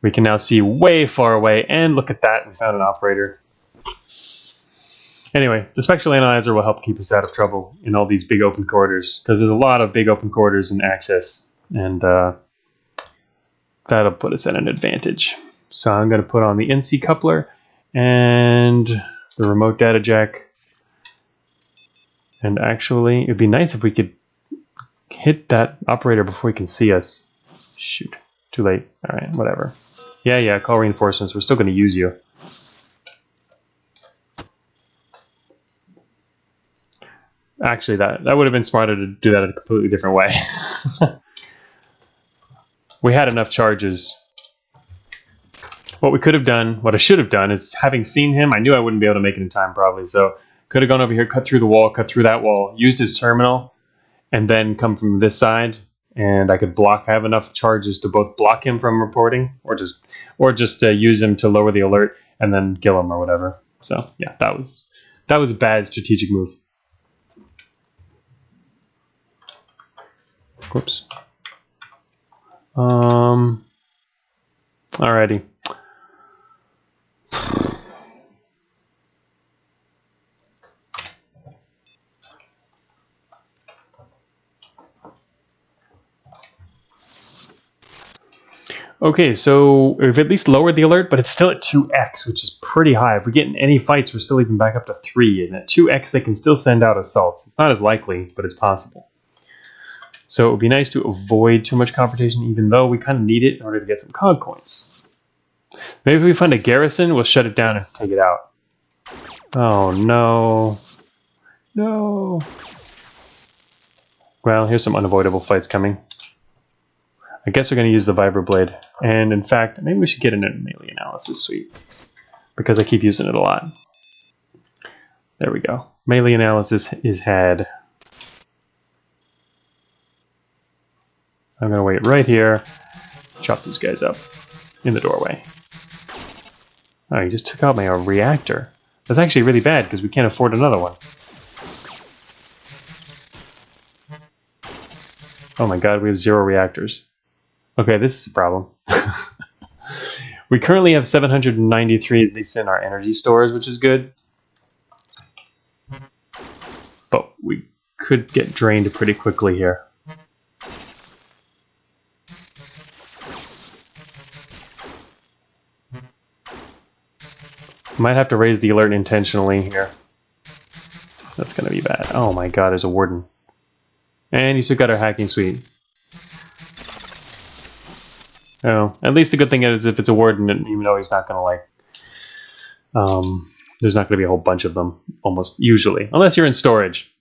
We can now see way far away, and look at that, we found an operator. Anyway, the spectral analyzer will help keep us out of trouble in all these big open corridors, because there's a lot of big open corridors in Access, and that'll put us at an advantage. So I'm going to put on the NC coupler and the remote data jack. And actually, it'd be nice if we could hit that operator before he can see us. Shoot, too late. All right, whatever. Yeah, call reinforcements. We're still going to use you. Actually, that would have been smarter to do that in a completely different way. We had enough charges. What we could have done, what I should have done, is having seen him, I knew I wouldn't be able to make it in time probably, so could have gone over here, cut through the wall, cut through that wall, used his terminal, and then come from this side, and I could have enough charges to both block him from reporting, or just use him to lower the alert and then kill him or whatever. So yeah, that was a bad strategic move. Whoops. Alrighty. Okay, so we've at least lowered the alert, but it's still at 2x, which is pretty high. If we get in any fights, we're still even back up to 3. And at 2x, they can still send out assaults. It's not as likely, but it's possible. So it would be nice to avoid too much confrontation, even though we kind of need it in order to get some cog coins. Maybe if we find a garrison, we'll shut it down and take it out. Oh, no. No. Well, here's some unavoidable fights coming. I guess we're going to use the Vibroblade. And in fact, maybe we should get in a melee analysis suite, because I keep using it a lot. There we go. Melee analysis is had. I'm going to wait right here, chop these guys up in the doorway. Oh, he just took out my reactor. That's actually really bad because we can't afford another one. Oh my god, we have 0 reactors. Okay, this is a problem. We currently have 793 at least in our energy stores, which is good. But we could get drained pretty quickly here. Might have to raise the alert intentionally here. That's gonna be bad. Oh my god, there's a warden. And you took out our hacking suite. Oh, at least the good thing is if it's a warden, even though he's not gonna like... there's not gonna be a whole bunch of them, almost, usually. Unless you're in storage.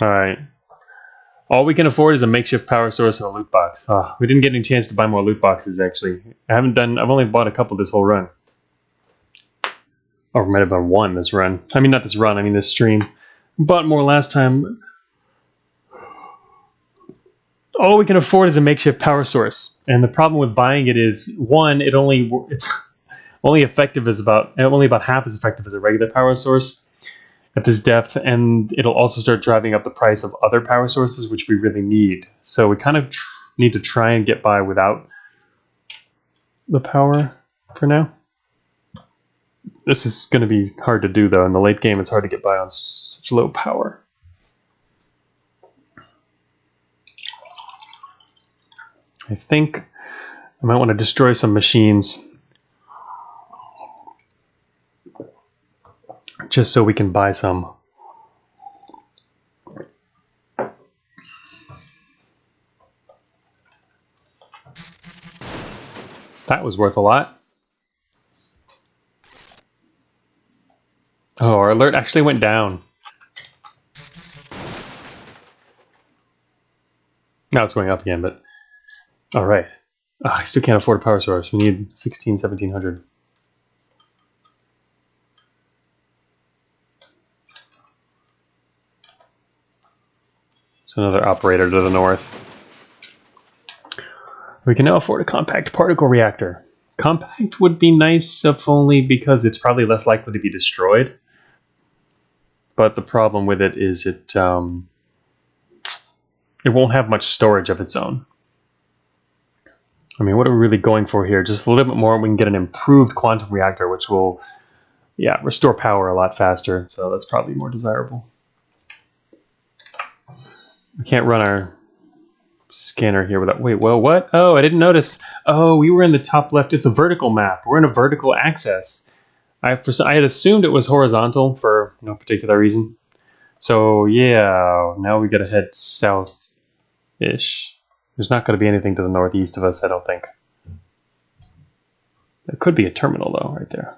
Alright. All we can afford is a makeshift power source and a loot box. Oh, we didn't get any chance to buy more loot boxes, actually. I've only bought a couple this whole run. Or it might have been one this run. I mean, not this run, I mean this stream. Bought more last time. All we can afford is a makeshift power source. And the problem with buying it is, one, it's only effective as only about half as effective as a regular power source at this depth, and it'll also start driving up the price of other power sources, which we really need. So we kind of need to try and get by without the power for now. This is going to be hard to do, though. In the late game, it's hard to get by on such low power. I think I might want to destroy some machines just so we can buy some. That was worth a lot. Oh, our alert actually went down. Now it's going up again, but... Alright. Oh, I still can't afford a power source. We need 1700. So another operator to the north. We can now afford a compact particle reactor. Compact would be nice, if only because it's probably less likely to be destroyed. But the problem with it is it won't have much storage of its own. I mean, what are we really going for here? Just a little bit more, and we can get an improved quantum reactor, which will, restore power a lot faster. So that's probably more desirable. We can't run our scanner here without... Wait, well, what? Oh, I didn't notice. Oh, we were in the top left. It's a vertical map. We're in a vertical axis. I had assumed it was horizontal for no particular reason. So, yeah, now we gotta head south-ish. There's not going to be anything to the northeast of us, I don't think. There could be a terminal, though, right there.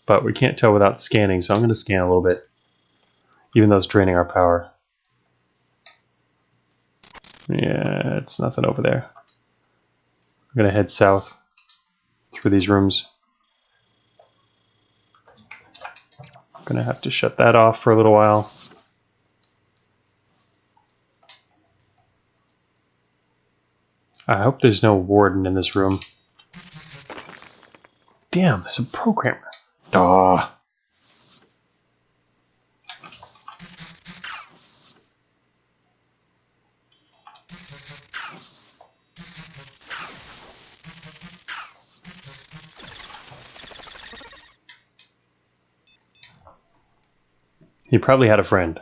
But we can't tell without scanning, so I'm going to scan a little bit. Even though it's draining our power. Yeah, it's nothing over there. I'm going to head south through these rooms. I'm going to have to shut that off for a little while. I hope there's no warden in this room. Damn, there's a programmer. Duh. He probably had a friend.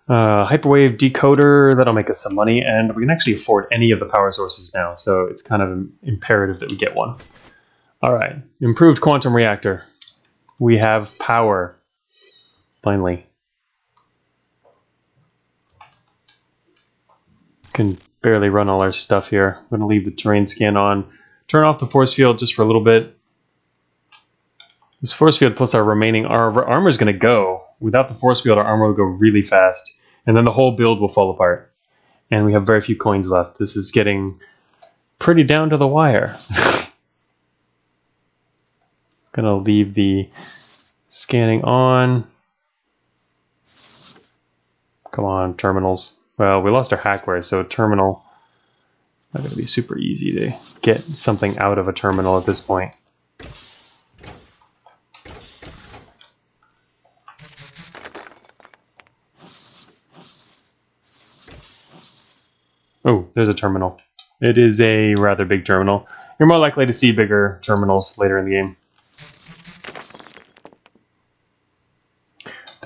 Hyperwave decoder, that'll make us some money, and we can actually afford any of the power sources now, so it's kind of imperative that we get one. Alright, improved quantum reactor. We have power. Finally. Can barely run all our stuff here. I'm going to leave the terrain scan on. Turn off the force field just for a little bit. This force field plus our remaining armor is going to go. Without the force field, our armor will go really fast. And then the whole build will fall apart. And we have very few coins left. This is getting pretty down to the wire. Gonna leave the scanning on. Come on, terminals. Well, we lost our hackware, so terminal. It's not gonna be super easy to get something out of a terminal at this point. Oh, there's a terminal. It is a rather big terminal. You're more likely to see bigger terminals later in the game.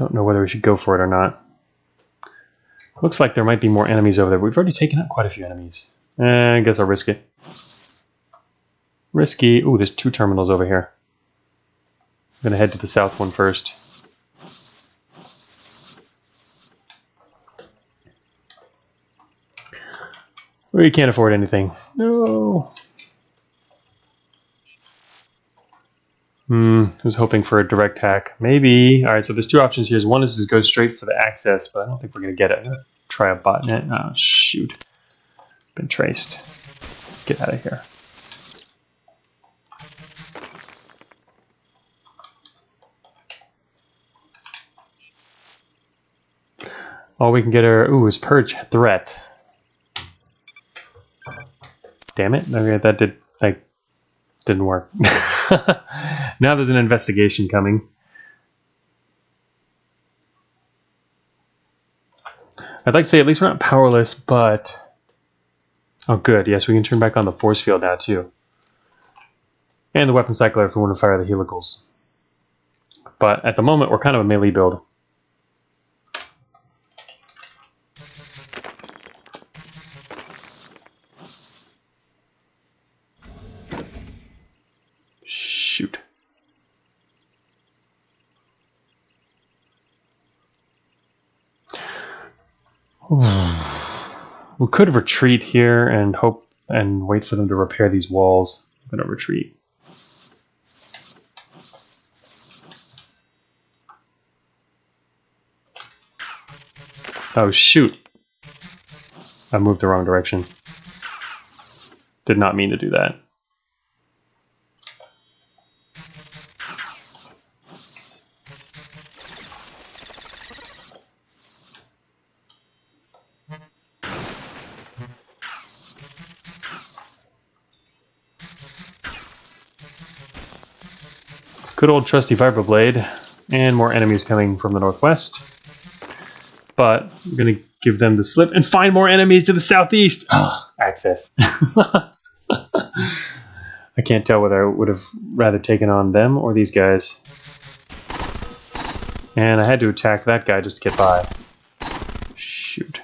Don't know whether we should go for it or not. Looks like there might be more enemies over there. We've already taken out quite a few enemies. I guess I'll risk it. Risky. Ooh, there's 2 terminals over here. I'm going to head to the south one first. We can't afford anything. No. I was hoping for a direct hack. Maybe. Alright, so there's 2 options here. One is to go straight for the access, but I don't think we're going to get it. I'm going to try a botnet. Oh, shoot. Been traced. Get out of here. All we can get are... Ooh, is purge threat. Damn it. Okay, that didn't work. Now there's an investigation coming. I'd like to say at least we're not powerless, but... Oh, good. Yes, we can turn back on the force field now, too. And the weapon cycler if we want to fire the helicals. But at the moment, we're kind of a melee build. Shoot. We could retreat here and hope and wait for them to repair these walls. I'm gonna retreat. Oh shoot. I moved the wrong direction. Did not mean to do that. Good old trusty vibroblade, and more enemies coming from the northwest. But I'm gonna give them the slip and find more enemies to the southeast. Access. I can't tell whether I would have rather taken on them or these guys. And I had to attack that guy just to get by. Shoot.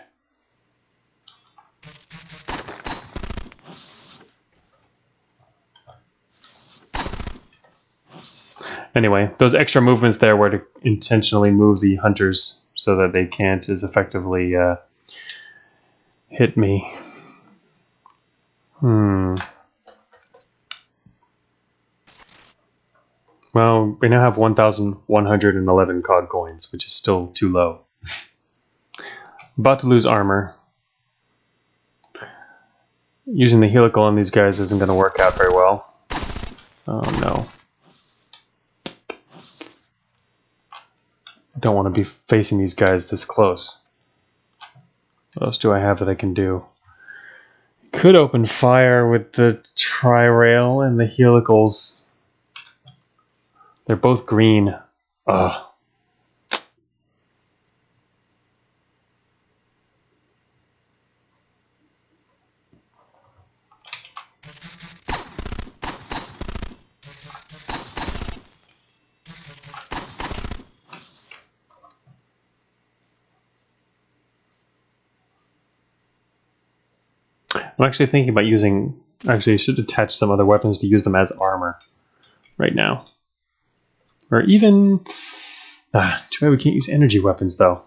Anyway, those extra movements there were to intentionally move the hunters so that they can't as effectively hit me. Well, we now have 1,111 cog coins, which is still too low. About to lose armor. Using the helical on these guys isn't going to work out very well. Oh no. I don't want to be facing these guys this close. What else do I have that I can do? Could open fire with the tri-rail and the helicals. They're both green. Ugh. I'm actually thinking about using... Actually, I should attach some other weapons to use them as armor right now. Or even... too bad we can't use energy weapons, though.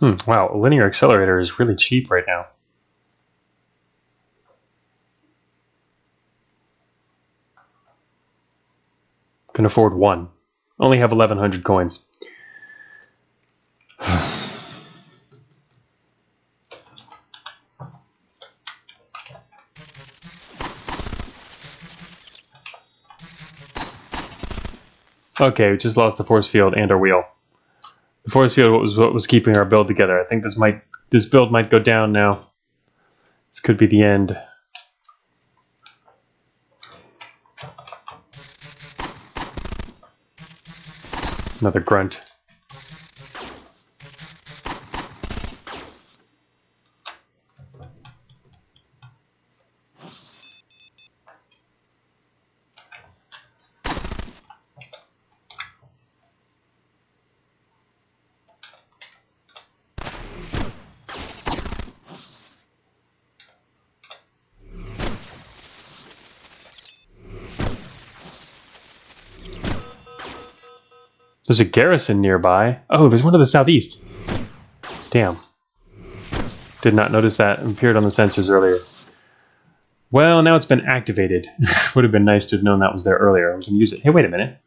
Wow, a linear accelerator is really cheap right now. Can afford one. Only have 1,100 coins. Okay, we just lost the force field and our wheel. The force field was what was keeping our build together. I think this build might go down now. This could be the end. Another grunt. There's a garrison nearby. Oh, there's one to the southeast. Damn. Did not notice that. It appeared on the sensors earlier. Well, now it's been activated. Would have been nice to have known that was there earlier. We can use it. Hey, wait a minute.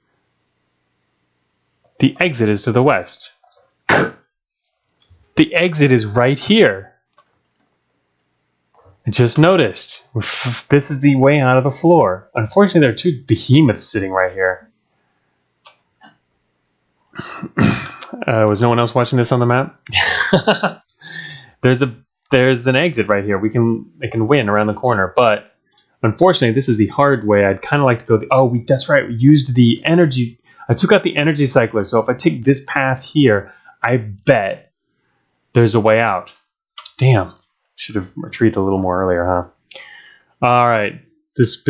The exit is to the west. The exit is right here. I just noticed. This is the way out of the floor. Unfortunately, there are two behemoths sitting right here. Was no one else watching this on the map? There's an exit right here. It can win around the corner, but unfortunately, this is the hard way. I'd kind of like to go. That's right. We used the energy. I took out the energy cycler. So if I take this path here, I bet there's a way out. Damn. Should have retreated a little more earlier, huh? All right. This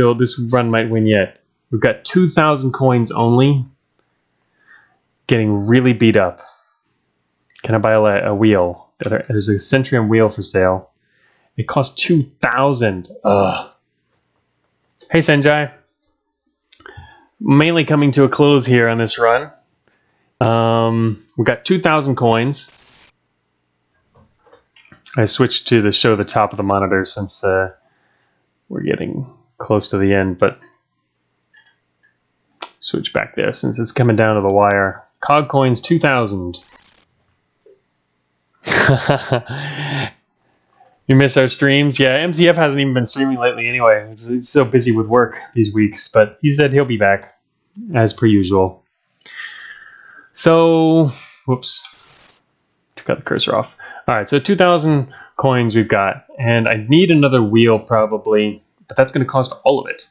run might win yet. We've got 2,000 coins only. Getting really beat up. Can I buy a wheel? There's a Centurion wheel for sale. It costs 2,000. Ugh. Hey, Senjai. Mainly coming to a close here on this run. We've got 2,000 coins. I switched to show the top of the monitor since we're getting close to the end, but switch back there since it's coming down to the wire. Cog coins 2,000. You miss our streams? Yeah, MZF hasn't even been streaming lately anyway. He's so busy with work these weeks, but he said he'll be back as per usual. So, whoops. Took out the cursor off. All right, so 2,000 coins we've got, and I need another wheel probably, but that's going to cost all of it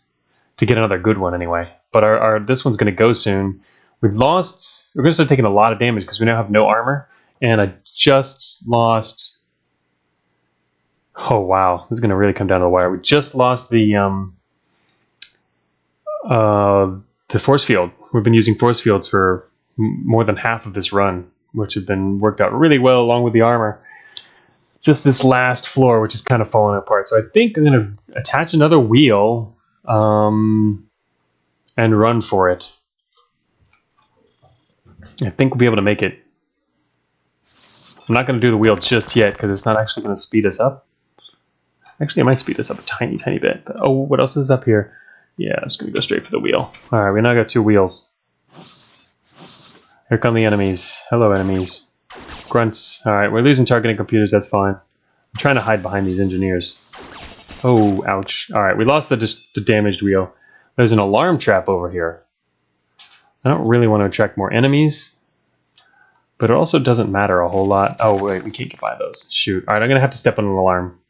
to get another good one anyway. But this one's going to go soon. We're going to start taking a lot of damage because we now have no armor, and I just lost. Oh wow, this is going to really come down to the wire. We just lost the force field. We've been using force fields for more than half of this run, which have been worked out really well along with the armor. It's just this last floor, which is kind of falling apart. So I think I'm going to attach another wheel and run for it. I think we'll be able to make it. I'm not going to do the wheel just yet because it's not actually going to speed us up. Actually, it might speed us up a tiny, tiny bit. But, oh, what else is up here? Yeah, I'm just going to go straight for the wheel. All right, we now got 2 wheels. Here come the enemies. Hello, enemies. Grunts. All right, we're losing targeting computers. That's fine. I'm trying to hide behind these engineers. Oh, ouch. All right, we lost the damaged wheel. There's an alarm trap over here. I don't really want to attract more enemies, but it also doesn't matter a whole lot. Oh, wait, we can't get by those. Shoot. All right, I'm going to have to step on an alarm.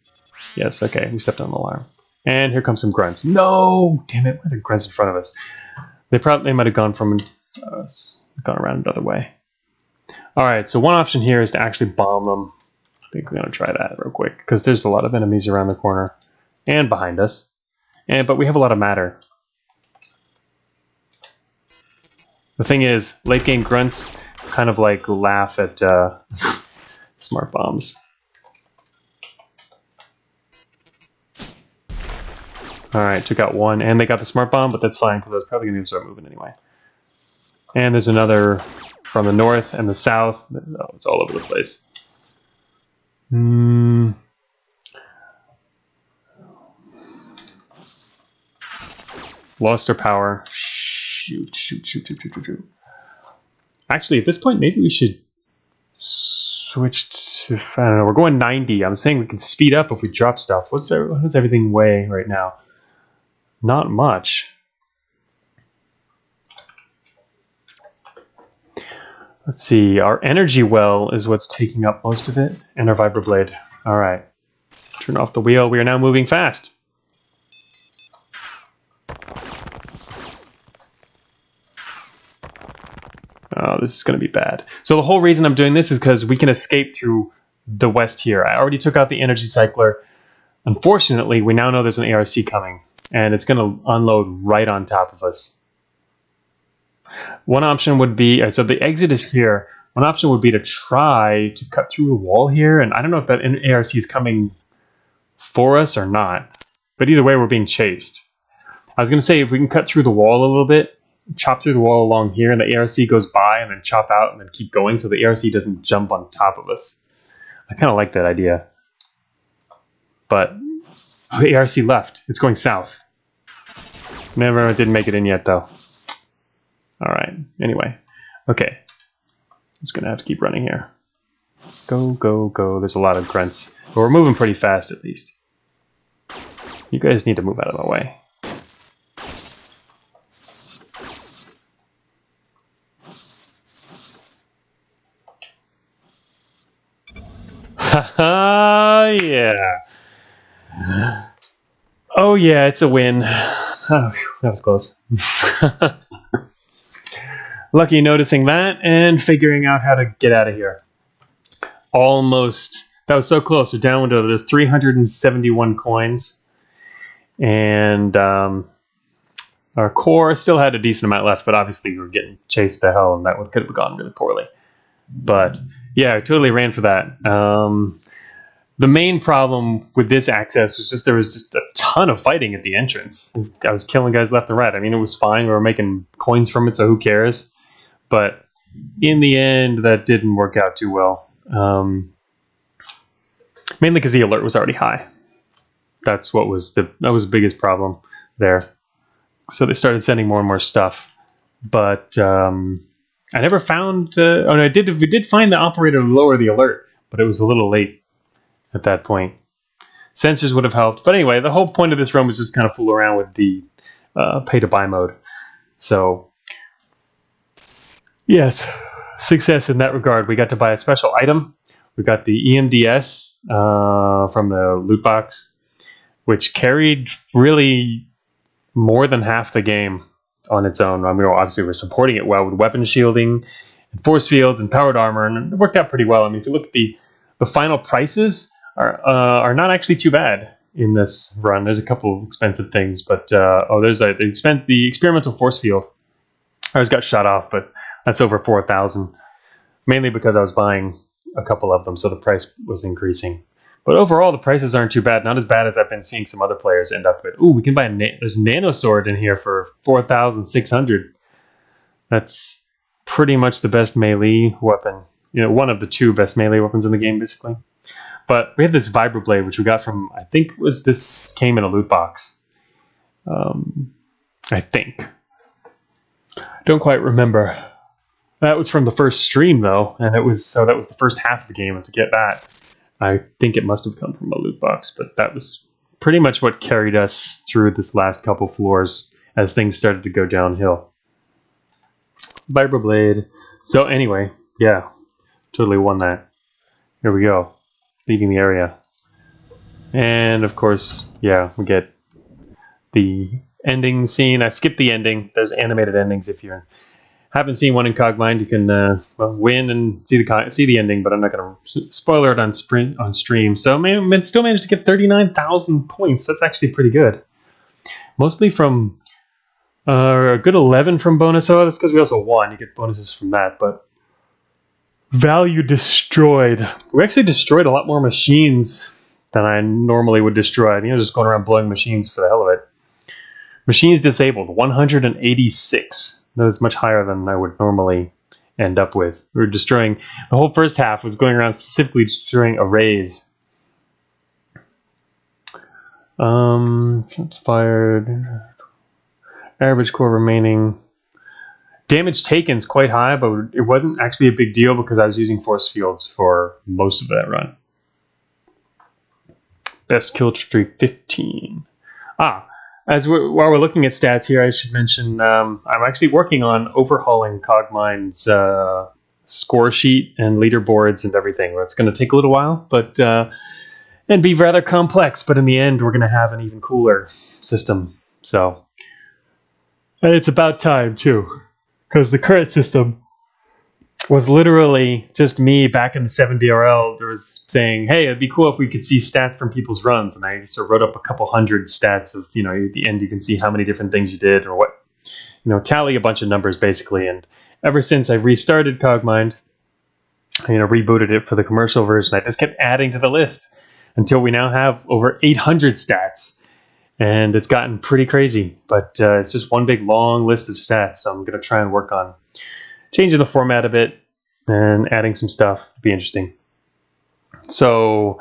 Yes, okay, we stepped on an alarm. And here comes some grunts. No! Damn it, why are there grunts in front of us? They might have gone around another way. All right, so one option here is to actually bomb them. I think we're going to try that real quick because there's a lot of enemies around the corner and behind us. But we have a lot of matter. The thing is, late game grunts kind of like laugh at smart bombs. All right, took out one, and they got the smart bomb, but that's fine because I was probably going to start moving anyway. And there's another from the north and the south. Oh, it's all over the place. Lost our power. Shoot. Actually, at this point, maybe we should switch to, I don't know, we're going 90. I'm saying we can speed up if we drop stuff. What does everything weigh right now? Not much. Let's see, our energy well is what's taking up most of it, and our vibroblade. All right, turn off the wheel. We are now moving fast. Oh, this is going to be bad. So the whole reason I'm doing this is because we can escape through the west here. I already took out the energy cycler. Unfortunately, we now know there's an ARC coming, and it's going to unload right on top of us. One option would be, so the exit is here. One option would be to try to cut through the wall here, and I don't know if that ARC is coming for us or not. But either way, we're being chased. I was going to say if we can cut through the wall a little bit chop through the wall along here, and the ARC goes by, and then chop out, and then keep going, so the ARC doesn't jump on top of us. I kind of like that idea. But the ARC left. It's going south. Never didn't make it in yet, though. All right. Anyway. Okay. I'm just going to have to keep running here. Go, go, go. There's a lot of grunts. But we're moving pretty fast, at least. You guys need to move out of the way. Haha, yeah. Oh, yeah, it's a win. Oh, that was close. Lucky noticing that and figuring out how to get out of here. Almost. That was so close. We're down to there's 371 coins. And our core still had a decent amount left, but obviously we were getting chased to hell, and that could have gone really poorly. But yeah, I totally ran for that. The main problem with this access was just there was just a ton of fighting at the entrance. I was killing guys left and right. I mean, it was fine. We were making coins from it, so who cares? But in the end, that didn't work out too well. Mainly because the alert was already high. That was the biggest problem there. So they started sending more and more stuff. But I never found. Oh no, we did find the operator to lower the alert, but it was a little late at that point. Sensors would have helped, but anyway, the whole point of this run was just kind of fool around with the pay-to-buy mode. So yes, success in that regard. We got to buy a special item. We got the EMDS from the loot box, which carried really more than half the game on its own. I mean, obviously we're supporting it well with weapon shielding and force fields and powered armor, and it worked out pretty well. I mean, if you look at the final prices are not actually too bad in this run. There's a couple of expensive things, but there's the experimental force field. I just got shot off, but that's over 4,000, mainly because I was buying a couple of them, so the price was increasing. But overall, the prices aren't too bad. Not as bad as I've been seeing some other players end up with. Ooh, we can buy there's nano sword in here for 4,600. That's pretty much the best melee weapon. You know, one of the two best melee weapons in the game, basically. But we have this vibroblade, which we got from, I think this came in a loot box. I think. Don't quite remember. That was from the first stream, though, and that was the first half of the game. And to get that, I think it must have come from a loot box, but that was pretty much what carried us through this last couple floors as things started to go downhill. Vibroblade. So anyway, yeah, totally won that. Here we go, leaving the area. And of course, yeah, we get the ending scene. I skipped the ending. There's animated endings if you haven't seen one in Cogmind. You can win and see the ending, but I'm not going to spoiler it on stream. So still managed to get 39,000 points. That's actually pretty good. Mostly from a good 11 from bonus. Oh, that's because we also won. You get bonuses from that, but value destroyed. We actually destroyed a lot more machines than I normally would destroy. You know, just going around blowing machines for the hell of it. Machines disabled, 186. That was much higher than I would normally end up with. We were destroying, the whole first half was going around specifically destroying arrays. Shots fired. Average core remaining. Damage taken is quite high, but it wasn't actually a big deal because I was using force fields for most of that run. Best kill streak 15. While we're looking at stats here, I should mention I'm actually working on overhauling Cogmind's score sheet and leaderboards and everything. It's going to take a little while, but and be rather complex. But in the end, we're going to have an even cooler system. So and it's about time too, because the current system was literally just me back in the 7DRL. There was saying, hey, it'd be cool if we could see stats from people's runs. And I sort of wrote up a couple hundred stats of, you know, at the end you can see how many different things you did or what, you know, tally a bunch of numbers basically. And ever since I restarted Cogmind, you know, rebooted it for the commercial version, I just kept adding to the list until we now have over 800 stats. and it's gotten pretty crazy. But it's just one big long list of stats, so I'm going to try and work on changing the format a bit and adding some stuff. It'd be interesting. So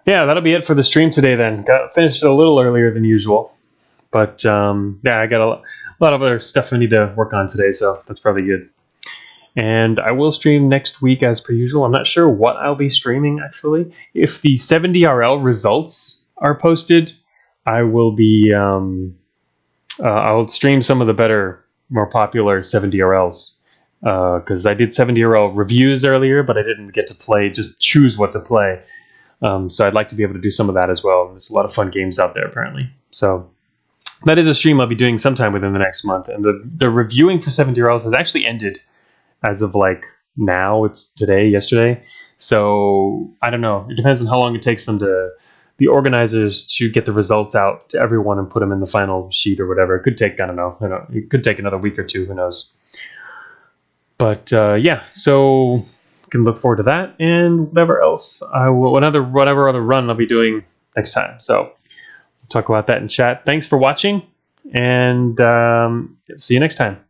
yeah, that'll be it for the stream today then. Got finished a little earlier than usual. But yeah, I got a lot of other stuff I need to work on today, so that's probably good. And I will stream next week as per usual. I'm not sure what I'll be streaming, actually. If the 70RL results are posted, I will be... I'll stream some of the better, more popular 70RLs. Because I did 70RL reviews earlier, but I didn't get to just choose what to play. So I'd like to be able to do some of that as well. There's a lot of fun games out there, apparently. So that is a stream I'll be doing sometime within the next month. And the reviewing for 70RLs has actually ended as of like now. It's today, yesterday. So I don't know. It depends on how long it takes them the organizers to get the results out to everyone and put them in the final sheet or whatever. It could take, I don't know. It could take another week or two. Who knows? But yeah, so you can look forward to that and whatever else whatever other run I'll be doing next time. So we'll talk about that in chat. Thanks for watching, and see you next time.